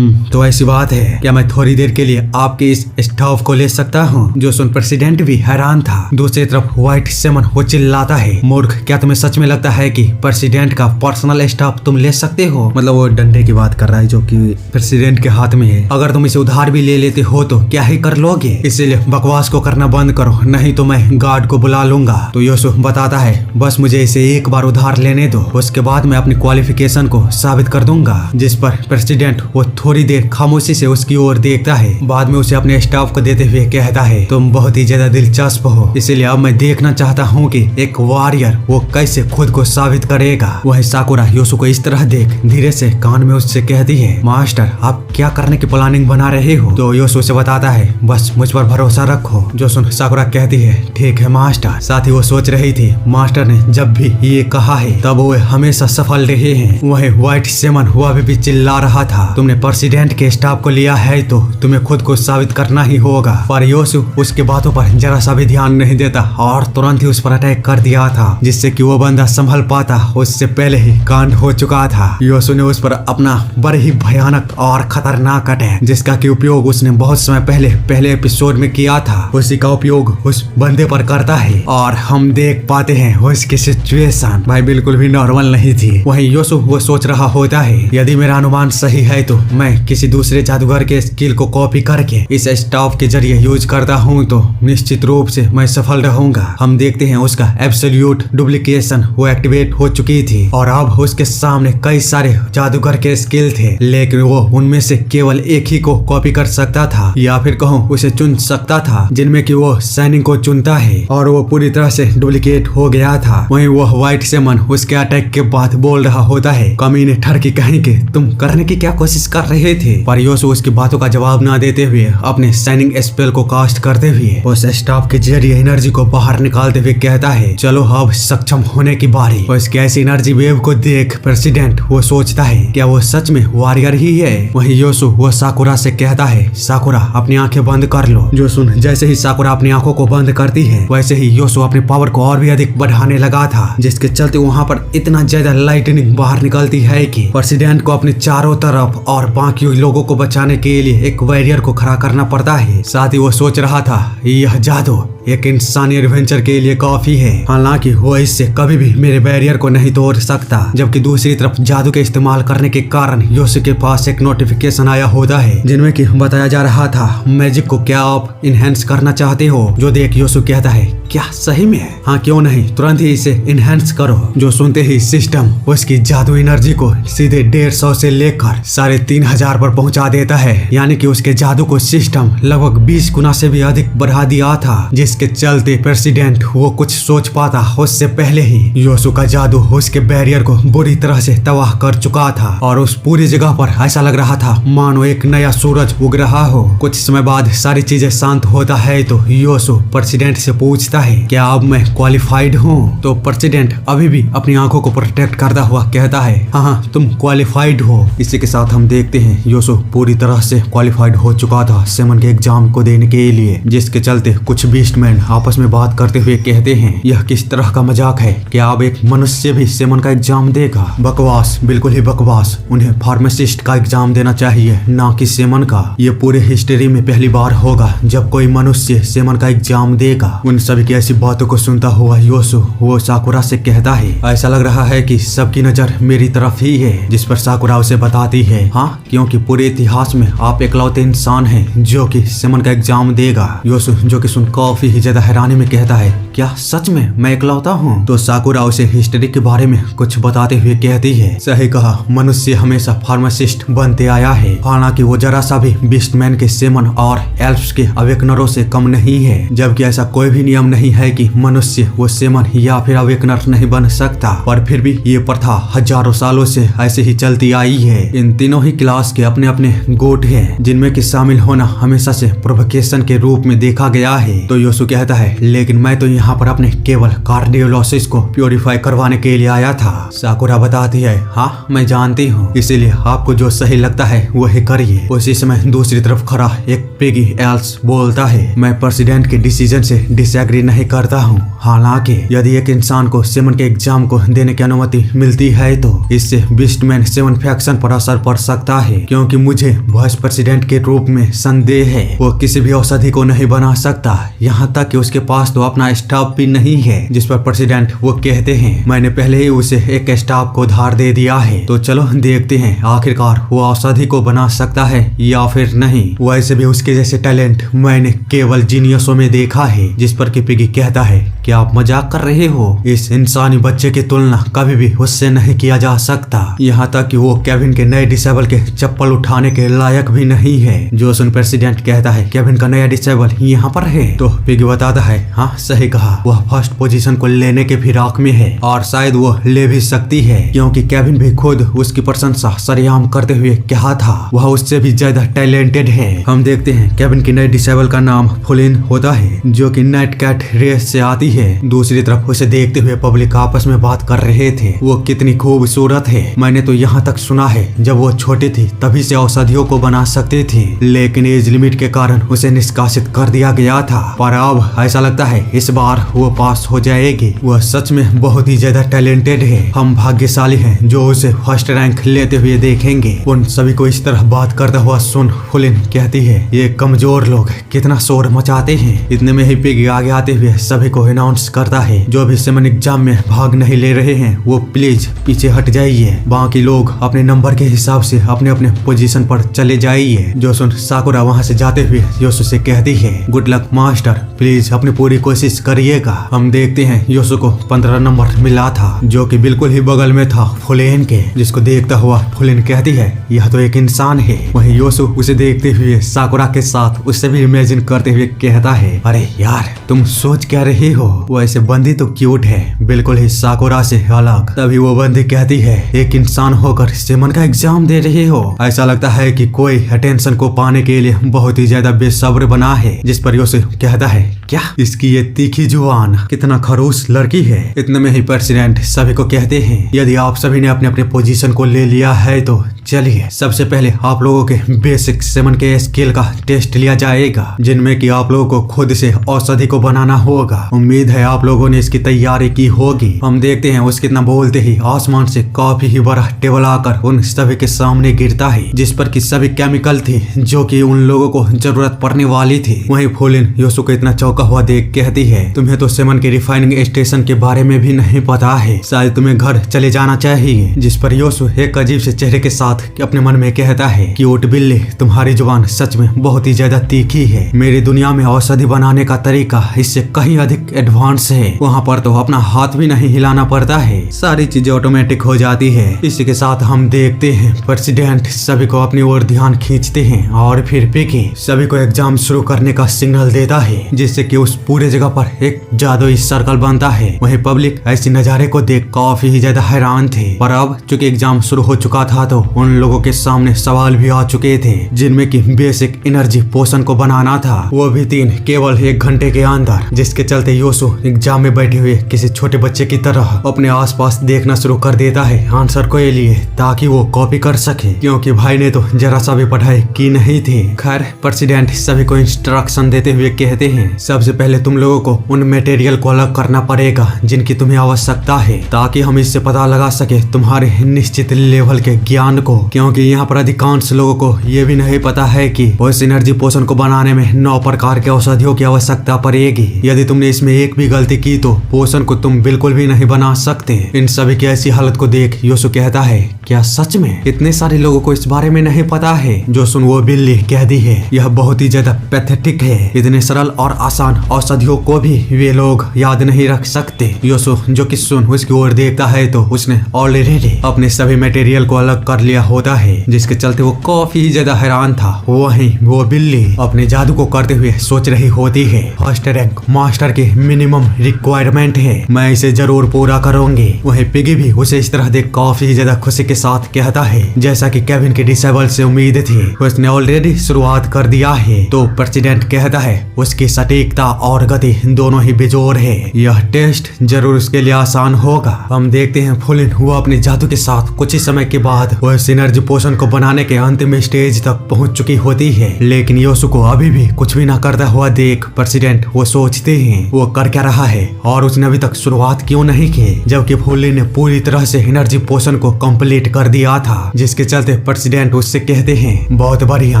तो ऐसी बात है, क्या मैं थोड़ी देर के लिए आपके इस स्टॉव को ले सकता हूँ। जो सुन प्रेसिडेंट भी हैरान था। दूसरी तरफ व्हाइट सेमन वो चिल्लाता है मूर्ख, क्या तुम्हें सच में लगता है कि प्रेसिडेंट का पर्सनल स्टाफ तुम ले सकते हो। मतलब वो डंडे की बात कर रहा है जो कि प्रेसिडेंट के हाथ में है, अगर तुम इसे उधार भी ले लेते हो तो क्या ही कर लोगे, इसलिए बकवास को करना बंद करो, नहीं तो मैं गार्ड को बुला लूंगा। तो योसु बताता है बस मुझे इसे एक बार उधार लेने दो, उसके बाद मैं अपनी क्वालिफिकेशन को साबित कर दूंगा। जिस पर प्रेसिडेंट वो थोड़ी देर खामोशी से उसकी ओर देखता है, बाद में उसे अपने स्टाफ को देते हुए कहता है तुम बहुत ही ज्यादा दिलचस्प हो, इसलिए अब मैं देखना चाहता हूँ कि एक वॉरियर वो कैसे खुद को साबित करेगा। वही साकुरा योसु को इस तरह देख धीरे से कान में उससे कहती है मास्टर आप क्या करने की प्लानिंग बना रहे हो। तो योसु उसे बताता है बस मुझ पर भरोसा रखो। जो सुन साकुरा कहती है ठीक है मास्टर। साथ ही वो सोच रही थी मास्टर ने जब भी ये कहा है तब वो हमेशा सफल रहे हैं। वही व्हाइट सेमन हुआ भी चिल्ला रहा था तुमने प्रेसिडेंट के स्टाफ को लिया है तो तुम्हें खुद को साबित करना ही होगा, पर योसु उसके बातों पर जरा सा भी ध्यान नहीं देता और तुरंत ही उस पर अटैक कर दिया था, जिससे कि वो बंदा संभल पाता उससे पहले ही कांड हो चुका था। योसु ने उस पर अपना बड़े ही भयानक और खतरनाक अटैक, जिसका की उपयोग उसने बहुत समय पहले एपिसोड में किया था, उसी का उपयोग उस बंदे पर करता है और हम देख पाते हैं उसकी सिचुएशन भाई बिल्कुल भी नॉर्मल नहीं थी। वहीं योसु वो सोच रहा होता है यदि मेरा अनुमान सही है तो मैं किसी दूसरे जादूगर के स्किल को कॉपी करके इस स्टाफ के जरिए यूज करता हूँ तो निश्चित रूप से मैं सफल रहूंगा। हम देखते हैं उसका एब्सोल्यूट डुप्लीकेशन वो एक्टिवेट हो चुकी थी और अब उसके सामने कई सारे जादूगर के स्किल थे, लेकिन वो उनमें से केवल एक ही को कॉपी कर सकता था या फिर कहूँ उसे चुन सकता था, जिनमें कि वो सैनिक को चुनता है और वो पूरी तरह से डुप्लीकेट हो गया था। वहीं वो व्हाइट सेमन उसके अटैक के बाद बोल रहा होता है कमीने ठरकी कहेंगे तुम करने की क्या कोशिश कर रहे थे, पर योसु उसकी बातों का जवाब न देते हुए अपने सैनिक स्पेल को कास्ट करते हुए उस स्टाफ के जरिए एनर्जी को बाहर निकालते हुए कहता है चलो अब सक्षम होने की बारी। उसकी ऐसी एनर्जी वेव को देख प्रेसिडेंट वो सोचता है क्या वो सच में वॉरियर ही है। वहीं योसु वो साकुरा से कहता है साकुरा अपनी आंखें बंद कर लो। जो सुन जैसे ही साकुरा अपनी आंखों को बंद करती है वैसे ही योसु अपने पावर को और भी अधिक बढ़ाने लगा था, जिसके चलते वहाँ पर इतना ज्यादा लाइटनिंग बाहर निकलती है कि प्रेसिडेंट को अपने चारों तरफ और बाकी लोगों को बचाने के लिए एक वॉरियर को खड़ा करना पड़ता है। साथ ही वो सोच रहा था यह जादू एक इंसानी एडवेंचर के लिए काफी है, हालांकि वो इससे कभी भी मेरे बैरियर को नहीं तोड़ सकता। जबकि दूसरी तरफ जादू के इस्तेमाल करने के कारण योसु के पास एक नोटिफिकेशन आया होता है जिनमें कि बताया जा रहा था मैजिक को क्या आप इनहेंस करना चाहते हो। जो देख योसु कहता है क्या सही में है? हाँ क्यों नहीं, तुरंत ही इसे इनहेंस करो। जो सुनते ही सिस्टम उसकी जादू एनर्जी को सीधे 150 से लेकर 3500 पर पहुंचा देता है। यानी कि उसके जादू को सिस्टम लगभग 20 गुना से भी अधिक बढ़ा दिया था, जिसके चलते प्रेसिडेंट वो कुछ सोच पाता उससे पहले ही योसु का जादू उसके बैरियर को बुरी तरह से तबाह कर चुका था और उस पूरी जगह पर ऐसा लग रहा था मानो एक नया सूरज उग रहा हो। कुछ समय बाद सारी चीजें शांत होता है तो योसु प्रेसिडेंट से पूछता है क्या अब मैं क्वालिफाइड हूँ? तो प्रेसिडेंट अभी भी अपनी आंखों को प्रोटेक्ट करता हुआ कहता है हाँ तुम क्वालिफाइड हो। इसी के साथ हम देखते हैं योसु पूरी तरह से क्वालिफाइड हो चुका था सेमन के एग्जाम को देने के लिए, जिसके चलते कुछ बीस्टमैन आपस में बात करते हुए कहते हैं यह किस तरह का मजाक है, क्या अब एक मनुष्य भी सेमन का एग्जाम देगा? बकवास, बिल्कुल ही बकवास। उन्हें फार्मासिस्ट का एग्जाम देना चाहिए ना कि सेमन का। ये पूरे हिस्ट्री में पहली बार होगा जब कोई मनुष्य सेमन का एग्जाम देगा। उन सभी की ऐसी बातों को सुनता हुआ योसु वो साकुरा से कहता है ऐसा लग रहा है कि सबकी नजर मेरी तरफ ही है, जिस पर साकुरा उसे बताती है हाँ क्योंकि पूरे इतिहास में आप इकलौते इंसान हैं जो कि सेमन का एग्जाम देगा। योसु जो कि सुन काफी ही ज्यादा हैरानी में कहता है क्या सच में मैं इकलौता हूँ? तो साकुरा उसे हिस्ट्री के बारे में कुछ बताते हुए कहती है सही कहा, मनुष्य हमेशा फार्मासिस्ट बनते आया है, हालांकि वो जरा सा भी बीस्टमैन के सेमन और एल्फ्स के अवेकनरों से कम नहीं है, जबकि ऐसा कोई भी नियम नहीं है कि मनुष्य वो सेमन या फिर अवेकनर नहीं बन सकता। पर फिर भी ये प्रथा हजारों सालों से ऐसे ही चलती आई है। इन तीनों ही क्लास के अपने अपने गोट हैं जिनमें कि शामिल होना हमेशा से प्रोवोकेशन के रूप में देखा गया है। तो योसु कहता है लेकिन मैं तो यहाँ पर अपने केवल कार्डियोलोसिस को प्योरीफाई करवाने के लिए आया था। साकुरा बताती है हाँ मैं जानती हूँ, इसीलिए आपको जो सही लगता है वही करिए। उसी समय दूसरी तरफ खड़ा एक पिगी एल्स बोलता है मैं प्रेसिडेंट के डिसीजन से डिसएग्री नहीं करता हूँ, हालांकि यदि एक इंसान को सेमन के एग्जाम को देने की अनुमति मिलती है तो इससे बीस्टमैन सेमन फैक्शन पर असर पड़ सकता है, क्योंकि मुझे वाइस प्रेसिडेंट के रूप में संदेह है वो किसी भी औषधि को नहीं बना सकता, यहाँ तक कि उसके पास तो अपना स्टाफ भी नहीं है। जिस पर प्रेसिडेंट वो कहते हैं मैंने पहले ही उसे एक स्टाफ को उधार दे दिया है, तो चलो देखते हैं आखिरकार वो औषधि को बना सकता है या फिर नहीं। वैसे भी उसके जैसे टैलेंट मैंने केवल जीनियसों में देखा है। जिस पर कि पिगी कहता है क्या आप मजाक कर रहे हो? इस इंसानी बच्चे की तुलना कभी भी उससे नहीं किया जा सकता, यहाँ तक कि वो केविन के नए डिसेबल के चप्पल उठाने के लायक भी नहीं है। जो सुन प्रेसिडेंट कहता है केविन का नया डिसेबल यहाँ पर है, तो पिगी बताता है हाँ सही कहा, वह फर्स्ट पोजीशन को लेने के फिराक में है और शायद वो ले भी सकती है, क्योंकि केविन भी खुद उसकी प्रशंसा सरेआम करते हुए कहा था वह उससे भी ज्यादा टैलेंटेड है। हम देखते हैं केविन की नए डिसेबल का नाम फुलिन होता है जो कि नाइट कैट रेस से आती है। दूसरी तरफ उसे देखते हुए पब्लिक आपस में बात कर रहे थे वो कितनी खूबसूरत है, मैंने तो यहाँ तक सुना है जब वो छोटी थी तभी से औषधियों को बना सकती थी, लेकिन एज लिमिट के कारण उसे निष्कासित कर दिया गया था, पर अब ऐसा लगता है इस बार वो पास हो जाएगी। वह सच में बहुत ही ज्यादा टैलेंटेड है, हम भाग्यशाली हैं जो उसे फर्स्ट रैंक लेते हुए देखेंगे। उन सभी को इस तरह बात करता हुआ सुन फुलिन कहती है ये कमजोर लोग कितना शोर मचाते हैं। इतने में ही पिगी आगे आते हुए सभी को अनाउंस करता है जो भी सेमन एग्जाम में भाग नहीं ले रहे हैं वो प्लीज पीछे हट जाइए, बाकी लोग अपने नंबर के हिसाब से अपने अपने पोजीशन पर चले जाइए। जो सुन साकुरा वहां से जाते हुए योसु से कहती है गुड लक मास्टर, प्लीज अपनी पूरी कोशिश करिएगा। हम देखते हैं योसु को 15 नंबर मिला था जो कि बिल्कुल ही बगल में था फुलेन के, जिसको देखता हुआ फुलेन कहती है यह तो एक इंसान है। वहीं योसु उसे देखते हुए साकुरा के साथ उससे भी इमेजिन करते हुए कहता है अरे यार तुम सोच क्या रही हो, वो ऐसे बंदी तो क्यूट है बिल्कुल ही साकुरा से अलग। तभी वो बंदी कहती है एक इंसान होकर सेमन का एग्जाम दे रहे हो, ऐसा लगता है कि कोई अटेंशन को पाने के लिए बहुत ही ज्यादा बेसब्र बना है। जिस पर योसु कहता है क्या इसकी ये तीखी जुबान, कितना खरूस लड़की है। इतने में ही प्रेसिडेंट सभी को कहते हैं यदि आप सभी ने अपने अपने पोजीशन को ले लिया है तो चलिए सबसे पहले आप लोगों के बेसिक सेमन के स्किल का टेस्ट लिया जाएगा, जिनमें कि आप लोगों को खुद से औषधि को बनाना होगा। उम्मीद है आप लोगों ने इसकी तैयारी की होगी। हम देखते हैं उसके इतना बोलते ही आसमान से काफी ही बड़ा टेबल आकर उन सभी के सामने गिरता है, जिस पर कि सभी केमिकल थे जो कि उन लोगों को जरूरत पड़ने वाली थी। वहीं फुलिन योसु को इतना चौंका हुआ देख कहती है तुम्हें तो सेमन के रिफाइनिंग स्टेशन के बारे में भी नहीं पता है, शायद तुम्हें घर चले जाना चाहिए। जिस पर योसु एक अजीब से चेहरे के साथ साथ अपने मन में कहता है कि उठ बिल्ली, तुम्हारी जुबान सच में बहुत ही ज्यादा तीखी है। मेरी दुनिया में औषधि बनाने का तरीका इससे कहीं अधिक एडवांस है। वहाँ पर तो अपना हाथ भी नहीं हिलाना पड़ता है, सारी चीजें ऑटोमेटिक हो जाती है। इसी के साथ हम देखते हैं प्रेसिडेंट सभी को अपनी ओर ध्यान खींचते हैं और फिर पिगी सभी को एग्जाम शुरू करने का सिग्नल देता है, जिससे कि उस पूरे जगह पर एक जादुई सर्कल बनता है। वहीं पब्लिक ऐसे नजारे को देख काफी ही ज्यादा हैरान थे। पर अब चूंकि एग्जाम शुरू हो चुका था तो उन लोगों के सामने सवाल भी आ चुके थे, जिनमें कि बेसिक एनर्जी पोशन को बनाना था, वो भी 3 केवल 1 घंटे के अंदर। जिसके चलते योसु एग्जाम में बैठे हुए किसी छोटे बच्चे की तरह अपने आसपास देखना शुरू कर देता है आंसर को लिए, ताकि वो कॉपी कर सके, क्योंकि भाई ने तो जरा सा भी पढ़ाई की नहीं थी। खैर प्रेसिडेंट सभी को इंस्ट्रक्शन देते हुए कहते हैं, सबसे पहले तुम लोगों को उन मटेरियल को अलग करना पड़ेगा जिनकी तुम्हें आवश्यकता है, ताकि हम इससे पता लगा सके तुम्हारे निश्चित लेवल के ज्ञान को, क्योंकि यहाँ पर अधिकांश लोगों को ये भी नहीं पता है कि उस एनर्जी पोशन को बनाने में 9 प्रकार के औषधियों की आवश्यकता पड़ेगी। यदि तुमने इसमें एक भी गलती की तो पोशन को तुम बिल्कुल भी नहीं बना सकते। इन सभी की ऐसी हालत को देख योसु कहता है, क्या सच में इतने सारे लोगों को इस बारे में नहीं पता है? जो सुन वो बिल्ली कहती है, यह बहुत ही ज्यादा पैथेटिक है। इतने सरल और आसान औषधियों को भी वे लोग याद नहीं रख सकते। योसु जो कि सुन उसकी ओर देखता है तो उसने ऑलरेडी अपने सभी मटेरियल को अलग कर लिया होता है, जिसके चलते वो काफी ज्यादा हैरान था। वहीं वो बिल्ली अपने जादू को करते हुए सोच रही होती है, फर्स्ट रैंक मास्टर की मिनिमम रिक्वायरमेंट है, मैं इसे जरूर पूरा करूंगी। वहीं पिगी भी उसे इस तरह देख काफी ज्यादा खुशी के साथ कहता है, जैसा कि केविन के डिसेबल से उम्मीद थी, उसने ऑलरेडी शुरुआत कर दिया है। तो प्रेसिडेंट कहता है, उसकी सटीकता और गति दोनों ही बेजोड़ है, यह टेस्ट जरूर उसके लिए आसान होगा। हम देखते हैं फुलिन वो अपने जादू के साथ कुछ ही समय के बाद उस एनर्जी पोशन को बनाने के अंतिम स्टेज तक पहुंच चुकी होती है, लेकिन योसु को अभी भी कुछ भी ना करता हुआ देख प्रेसिडेंट वो सोचते हैं वो कर क्या रहा है और उसने अभी तक शुरुआत क्यों नहीं की, जबकि फुलिन ने पूरी तरह से एनर्जी पोशन को कंप्लीट कर दिया था। जिसके चलते प्रेसिडेंट उससे कहते हैं, बहुत बढ़िया,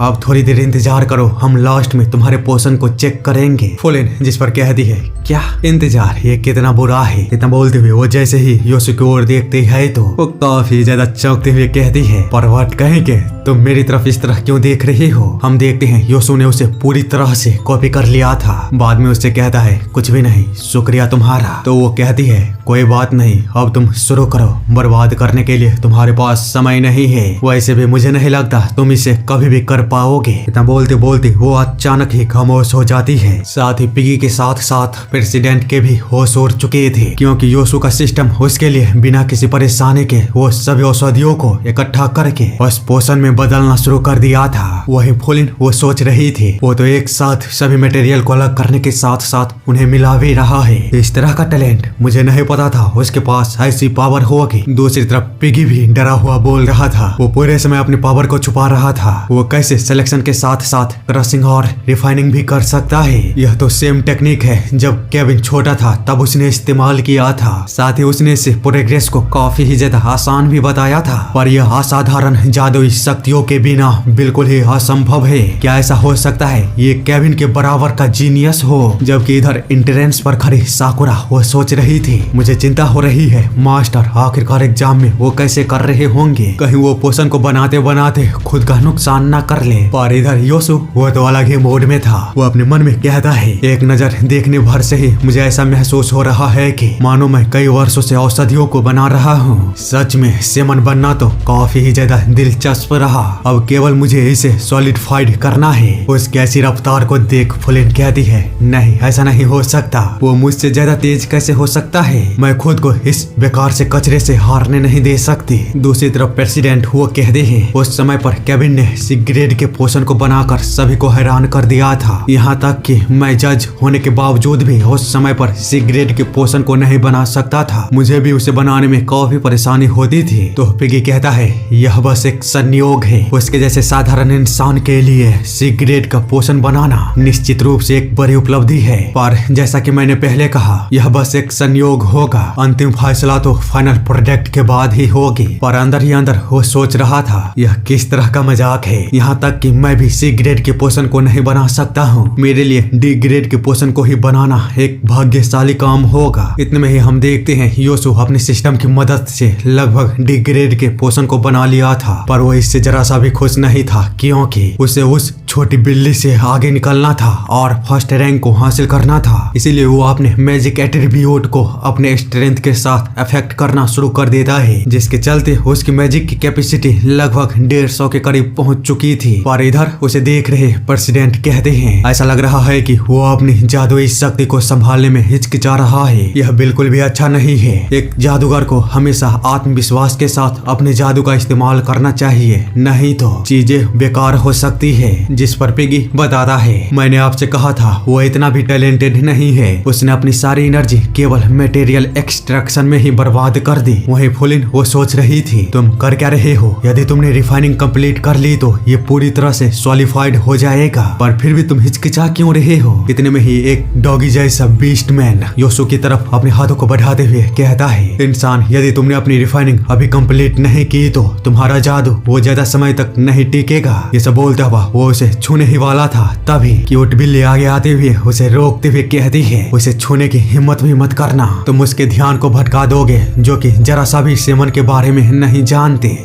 अब थोड़ी देर इंतजार करो, हम लास्ट में तुम्हारे पोशन को चेक करेंगे। फुलिन जिस पर कहती है, क्या इंतजार, ये कितना बुरा है। इतना बोलते हुए वो जैसे ही योसु की ओर देखती है तो वो काफी ज्यादा चौंकते हुए कहती है, पर व्हाट कहेंगे, तुम मेरी तरफ इस तरह क्यों देख रहे हो? हम देखते हैं योसु ने उसे पूरी तरह से कॉपी कर लिया था। बाद में उससे कहता है, कुछ भी नहीं, शुक्रिया तुम्हारा। तो वो कहती है, कोई बात नहीं, अब तुम शुरू करो, बर्बाद करने के लिए तुम्हारे पास समय नहीं है, वैसे भी मुझे नहीं लगता तुम इसे कभी भी कर पाओगे। इतना बोलते बोलते वो अचानक ही खामोश हो जाती है। साथ ही पिगी के साथ साथ प्रेसिडेंट के भी होश उड़ चुके थे, क्योंकि योसु का सिस्टम उसके लिए बिना किसी परेशानी के वो सभी औषधियों को इकट्ठा करके उस पोशन में बदलना शुरू कर दिया था। वही फुलिन वो सोच रही थी, वो तो एक साथ सभी मटेरियल को अलग करने के साथ साथ उन्हें मिला भी रहा है। इस तरह का टैलेंट मुझे नहीं पता था उसके पास ऐसी पावर होगी। दूसरी तरफ पिगी भी डरा हुआ बोल रहा था, वो पूरे समय अपनी पावर को छुपा रहा था। वो कैसे सिलेक्शन के साथ साथ क्रशिंग और रिफाइनिंग भी कर सकता है? यह तो सेम टेक्निक है जब केविन छोटा था तब उसने इस्तेमाल किया था। साथ ही उसने इस प्रोग्रेस को काफी ही ज्यादा आसान भी बताया था, पर यह असाधारण जादुई शक्तियों के बिना बिल्कुल ही असंभव है। क्या ऐसा हो सकता है ये केविन के बराबर का जीनियस हो? जबकि इधर एंट्रेंस पर खड़ी साकुरा वो सोच रही थी, मुझे चिंता हो रही है मास्टर, आखिरकार एग्जाम में वो कैसे कर रहे होंगे, कहीं वो पोशन को बनाते बनाते खुद का नुकसान न कर ले। पर इधर योसु वो तो अलग ही मोड में था। वो अपने मन में कहता है, एक नजर देखने भर से ही मुझे ऐसा महसूस हो रहा है कि मानो मैं कई वर्षों से औषधियों को बना रहा हूँ। सच में सेमन बनना तो काफी ही ज्यादा दिलचस्प रहा, अब केवल मुझे इसे सॉलिडिफाइड करना है। उसकी ऐसी रफ्तार को देख फुलिन कहती है, नहीं ऐसा नहीं हो सकता, वो मुझसे ज्यादा तेज कैसे हो सकता है, मैं खुद को इस बेकार से कचरे से हारने नहीं दे सकती। दूसरी तरफ प्रेसिडेंट वो कहते हैं, उस समय पर केविन ने सिगरेट के पोशन को बनाकर सभी को हैरान कर दिया था, यहाँ तक कि मैं जज होने के बावजूद भी उस समय पर सिगरेट के पोशन को नहीं बना सकता था, मुझे भी उसे बनाने में काफी परेशानी होती थी। तो पिगी कहता है, यह बस एक संयोग है, उसके जैसे साधारण इंसान के लिए सिगरेट का पोशन बनाना निश्चित रूप से एक बड़ी उपलब्धि है, पर जैसा कि मैंने पहले कहा यह बस एक संयोग होगा, अंतिम फैसला तो फाइनल प्रोडक्ट के बाद ही होगी। पर अंदर ही अंदर वो सोच रहा था, यह किस तरह का मजाक है, यहाँ तक कि मैं भी सी ग्रेड के पोशन को नहीं बना सकता हूँ, मेरे लिए डी ग्रेड के पोशन को ही बनाना एक भाग्यशाली काम होगा। इतने में ही हम देखते हैं योसु अपने सिस्टम की मदद से लगभग डी ग्रेड के पोशन को को बना लिया था, पर वो इससे जरा सा भी खुश नहीं था क्योंकि उसे उस छोटी बिल्ली से आगे निकलना था और फर्स्ट रैंक को हासिल करना था। इसीलिए वो अपने मैजिक एट्रीब्यूट को अपने स्ट्रेंथ के साथ अफेक्ट करना शुरू कर देता है, जिसके चलते उसकी मैजिक की कैपेसिटी लगभग 150 के करीब पहुंच चुकी थी। पर इधर उसे देख रहे प्रेसिडेंट कहते हैं ऐसा लग रहा है कि वो अपनी जादुई शक्ति को संभालने में हिचकिचा रहा है। यह बिल्कुल भी अच्छा नहीं है। एक जादूगर को हमेशा आत्मविश्वास के साथ अपने जादू का इस्तेमाल करना चाहिए, नहीं तो चीजें बेकार हो सकती है। जिस पर पिगी बताता है मैंने आपसे कहा था वो इतना भी टैलेंटेड नहीं है, उसने अपनी सारी एनर्जी केवल मटेरियल एक्सट्रैक्शन में ही बर्बाद कर दी। वहीं फुलिन वो सोच रही थी तुम कर क्या रहे हो, यदि तुमने रिफाइनिंग कंप्लीट कर ली तो ये पूरी तरह से सॉलिफाइड हो जाएगा, पर फिर भी तुम हिचकिचा क्यों रहे हो। इतने में ही एक डॉगी जैसा बीस्ट मैन योसो की तरफ अपने हाथों को बढ़ाते हुए कहता है इंसान यदि तुमने अपनी रिफाइनिंग अभी कंप्लीट नहीं की तो तुम्हारा जादू वो ज्यादा समय तक नहीं टिकेगा। ये सब बोलता हुआ वो उसे छूने ही वाला था, तभी क्यूट बिल्ली आगे आते हुए उसे रोकते हुए कहती है उसे छूने की हिम्मत भी मत करना, तुम उसके ध्यान को भटका दोगे जो कि जरा सा भी सेमन के बारे में नहीं जानते।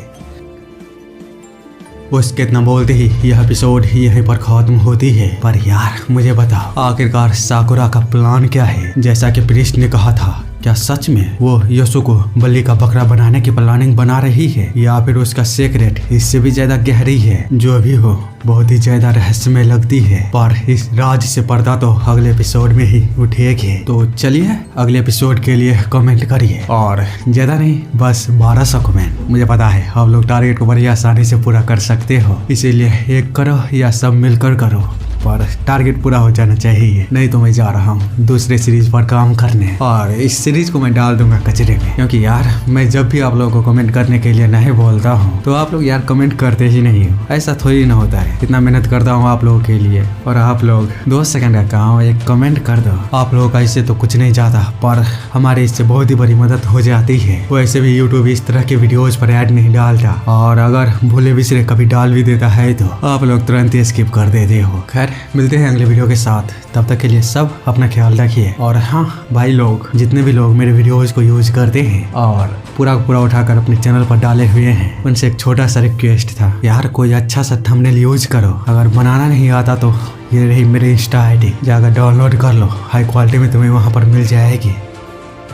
उसके इतना बोलते ही यह एपिसोड यहीं पर खत्म होती है। पर यार मुझे बताओ आखिरकार साकुरा का प्लान क्या है। जैसा कि प्रिस्ट ने कहा था क्या सच में वो योसो को बल्ली का बकरा बनाने की प्लानिंग बना रही है या फिर उसका सीक्रेट इससे भी ज्यादा गहरी है। जो भी हो बहुत ही ज्यादा रहस्यमय लगती है, पर इस राज से पर्दा तो अगले एपिसोड में ही उठेगी। तो चलिए अगले एपिसोड के लिए कमेंट करिए, और ज्यादा नहीं बस 1200 कमेंट। मुझे पता है आप लोग टारगेट को बड़ी आसानी से पूरा कर सकते हो, इसीलिए एक करो या सब मिलकर करो, पर टारगेट पूरा हो जाना चाहिए। नहीं तो मैं जा रहा हूँ दूसरे सीरीज पर काम करने, और इस सीरीज को मैं डाल दूंगा कचरे में, क्योंकि यार मैं जब भी आप लोगों को कमेंट करने के लिए नहीं बोलता हूँ तो आप लोग यार कमेंट करते ही नहीं हो। ऐसा थोड़ी ना होता है, इतना मेहनत करता हूँ आप लोगों के लिए, और आप लोग 2 सेकंड का काम एक कमेंट कर दो। आप लोगों का इससे तो कुछ नहीं जाता, पर हमारे इससे बहुत ही बड़ी मदद हो जाती है। वैसे भी यूट्यूब इस तरह के वीडियोज पर ऐड नहीं डालता, और अगर भूले बिसरे कभी डाल भी देता है तो आप लोग तुरंत ही स्किप कर देते हो। खैर मिलते हैं अगले वीडियो के साथ, तब तक के लिए सब अपना ख्याल रखिए। और हाँ भाई लोग, जितने भी लोग मेरे वीडियोज को यूज करते हैं और पूरा उठाकर अपने चैनल पर डाले हुए हैं, उनसे एक छोटा सा रिक्वेस्ट था यार कोई अच्छा सा थंबनेल यूज करो। अगर बनाना नहीं आता तो ये रही मेरी इंस्टा आईडी, जाकर डाउनलोड कर लो, हाई क्वालिटी में तुम्हें वहाँ पर मिल जाएगी।